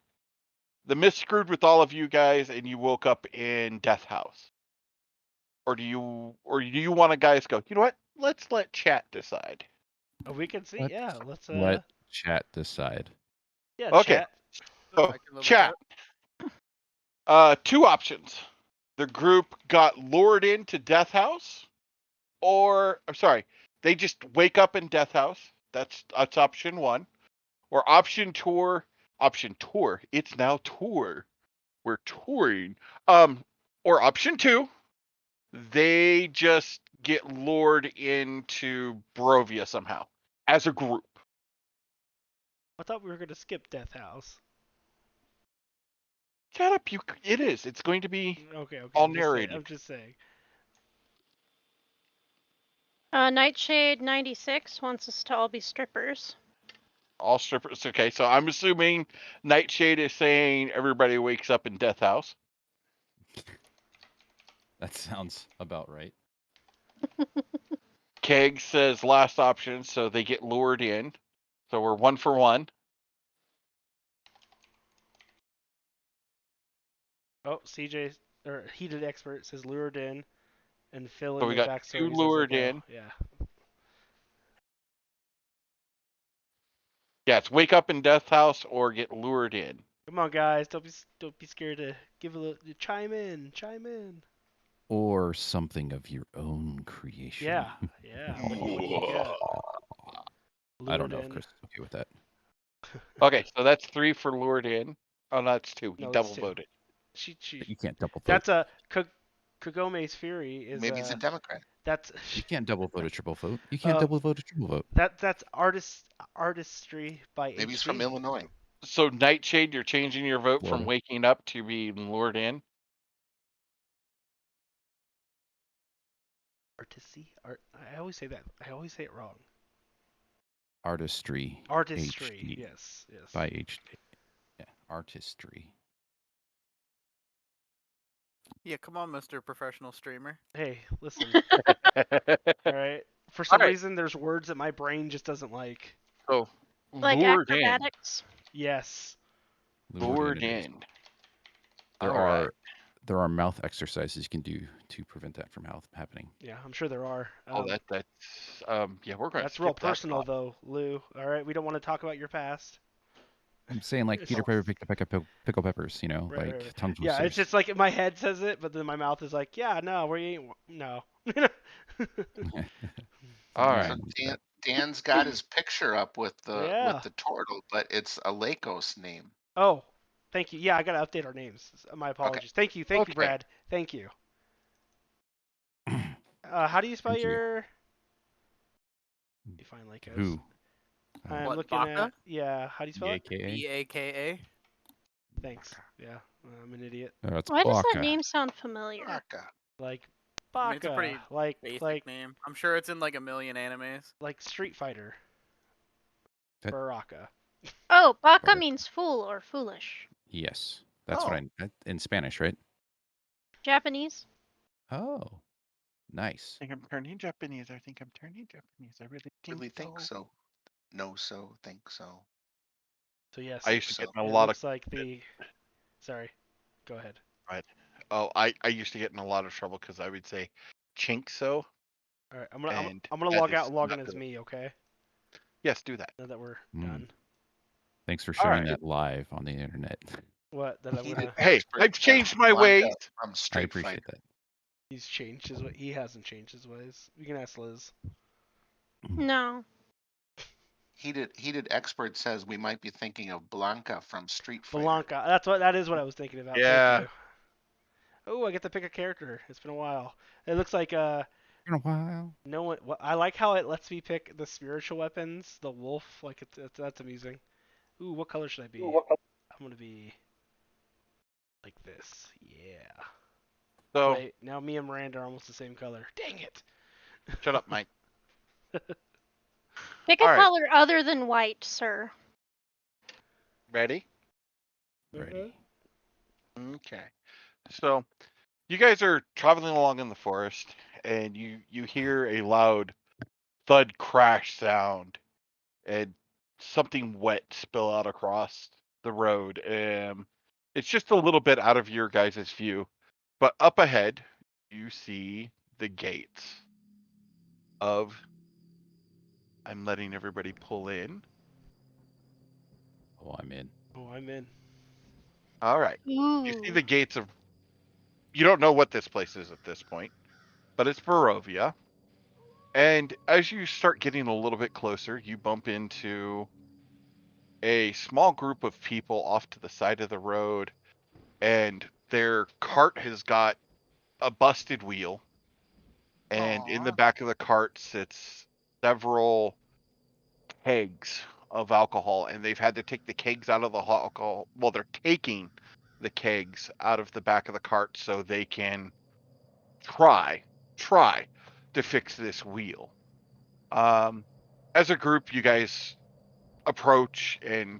the mist screwed with all of you guys and you woke up in Death House. Or do you want to guys go, you know what? Let's let chat decide. We can see. Yeah, let's Let chat decide. Yeah, Okay. chat. So I can live with chat. 2 options. the group got lured into Death House, or I'm sorry, they just wake up in Death House. That's option one. Or option tour. Option tour. It's now tour. We're touring. Or option two, they just get lured into Barovia somehow as a group. I thought we were gonna skip Death House. Shut up, you. It is. It's going to be Okay. all I'm just saying. narrated. I'm just saying. Nightshade 96 wants us to all be strippers. All strippers. Okay, so I'm assuming Nightshade is saying everybody wakes up in Death House. That sounds about right. Keg says last option, so they get lured in. So we're 1 for 1. Oh, CJ or Heated Expert says lured in, and fill So in we the got 2 backstories as they lured go. in. Yeah. Yeah, it's wake up in Death House or get lured in. Come on, guys. Don't be scared to give a little chime in. Chime in. Or something of your own creation. Yeah. Yeah. What do you got? I don't Lured know if in. Chris is okay with that. Okay, so that's 3 for lured in. Oh, no, that's 2. He No, double that's 2. voted. She. But you can't double vote. That's a Kagome's Fury is. Maybe he's a Democrat. That's. You can't double vote a triple vote. You can't double vote a triple vote. That's artistry by Maybe he's HC. from Illinois. So Nightshade, you're changing your vote from Florida. waking up to being lured in. Artisty. I always say that. I always say it wrong. Artistry. Artistry. HD. Yes. By HD. Yeah, artistry. Yeah, come on, Mr. Professional Streamer. Hey, listen. All All right. For some right. reason, there's words that my brain just doesn't like. So Like lured in. acrobatics. Yes. Lured it is. in. There are mouth exercises you can do to prevent that from happening. Yeah, I'm sure there are. That's yeah, we're going to That's skip real that personal, thought. though, Lou. All right, we don't want to talk about your past. I'm saying like Peter Piper picked a peck of pickle peppers, you know, Right, like right. tongue Yeah, twisters. it's just like my head says it, but then my mouth is like, yeah, no, we ain't. No. All right. So Dan's got his picture up with Yeah. the turtle, but it's a Lakos name. Oh, thank you. Yeah, I gotta update our names. My apologies. Thank you, Okay. Brad. Thank you. How do you spell Thank you. your? Define Lakos. Who? I'm What, looking Baka? at. Yeah. How do you spell it? BAKA? BAKA. Thanks. Yeah, I'm an idiot. Oh, it's Why does that Baka. name sound familiar? Baka. Like I mean, it's a Baka, pretty like basic name. I'm sure it's in like a million animes. like Street Fighter. That- Baraka. Oh, baka Baraka. means fool or foolish. Yes. That's what in Spanish, right? Japanese. Oh. Nice. I think I'm turning Japanese. I Really think so. No, so think so. So yes. I used to So, get in a it lot looks of like the. Sorry. Go ahead. I used to get in a lot of trouble because I would say chink so. All right. I'm gonna And I'm gonna that log out is and log not in as good. me. Okay. Yes, do that. Now that we're Mm. done. Thanks for All sharing right. that live on the internet. What? That I'm gonna. Hey, I've changed my ways. From I Street appreciate Fighter. that. He's changed his way. He hasn't changed his ways. You can ask Liz. No. Heated expert says we might be thinking of Blanca from Street Fighter. Blanca. That is what I was thinking about. Yeah. Thank you. Oh, I get to pick a character. It's been a while. It looks like In a while. no one. I like how it lets me pick the spiritual weapons. The wolf, like that's amusing. Ooh, what color should I be? I'm gonna be like this. Yeah. So Wait, now me and Miranda are almost the same color. Dang it. shut up, Mike. Pick a All right. color other than white, sir. Ready? Ready. Okay. So you guys are traveling along in the forest and you hear a loud thud crash sound and something wet spill out across the road. It's just a little bit out of your guys' view, but up ahead you see the gates of. I'm letting everybody pull in. Oh, I'm in. Oh, I'm in. All right. You see Ooh. the gates of you don't know what this place is at this point, but it's Barovia. And as you start getting a little bit closer, you bump into a small group of people off to the side of the road, and their cart has got a busted wheel. And in the Aw. back of the cart sits several kegs of alcohol, and they've had to take the kegs out of the alcohol. Well, they're taking the kegs out of the back of the cart so they can try to fix this wheel. As a group, you guys approach, and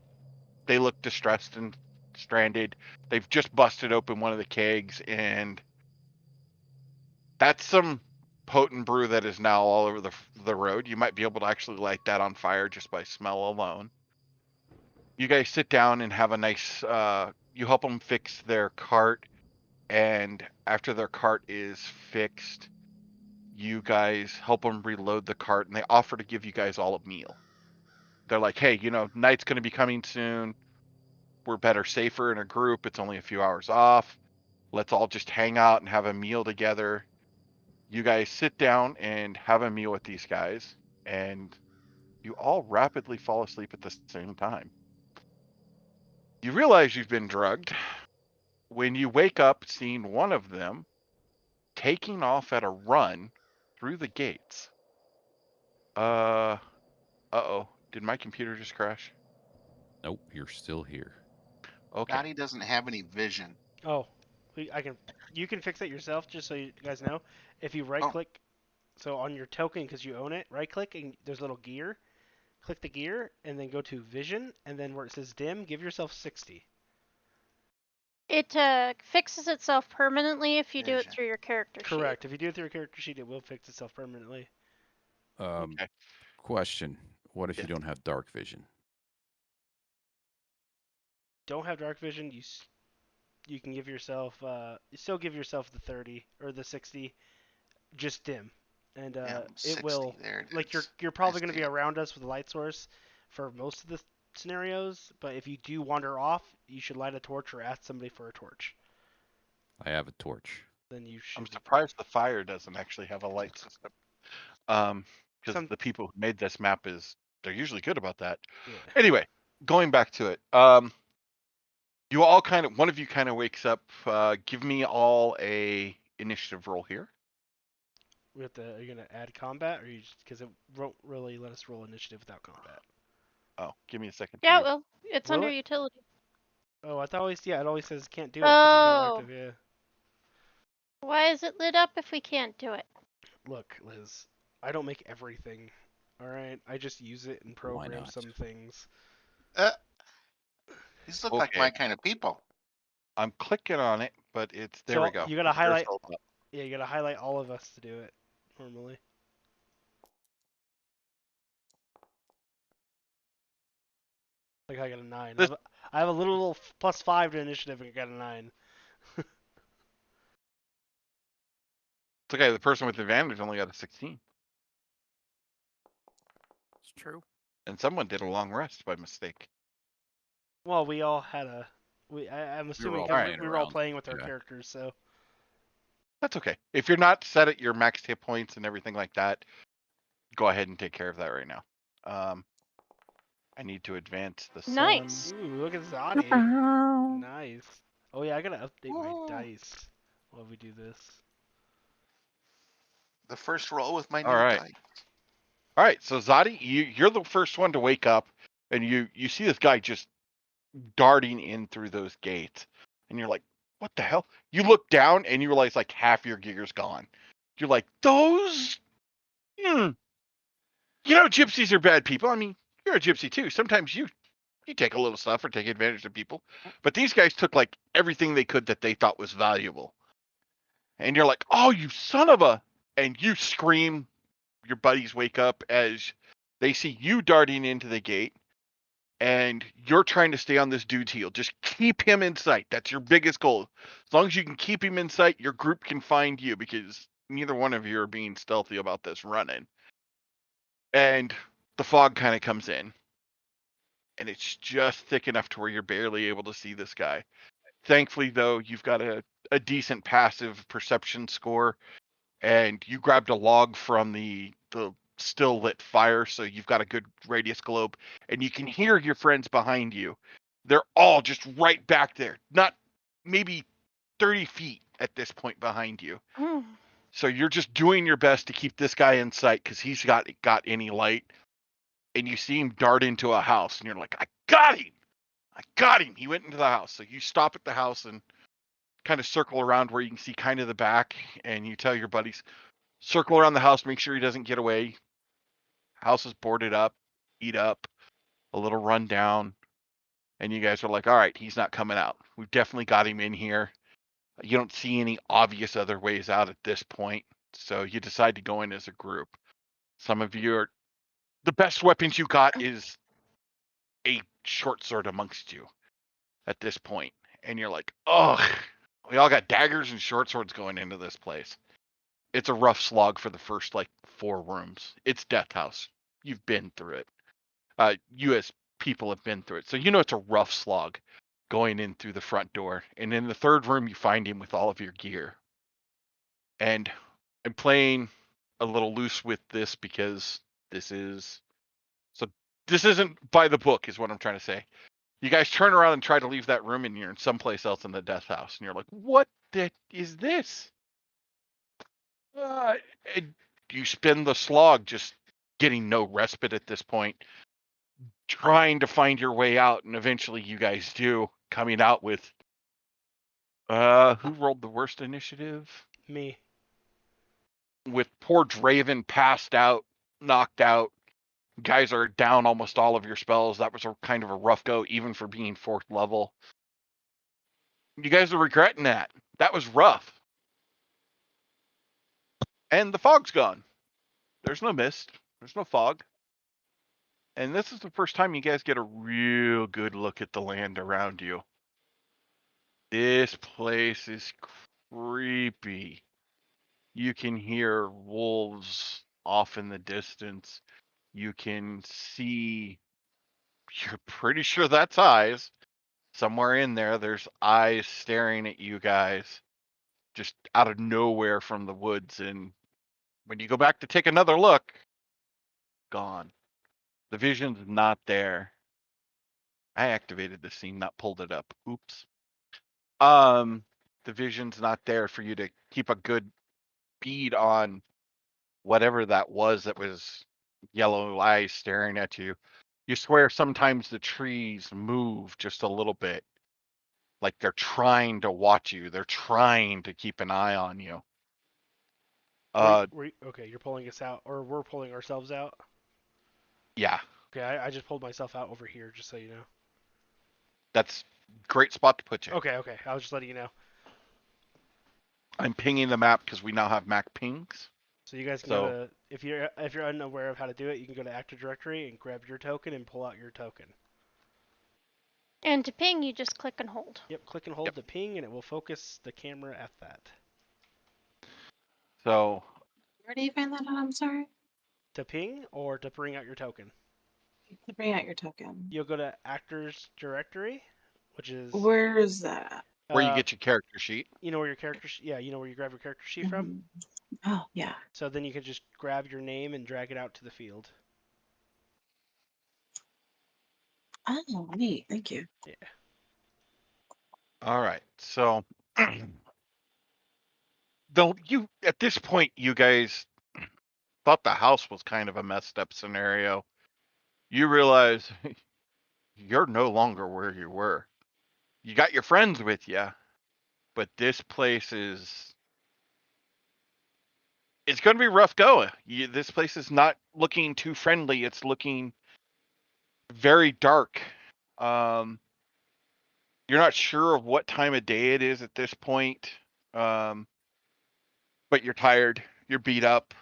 they look distressed and stranded. They've just busted open one of the kegs, and that's some potent brew that is now all over the road. You might be able to actually light that on fire just by smell alone. You guys sit down and have a nice. You help them fix their cart, and after their cart is fixed, you guys help them reload the cart, and they offer to give you guys all a meal. They're like, hey, night's going to be coming soon. We're better, safer in a group. It's only a few hours off. Let's all just hang out and have a meal together. You guys sit down and have a meal with these guys, and you all rapidly fall asleep at the same time. You realize you've been drugged when you wake up seeing one of them taking off at a run through the gates. Uh-oh. Did my computer just crash? Nope, you're still here. Okay. Dottie doesn't have any vision. Oh, you can fix it yourself. Just so you guys know, if you right click, so on your token because you own it, right click and there's a little gear. Click the gear and then go to vision, and then where it says dim, give yourself 60. It fixes itself permanently if you do it Vision. through your character sheet. Correct. If you do it through your character sheet, it will fix itself permanently. Okay. Question: what if Yes. you don't have dark vision? Don't have dark vision, you can give yourself you still give yourself the 30 or the 60, just dim, and Yeah, it 60. will There it like is. you're probably I going to see be it. around us with a light source for most of the scenarios, but if you do wander off, you should light a torch or ask somebody for a torch. I have a torch. Then you should I'm be fine. surprised the fire doesn't actually have a light system. Because Some- the people who made this map they're usually good about that. Yeah. Anyway, going back to it. You all one of you kind of wakes up. Give me all a initiative roll here. Are you gonna add combat, or you just because it won't really let us roll initiative without combat? Oh, give me a second. Yeah, well, it's Will under it? utility. Oh, I thought it always says can't do it because there's no Oh. active. Yeah. Why is it lit up if we can't do it? Look, Liz, I don't make everything. All right, I just use it and Why program not? some things. These look like my kind of people. I'm clicking on it, but there So we go. you gotta It's your highlight. cell phone. Yeah, you gotta highlight all of us to do it normally. Like I got a 9. This- I have a little +5 to initiative and I got a 9. It's okay. The person with advantage only got a 16, It's true. and someone did a long rest by mistake. Well, we all had a. I'm assuming all because playing we were all around, playing with our yeah. characters, so. That's okay. If you're not set at your max hit points and everything like that, go ahead and take care of that right now. I need to advance the sun. Nice. Ooh, look at Zadi. Nice. Oh yeah, I gotta update my Whoa. dice while we do this. The first roll with my new All right. die. All right, so Zadi, you're the first one to wake up, and you see this guy just darting in through those gates, and you're like, "What the hell?" You look down and you realize like half your gear's gone. You're like, "Those, gypsies are bad people. I mean, you're a gypsy too. Sometimes you take a little stuff or take advantage of people, but these guys took like everything they could that they thought was valuable." And you're like, "Oh, you son of a!" And you scream. Your buddies wake up as they see you darting into the gate, and you're trying to stay on this dude's heel. Just keep him in sight. That's your biggest goal. As long as you can keep him in sight, your group can find you, because neither one of you are being stealthy about this running. And the fog kind of comes in, and it's just thick enough to where you're barely able to see this guy. Thankfully, though, you've got a a decent passive perception score, and you grabbed a log from the still lit fire, so you've got a good radius globe, and you can hear your friends behind you. They're all just right back there, not maybe 30 feet at this point behind you. Mm. So you're just doing your best to keep this guy in sight because he's got any light, and you see him dart into a house, and you're like, I got him! I got him! He went into the house. So you stop at the house and kind of circle around where you can see kind of the back, and you tell your buddies, circle around the house, make sure he doesn't get away. House is boarded up, eat up, a little run down, and you guys are like, all right, he's not coming out. We've definitely got him in here. You don't see any obvious other ways out at this point, so you decide to go in as a group. Some of you are, the best weapons you got is a short sword amongst you at this point, and you're like, ugh, we all got daggers and short swords going into this place. It's a rough slog for the first like 4 rooms. It's Death House. You've been through it. You as people have been through it, so you know it's a rough slog going in through the front door. And in the 3rd room, you find him with all of your gear. And I'm playing a little loose with this because this isn't by the book, is what I'm trying to say. You guys turn around and try to leave that room, and you're in someplace else in the Death House, and you're like, "What is this?" And you spend the slog just getting no respite at this point, trying to find your way out, and eventually you guys do, coming out with who rolled the worst initiative? Me. With poor Draven passed out, knocked out. You guys are down almost all of your spells. That was a kind of a rough go, even for being 4th level. You guys are regretting that. That was rough. And the fog's gone. There's no mist. There's no fog. And this is the first time you guys get a real good look at the land around you. This place is creepy. You can hear wolves off in the distance. You can see, you're pretty sure that's eyes. Somewhere in there, there's eyes staring at you guys just out of nowhere from the woods. And when you go back to take another look, gone. The vision's not there. I activated the scene, not pulled it up. Oops. The vision's not there for you to keep a good bead on whatever that was yellow eyes staring at you. You swear sometimes the trees move just a little bit, like they're trying to watch you. They're trying to keep an eye on you. Okay, you're pulling us out, or we're pulling ourselves out? Yeah, Okay, I just pulled myself out over here, just so you know. that's great spot to put you. Okay, I was just letting you know. I'm pinging the map because we now have Mac pings. So you guys can go to, if you're unaware of how to do it, you can go to Active Directory and grab your token and pull out your token. And to ping, you just click and hold. Yep, click and hold to ping, and it will focus the camera at that. So Where do you find that on? I'm sorry. To ping or to bring out your token? To bring out your token. You'll go to Actors Directory, which is Where is that? where you get your character sheet. You know where your character you know where you grab your character sheet from? Oh, yeah. So then you can just grab your name and drag it out to the field. Oh, neat. Thank you. Yeah. All right. So though you at this point you guys thought the house was kind of a messed up scenario. You realize you're no longer where you were. You got your friends with you, but this place it's going to be rough going. This place is not looking too friendly. It's looking very dark. You're not sure of what time of day it is at this point, but you're tired. You're beat up.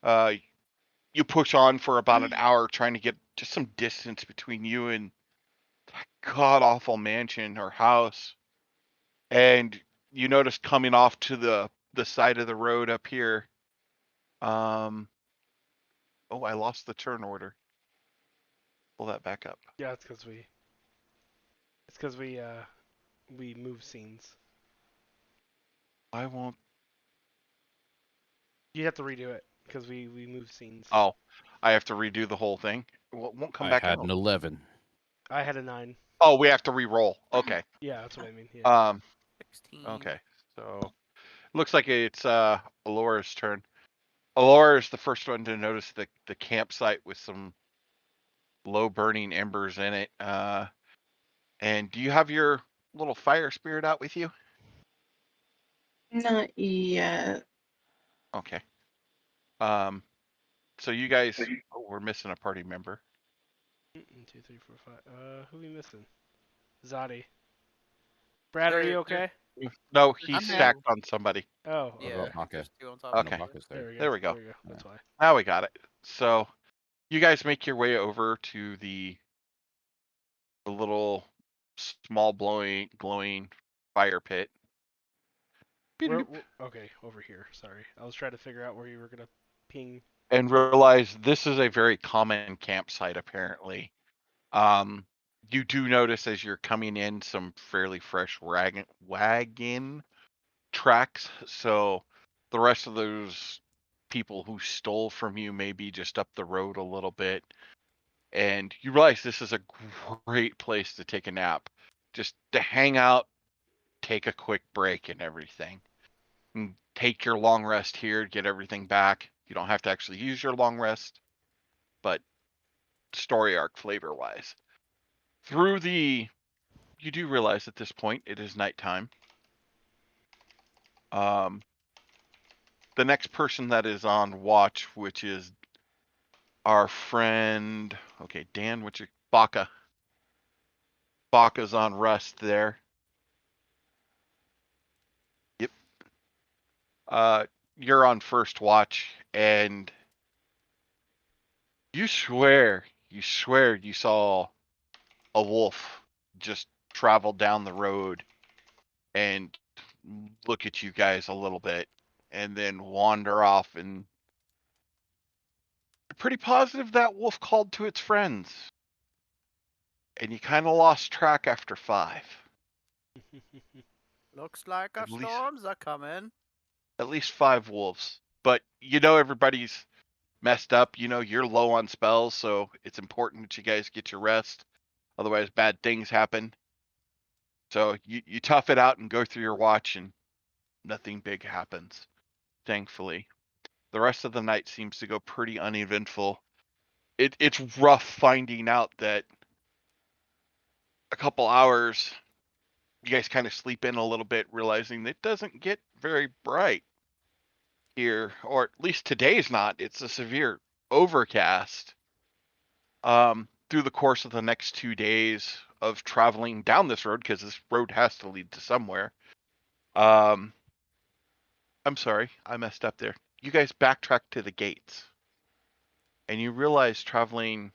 You push on for about an hour trying to get just some distance between you and that god awful mansion or house. And you notice coming off to the side of the road up here. Oh, I lost the turn order. Pull that back up. Yeah, it's because we move scenes. Why won't? You have to redo it because we moved scenes. Oh, I have to redo the whole thing. Well, it won't come I back had out. an 11. I had a 9. Oh, we have to re-roll. Okay. Yeah, that's what I mean. Yeah. 16. Okay. So looks like it's Alora's turn. Alora is the first one to notice the campsite with some low burning embers in it. And do you have your little fire spirit out with you? Not yet. Okay. So you guys, we're missing a party member. 1, 2, 3, 4, 5. Who we missing? Zadi. Brad, are There- you there- okay? No, I'm he's here. stacked on somebody. Oh, What Yeah, okay. about Baka? there's 2 on top of Okay. each other. Baka's There there. we go. There we go. There we go. That's why. Now we got it. So you guys make your way over to the little small glowing fire pit. Okay, over here. Sorry, I was trying to figure out where you were gonna ping. And realize this is a very common campsite apparently. Um, you do notice as you're coming in some fairly fresh wagon tracks. So the rest of those people who stole from you may be just up the road a little bit. And you realize this is a great place to take a nap, just to hang out, take a quick break and everything. And take your long rest here, get everything back. You don't have to actually use your long rest, but story arc flavor wise. You do realize at this point it is nighttime. Um, the next person that is on watch, which is our friend, okay, Dan, what's your Baka? Baka's on rest there. Yep. You're on first watch, and you swear you saw a wolf just travel down the road and look at you guys a little bit, and then wander off. And you're pretty positive that wolf called to its friends, and you kind of lost track after 5. Looks like our At least storms are coming. at least 5 wolves. But everybody's messed up. You're low on spells, so it's important that you guys get your rest. Otherwise, bad things happen. So you tough it out and go through your watch, and nothing big happens, thankfully. The rest of the night seems to go pretty uneventful. It's rough finding out that a couple hours you guys kind of sleep in a little bit, realizing it doesn't get very bright here, or at least today's not. It's a severe overcast. Through the course of the next 2 days of traveling down this road, because this road has to lead to somewhere. I'm sorry, I messed up there. You guys backtrack to the gates, and you realize traveling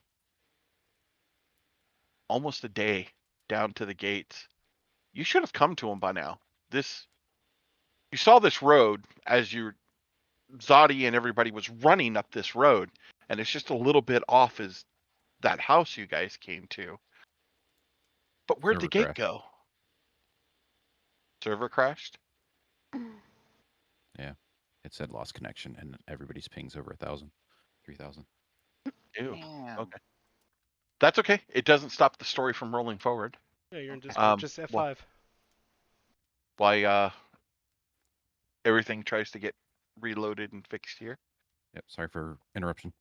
almost a day down to the gates, you should have come to them by now. You saw this road as Zodi and everybody was running up this road, and it's just a little bit off as that house you guys came to. But where'd the Server gate crash. go? Server crashed? Yeah. It said lost connection, and everybody's ping's over 1,000, 3,000. Ew. Damn. Okay. That's okay. It doesn't stop the story from rolling forward. Yeah, you're in Discord. Just Well, F5. why everything tries to get reloaded and fixed here. Yep. Sorry for interruption.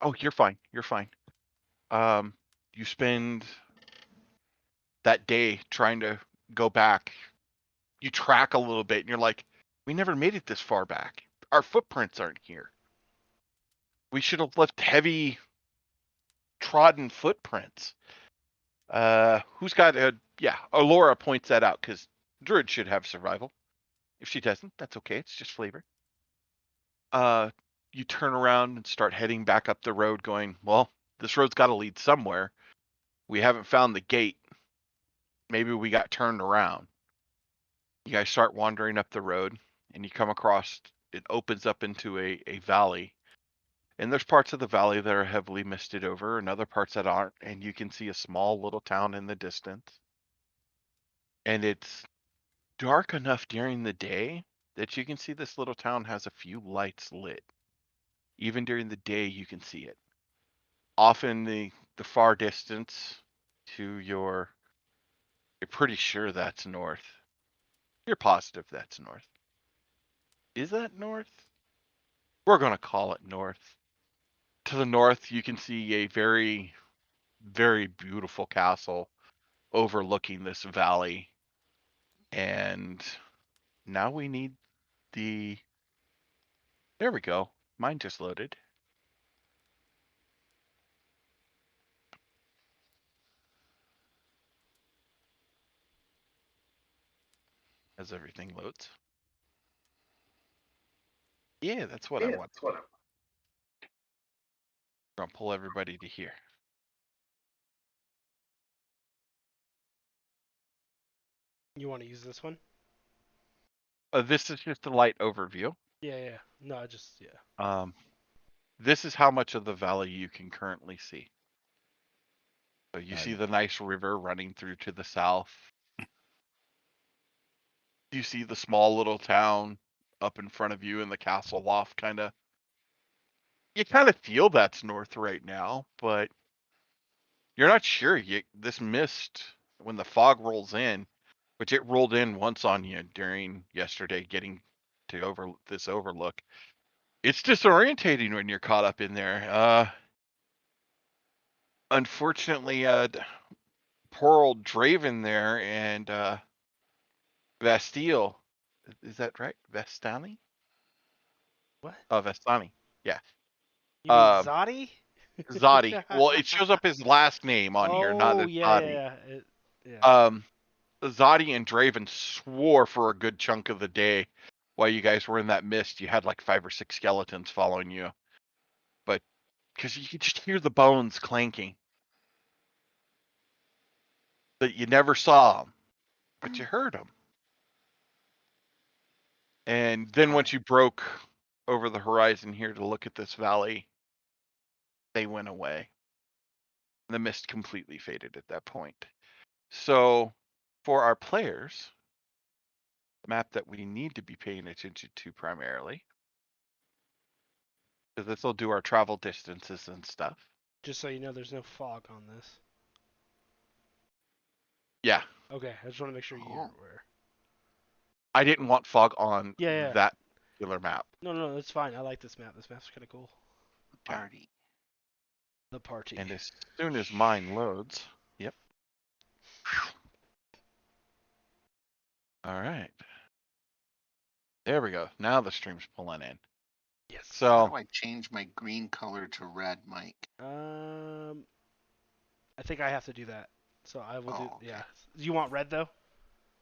Oh, you're fine. You're fine. You spend that day trying to go back. You track a little bit, and you're like, we never made it this far back. Our footprints aren't here. We should have left heavy trodden footprints. Who's got a... Yeah, Alora points that out, because Druid should have survival. If she doesn't, that's okay. It's just flavor. You turn around and start heading back up the road going, well, this road's got to lead somewhere. We haven't found the gate. Maybe we got turned around. You guys start wandering up the road, and you come across, it opens up into a valley. And there's parts of the valley that are heavily misted over, and other parts that aren't. And you can see a small little town in the distance. And it's dark enough during the day that you can see this little town has a few lights lit. Even during the day, you can see it. Off in the far distance to you're pretty sure that's north. You're positive that's north. Is that north? We're going to call it north. To the north, you can see a very, very beautiful castle overlooking this valley. And now we need the... There we go. Mine just loaded. As everything loads. Yeah, that's what I want. I'm going to pull everybody to here. You want to use this one? This is just a light overview. Yeah. No, just yeah. This is how much of the valley you can currently see. So you see Yeah. the nice river running through to the south. You see the small little town up in front of you in the castle loft, kind of. You kind of feel that's north right now, but you're not sure. This mist, when the fog rolls in, which it rolled in once on you during yesterday, getting to this overlook. It's disorientating when you're caught up in there. Unfortunately, poor old Draven there and Bastille. Is that right? Vestani? What? Oh, Vestani. Yeah. You mean Um, Zodi? Zodi. Well, it shows up his last name on here, not Oh as Zodi. yeah. Yeah. Zodi and Draven swore for a good chunk of the day while you guys were in that mist. You had like 5 or 6 skeletons following you, but because you could just hear the bones clanking. But you never saw them, but you heard them. And then once you broke over the horizon here to look at this valley, they went away. The mist completely faded at that point. So for our players, the map that we need to be paying attention to primarily, because this will do our travel distances and stuff. Just so you know, there's no fog on this. Yeah. Okay, I just want to make sure you're aware. I didn't want fog on Yeah. that particular map. No, that's fine. I like this map. This map's kind of cool. Party. The party. And as soon as mine loads, yep. All right. There we go. Now the stream's pulling in. Yes. So How do I change my green color to red, Mike? I think I have to do that. So I will do. Okay. Yeah. You want red though?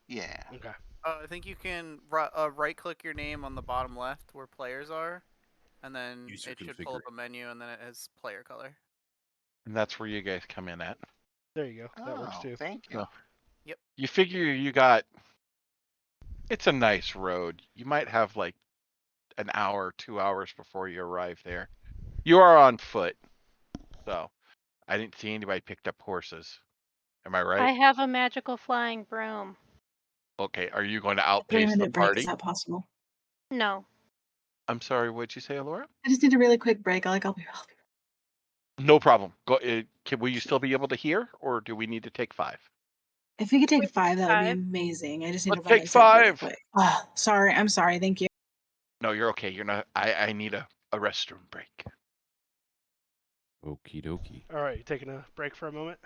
Yeah. Okay. I think you can right-click your name on the bottom left where players are, and then User it should pull up configure. a menu, and then it has player color. and that's where you guys come in at. There you go. That works Oh, too. thank you. So, Yep. you figure you got. It's a nice road. You might have like an hour, 2 hours before you arrive there. You are on foot, so I didn't see anybody picked up horses. Am I right? I have a magical flying broom. Okay, are you going to A outpace the 3-minute break, party? is that possible? No. I'm sorry, what'd you say, Laura? I just need a really quick break. I'll be No problem. Go. Will you still be able to hear, or do we need to take 5? If we could take 5, that would be 5. amazing. I just need to Let's run take inside really 5. quick. Oh, sorry. I'm sorry. Thank you. No, you're okay. You're not. I need a restroom break. Okie dokie. All right, you taking a break for a moment?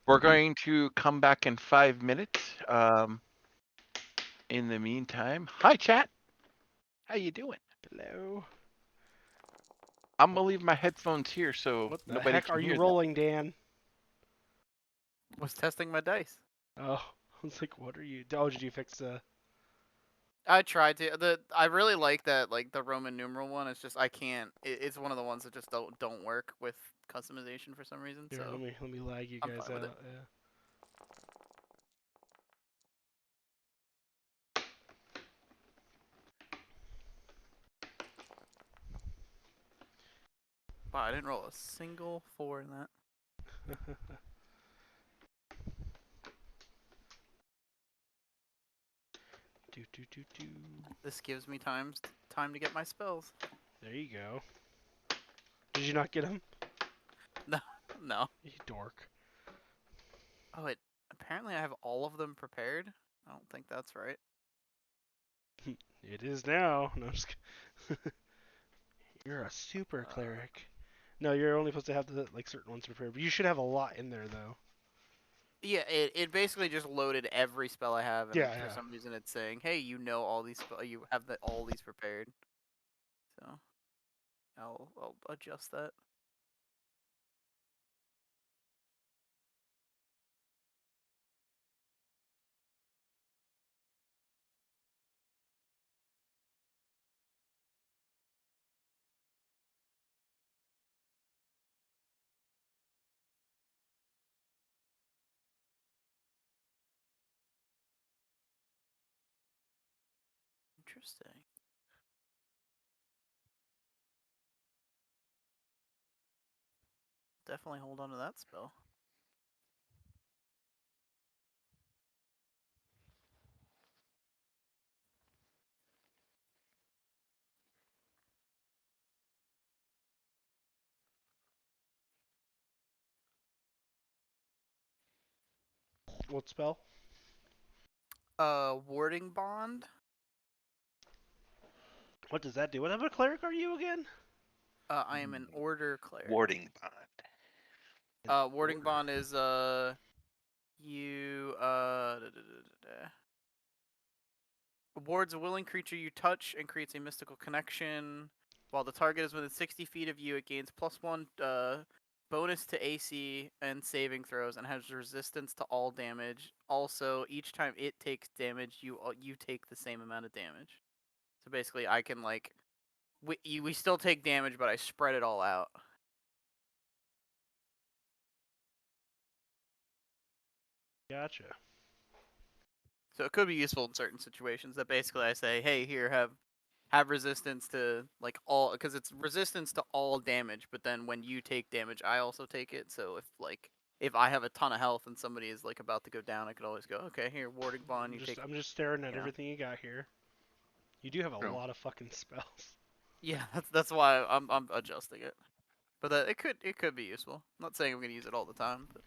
We're Okay. going to come back in 5 minutes. In the meantime, hi chat. How you doing? Hello. I'm gonna leave my headphones here so What the nobody heck can are you hear them. rolling, Dan? Was testing my dice. Oh, I was like, what are you? Oh, did you fix the? I tried to. I really like that, like the Roman numeral one. It's just I can't. It's one of the ones that just don't work with customization for some reason. Here, So let me lag you I'm guys fine with out. Yeah. wow, I didn't roll a single 4 in that. Do This gives me time to get my spells. There you go. Did you not get him? No. You dork. Oh, apparently I have all of them prepared. I don't think that's right. It is now. No, I'm just kidding. You're a super cleric. No, you're only supposed to have the certain ones prepared. But you should have a lot in there though. Yeah, it basically just loaded every spell I have, and Yeah, for yeah. some reason it's saying, "Hey, you know all these you have all these prepared." So I'll adjust that. Interesting. Definitely hold on to that spell. What spell? Warding bond. What does that do? What type of cleric are you again? I am an order cleric. Warding bond. Warding Order. bond is you wards a willing creature you touch and creates a mystical connection. While the target is within 60 feet of you, it gains +1 bonus to AC and saving throws and has resistance to all damage. Also, each time it takes damage, you take the same amount of damage. So basically, I can we still take damage, but I spread it all out. Gotcha. So it could be useful in certain situations. That basically I say, hey, here have resistance to all, because it's resistance to all damage. But then when you take damage, I also take it. So if I have a ton of health and somebody is about to go down, I could always go, okay, here, warding bond. I'm just staring at Yeah. everything you got here. You do have a True. lot of fucking spells. Yeah, that's why I'm adjusting it. But it could be useful. I'm not saying I'm gonna use it all the time, but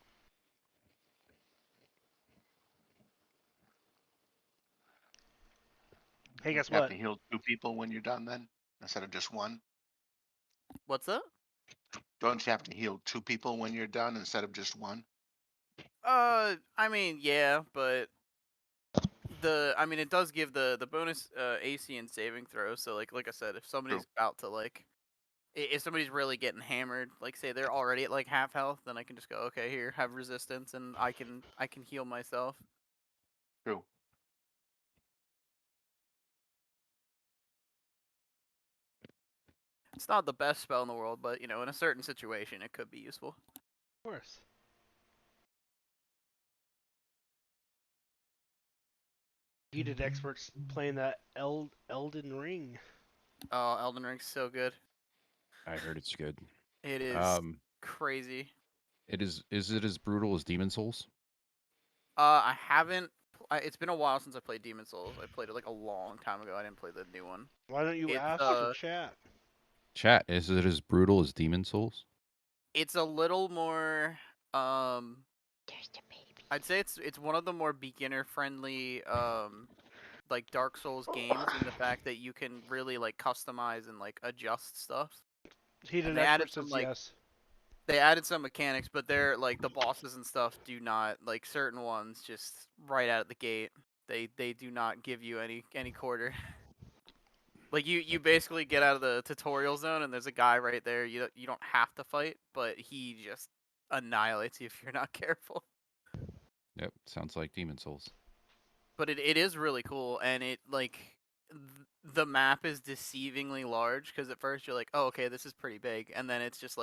Hey, guess You have what? to heal 2 people when you're done then, instead of just 1? what's that? Don't you have to heal 2 people when you're done instead of just 1? I mean, yeah, but it does give the bonus AC and saving throw. So like I said, if somebody's about to if somebody's really getting hammered, say they're already at half health, then I can just go, okay, here, have resistance, and I can heal myself. True. It's not the best spell in the world, but in a certain situation, it could be useful. Of course. Heated experts playing that Elden Ring. Oh, Elden Ring's so good. I heard it's good. It is crazy. Is it as brutal as Demon Souls? I haven't. It's been a while since I played Demon Souls. I played it a long time ago. I didn't play the new one. Why don't you It's ask the chat? Chat, is it as brutal as Demon Souls? it's a little more There's the baby. I'd say it's one of the more beginner friendly Dark Souls games, in the fact that you can really customize and adjust stuff. Heated And they added expert some says yes. they added some mechanics, but they're the bosses and stuff do not, certain ones just right out of the gate. They do not give you any quarter. You basically get out of the tutorial zone and there's a guy right there you don't have to fight, but he just annihilates you if you're not careful. Yep, sounds like Demon Souls. But it is really cool, and the map is deceivingly large, because at first you're like, oh, okay, this is pretty big, and then it's just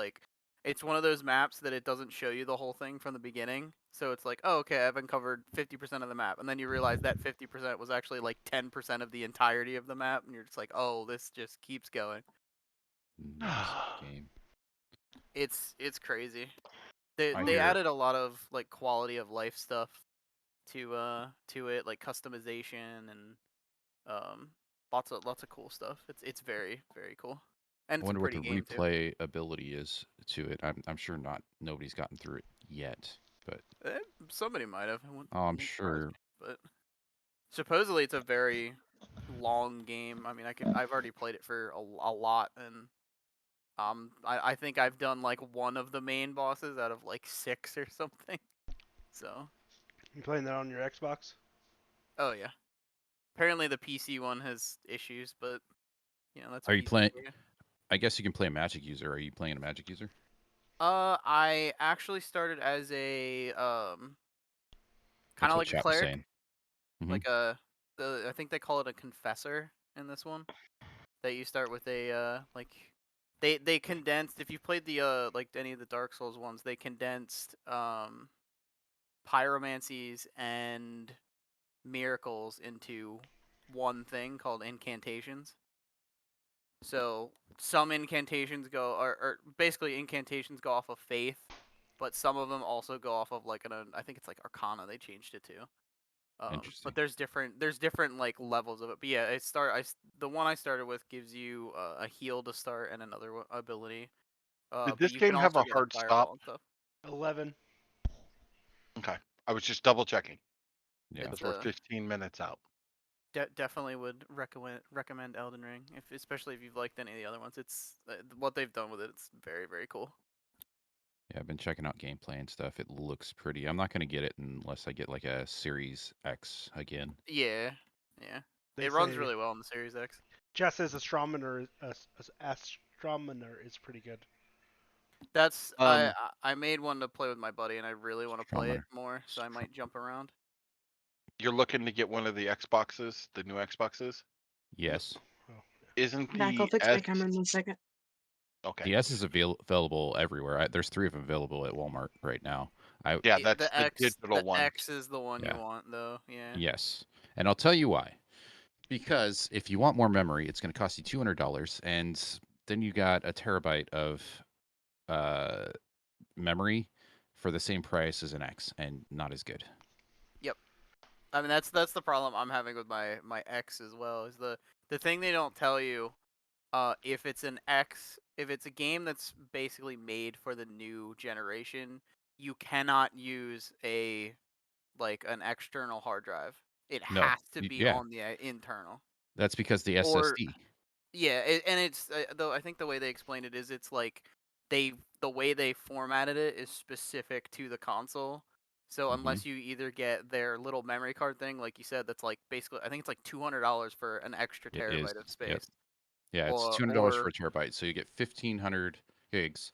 it's one of those maps that it doesn't show you the whole thing from the beginning. So it's like, oh, okay, I've uncovered 50% of the map, and then you realize that 50% was actually 10% of the entirety of the map, and you're just like, oh, this just keeps going. Nice game. It's crazy. I They hear- added a lot of quality of life stuff to it, like customization and Lots of cool stuff. It's very very cool, and I it's a wonder what pretty the game too. replay ability is to it. I'm sure nobody's gotten through it yet, but Somebody might have. It wouldn't, oh, I'm wouldn't surprise sure. me, but supposedly it's a very long game. I mean, I've already played it for a lot, and I think I've done like one of the main bosses out of like 6 or something. So, You playing that on your Xbox? oh yeah. Apparently the PC one has issues, but that's Are you PC playing? for you. I guess you can play a magic user. Are you playing a magic user? I actually started as a kind That's of what like a chat was cleric, saying. Hmm. like I think they call it a confessor in this one. That you start with a like they condensed, if you've played the like any of the Dark Souls ones, they condensed pyromancies and miracles into one thing called incantations. So some incantations go, or basically incantations go off of faith, but some of them also go off of like I think it's like Arcana. They changed it to. Interesting. But there's different like levels of it. But yeah, the one I started with gives you a heal to start and another ability. Did But this you can game have also a get like hard stop? fireball and stuff. 11. Okay. I was just double checking Yeah. It's because we're 15 minutes out. definitely would recommend Elden Ring, especially if you've liked any of the other ones. It's what they've done with it. It's very very cool. Yeah, I've been checking out gameplay and stuff. It looks pretty. I'm not going to get it unless I get like a Series X again. Yeah, yeah. They It runs say really well on the Series X. Jess as astronomer is pretty good. That's Um, I made one to play with my buddy, and I really want to play it Strummer. more, so I might jump around. you're looking to get one of the Xboxes, the new Xboxes. Yes. Oh. Isn't Back, I'll the fix my S camera in 1 second. okay? The S is available everywhere. There's 3 of them available at Walmart right now. Yeah, It, that's the digital the one. X is the one Yeah. you want, though. Yeah. Yes. And I'll tell you why. Because if you want more memory, it's going to cost you $200, and then you got a terabyte of uh, memory for the same price as an X, and not as good. Yep. I mean, that's the problem I'm having with my X as well. Is the thing they don't tell you, if it's an X, if it's a game that's basically made for the new generation, you cannot use an external hard drive. It No. has to be Yeah, on the internal. that's because the Or SSD. yeah, and it's though I think the way they explained it is it's like the way they formatted it is specific to the console. So Hmm. unless you either get their little memory card thing, like you said, that's like basically I think it's like $200 for an extra It is. terabyte of Yep. space, Yeah, it's $200 for or a terabyte, so you get 1,500 gigs,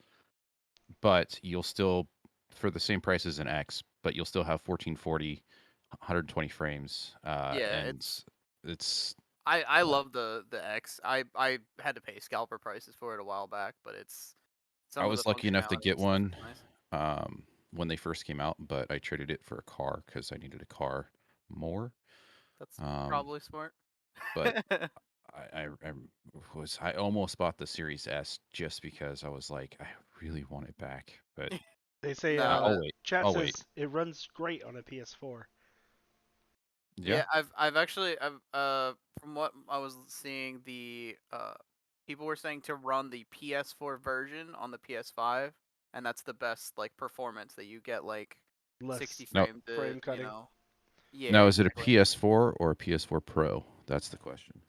but you'll still, for the same price as an X, but you'll still have 1440, 120 frames, yeah, and it's I uh, love the X. I had to pay scalper prices for it a while back, but it's I some of the was lucky enough to functionality get and stuff one is nice. when they first came out, but I traded it for a car because I needed a car more. That's Um, probably smart. but I almost bought the Series S just because I was like, I really want it back, but They say No, I'll wait. chat I'll wait. says it runs great on a PS4. Yeah. yeah, I've actually from what I was seeing, the people were saying to run the PS4 version on the PS5, and that's the best like performance that you get, like Less 60 No. frames frame cutting. Yeah, Now, is it a exactly. PS4 or a PS4 Pro? That's the question.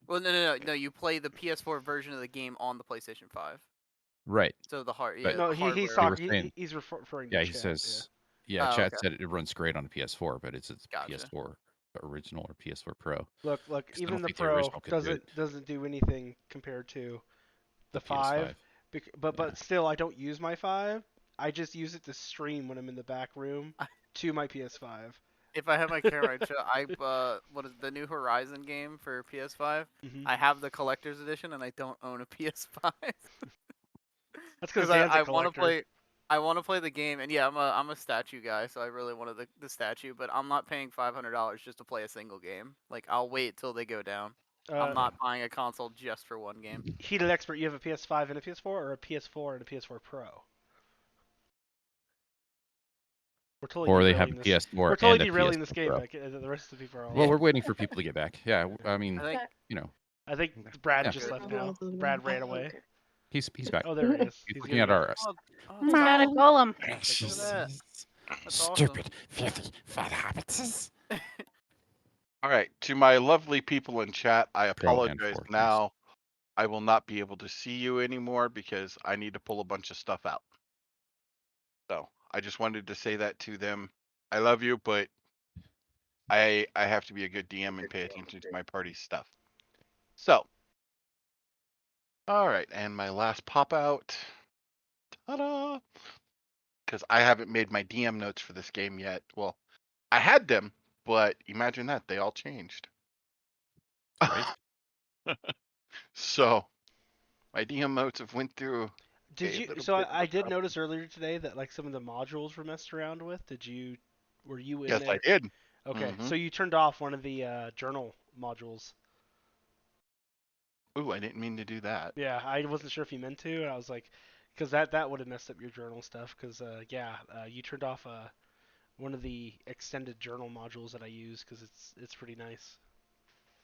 Well, no, you play the PS4 version of the game on the PlayStation 5. Right. So But No, the he's they hardware. were talking. saying, He's referring to yeah, he chat. Yeah. says, yeah, Oh, chat okay, said it runs great on a PS4, but it's a gotcha. PS4 original or PS4 Pro. Look. Because I Even don't the think the Pro original could do it. doesn't do anything compared to The the 5. PS5. Yeah. But still, I don't use my 5. I just use it to stream when I'm in the back room to my PS5. If I have my camera, I'd show. What is the new Horizon game for PS5? Hmm. I have the collector's edition, and I don't own a PS5 That's because because Dan's a I want to collector. play. I want to play the game, and yeah, I'm a statue guy, so I really wanted the statue, but I'm not paying $500 just to play a single game. Like I'll wait till they go down. I'm Uh, not buying a console just for one game. Heated expert. You have a PS5 and a PS4, or a PS4 and a PS4 Pro? We're totally or they have derailing a this. PS4 We're and totally a derailing PS4 this game. Pro. Like, the rest of the people are all. Well, Yeah. we're waiting for people to get back. Yeah, I mean, I think you know, I think Brad Yeah. just left Who now. else is Brad in ran the away. okay. he's back. Oh, there he is. He's He's looking gonna at go. our Oh, He's it's got a Tom. golem. Look at that. That's awesome. stupid, filthy, fat hobbitses. All right, to my lovely people in chat, I Pro and apologize 4, please. now. I will not be able to see you anymore because I need to pull a bunch of stuff out. So I just wanted to say that to them. I love you, but I have to be a good DM and pay attention to my party's stuff. So, all right, and my last pop out. Ta-da! Because I haven't made my DM notes for this game yet. Well, I had them, but imagine that they all changed. Right? So my DM notes have went through. Did a you? little So bit of I a did process. notice earlier today that like some of the modules were messed around with. Did you? Were you in Yes, there? I did. Okay, Mhm. so you turned off one of the journal modules. Ooh, I didn't mean to do that. Yeah, I wasn't sure if you meant to. And I was like, because that would have messed up your journal stuff. Because you turned off one of the extended journal modules that I use because it's pretty nice.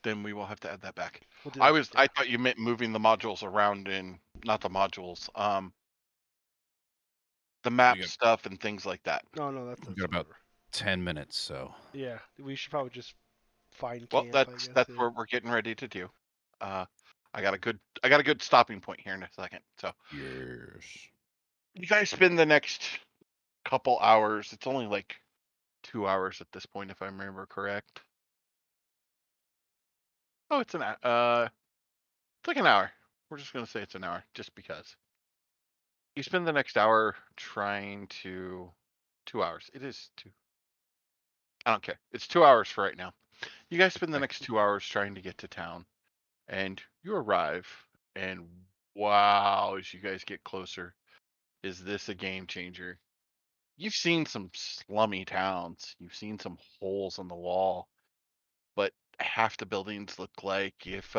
Then we will have to add that back. We'll do that. Yeah. I thought you meant moving the modules around in, not the modules, the map got- stuff and things like that. No, that's We got about whatever. 10 minutes, so Yeah, we should probably just find Well, camp. I guess. that's Yeah. what we're getting ready to do. I got a good stopping point here in a second. So yes. you guys spend the next couple hours. It's only like 2 hours at this point, if I remember correct. Oh, it's it's like an hour. We're just gonna say it's an hour, just because. You spend the next hour trying to 2 hours. It is 2. I don't care. It's 2 hours for right now. You guys spend the Okay. next 2 hours trying to get to town, and you arrive, and wow, as you guys get closer, is this a game changer? You've seen some slummy towns. You've seen some holes in the wall, but half the buildings look like if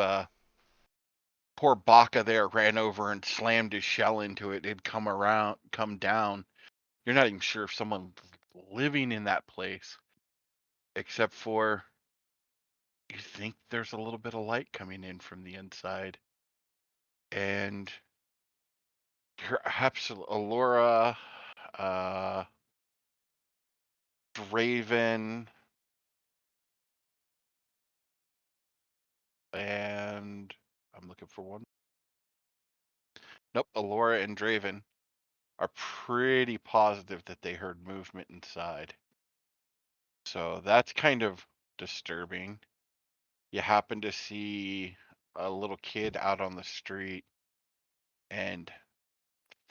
poor Baka there ran over and slammed his shell into it, it'd come down. You're not even sure if someone's living in that place, except for you think there's a little bit of light coming in from the inside. And perhaps Allura, Draven, and I'm looking for one. Nope, Allura and Draven are pretty positive that they heard movement inside. So that's kind of disturbing. You happen to see a little kid out on the street, and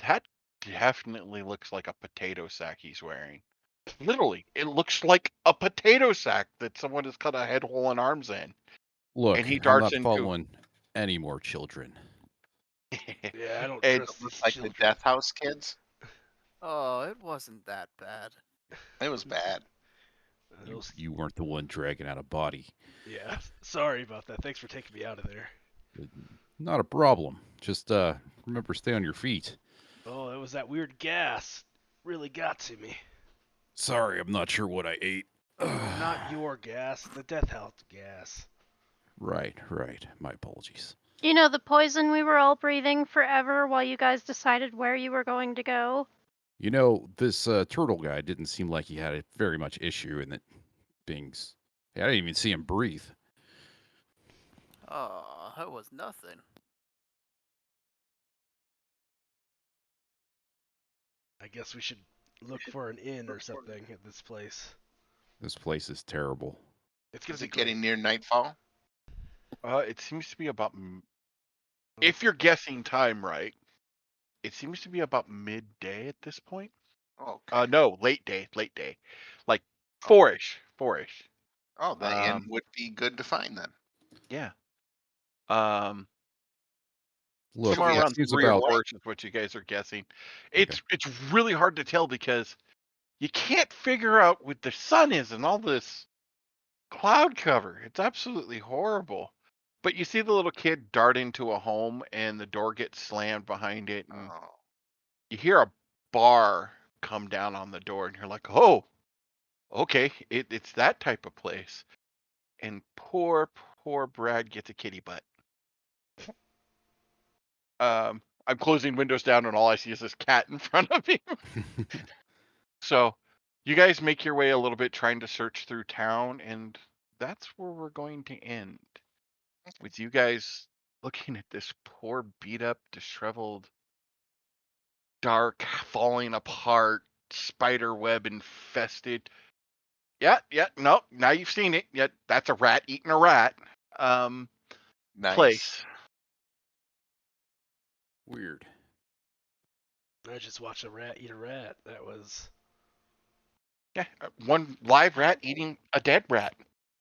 that definitely looks like a potato sack he's wearing. Literally, it looks like a potato sack that someone has cut a head hole and arms in. Look, And he I'm darts not into following any more children. Yeah, I don't and trust these Like children. the Death House kids. Oh, it wasn't that bad. It was bad. You weren't the one dragging out a body. Yeah, sorry about that. Thanks for taking me out of there. Not a problem. Just remember, stay on your feet. Oh, it was that weird gas. Really got to me. Sorry, I'm not sure what I ate. Not your gas, the Death House gas. Right. My apologies. You know the poison we were all breathing forever while you guys decided where you were going to go? You know, this turtle guy didn't seem like he had a very much issue in it being. I didn't even see him breathe. Oh, that was nothing. I guess we should look for an inn or something at this place. This place is terrible. It's gonna Is be it getting great. near nightfall? it seems to be about, if you're guessing time right, it seems to be about midday at this point. Okay. No, late day, like 4-ish. Oh, the inn would be good to find then. Yeah. Look, Somewhere we around seems 3 or about 4 is what you guys are guessing. It's really hard to tell because you can't figure out what the sun is and all this cloud cover. It's absolutely horrible. But you see the little kid dart into a home and the door gets slammed behind it, and Oh, you hear a bar come down on the door, and you're like, oh, Okay, it's that type of place. And poor Brad gets a kitty butt. I'm closing windows down and all I see is this cat in front of me. So you guys make your way a little bit trying to search through town, and that's where we're going to end. With you guys looking at this poor, beat up, disheveled, dark, falling apart, spider web infested. Yeah, no, now you've seen it. Yeah, that's a rat eating a rat. Nice. Place. Weird. I just watched a rat eat a rat. That was Yeah, one live rat eating a dead rat.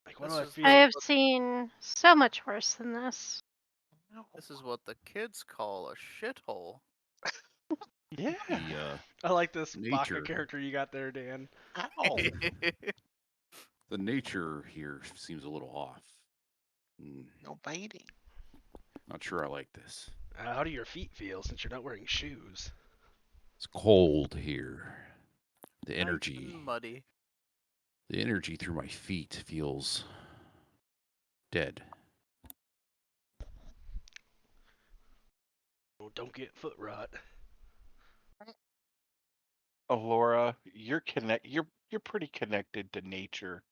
like, what This do I is feel? I have seen so much worse than this. This is what the kids call a shithole. Yeah. I like this Baka Nature. character you got there, Dan. Ow. The nature here seems a little off. No biting. Not sure I like this. How do your feet feel since you're not wearing shoes? It's cold here. The Nice energy. and muddy. The energy through my feet feels dead. Oh, don't get foot rot. Alora, you're pretty connected to nature,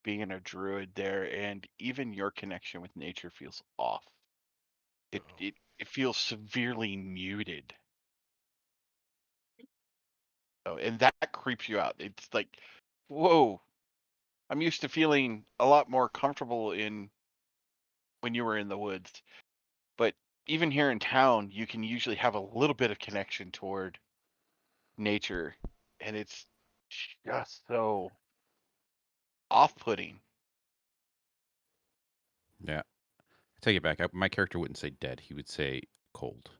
being a druid there, and even your connection with nature feels off. It Oh. it feels severely muted. Oh, and that creeps you out. It's like, whoa. I'm used to feeling a lot more comfortable in when you were in the woods. But even here in town, you can usually have a little bit of connection toward nature, and it's just so off-putting. Yeah. I take it back. My character wouldn't say dead. He would say cold.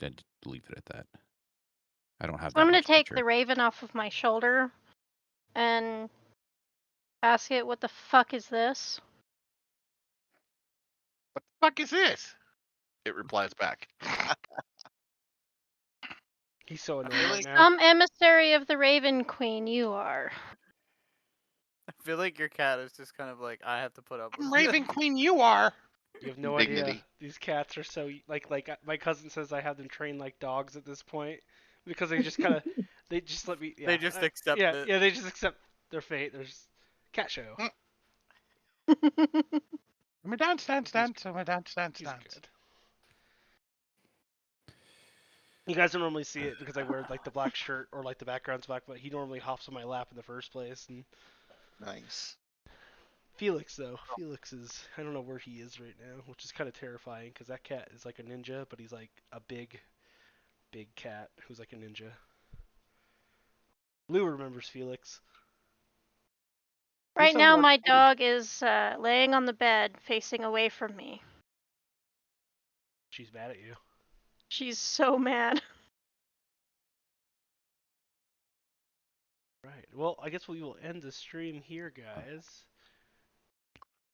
Then leave it at that. I don't have So I'm that gonna much take nature. the raven off of my shoulder and ask it, "What the fuck is this?" What the fuck is this? It replies back. He's so annoyed feel right like- now. Some emissary of the Raven Queen, you are. I feel like your cat is just kind of like, I have to put up with I'm this. Raven Queen, you are. You have no idea. Dignity. These cats are so like my cousin says I have them trained like dogs at this point because they just kind of they just let me. Yeah, They just accept yeah, it. Yeah, they just accept their fate. There's cat show. I'm a dance. He's good. You guys don't normally see it because I wear like the black shirt or like the background's black, but he normally hops on my lap in the first place. And Nice. Felix though, Felix is I don't know where he is right now, which is kind of terrifying because that cat is like a ninja, but he's like a big cat who's like a ninja. Lou remembers Felix. Right Lou now, sounds my like Woody. dog is laying on the bed, facing away from me. She's mad at you. She's so mad. Right. Well, I guess we will end the stream here, guys.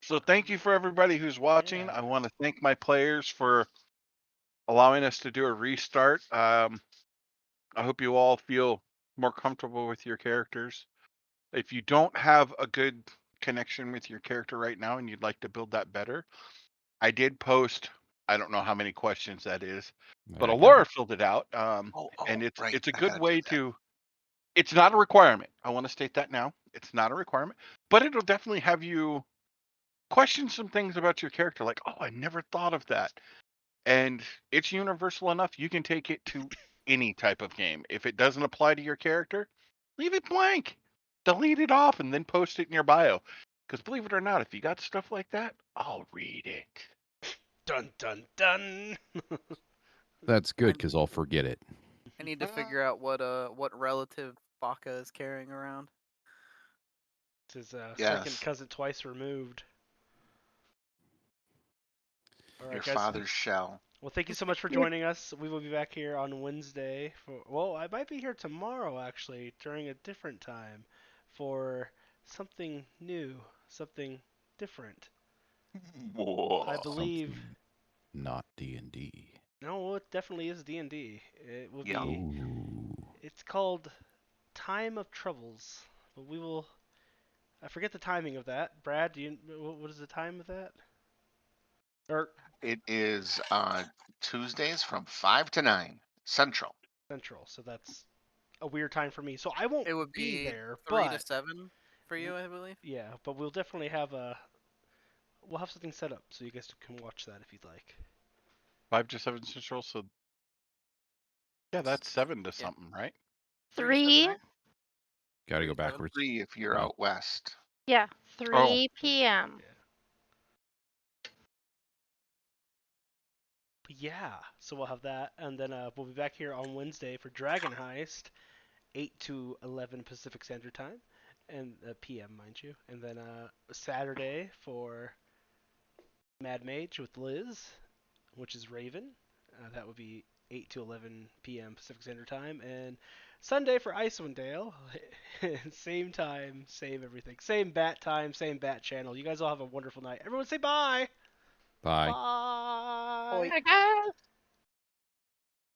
So thank you for everybody who's watching. Yeah. I want to thank my players for allowing us to do a restart. I hope you all feel more comfortable with your characters. If you don't have a good connection with your character right now and you'd like to build that better, I did post, I don't know how many questions that is, but I got Alora it. filled it out. And Right. it's a I good gotta way do that. it's not a requirement. I want to state that now. It's not a requirement, but it'll definitely have you question some things about your character, like, oh, I never thought of that. And it's universal enough. You can take it to any type of game. If it doesn't apply to your character, leave it blank. Delete it off and then post it in your bio. Because believe it or not, if you got stuff like that, I'll read it. Dun dun dun. That's good because I'll forget it. I need to figure out what relative Baka is carrying around. It's his Yes. second cousin twice removed. All right, Your guys. father's shell. Well, thank you so much for joining us. We will be back here on Wednesday. Well, I might be here tomorrow, actually, during a different time for something new, something different. I believe. Something not D&D. No, it definitely is D&D. It will Yeah. be. Ooh. It's called Time of Troubles, but we will I forget the timing of that. Brad, what is the time of that? Or It is Tuesdays from 5 to 9 Central. Central, so that's a weird time for me. So I won't It would be be there, 3 to but 7 for you, I believe. yeah, but we'll definitely have we'll have something set up so you guys can watch that if you'd like. 5 to 7 Central, so yeah, that's 7 to Yeah. something, right? 3 to 7, 3? right? Got to 3 go to 7. backwards. 3 if you're Oh. out west. Yeah, Oh. 3 p.m. Yeah. But yeah, so we'll have that, and then we'll be back here on Wednesday for Dragon Heist, 8 to 11 Pacific Standard Time, and p.m. mind you, and then Saturday for Mad Mage with Liz, which is Raven. That would be 8 to 11 p.m. Pacific Standard Time, and Sunday for Icewind Dale. Same time, same everything, same bat time, same bat channel. You guys all have a wonderful night. Everyone say bye. Bye. Bye. Oi. Hi guys.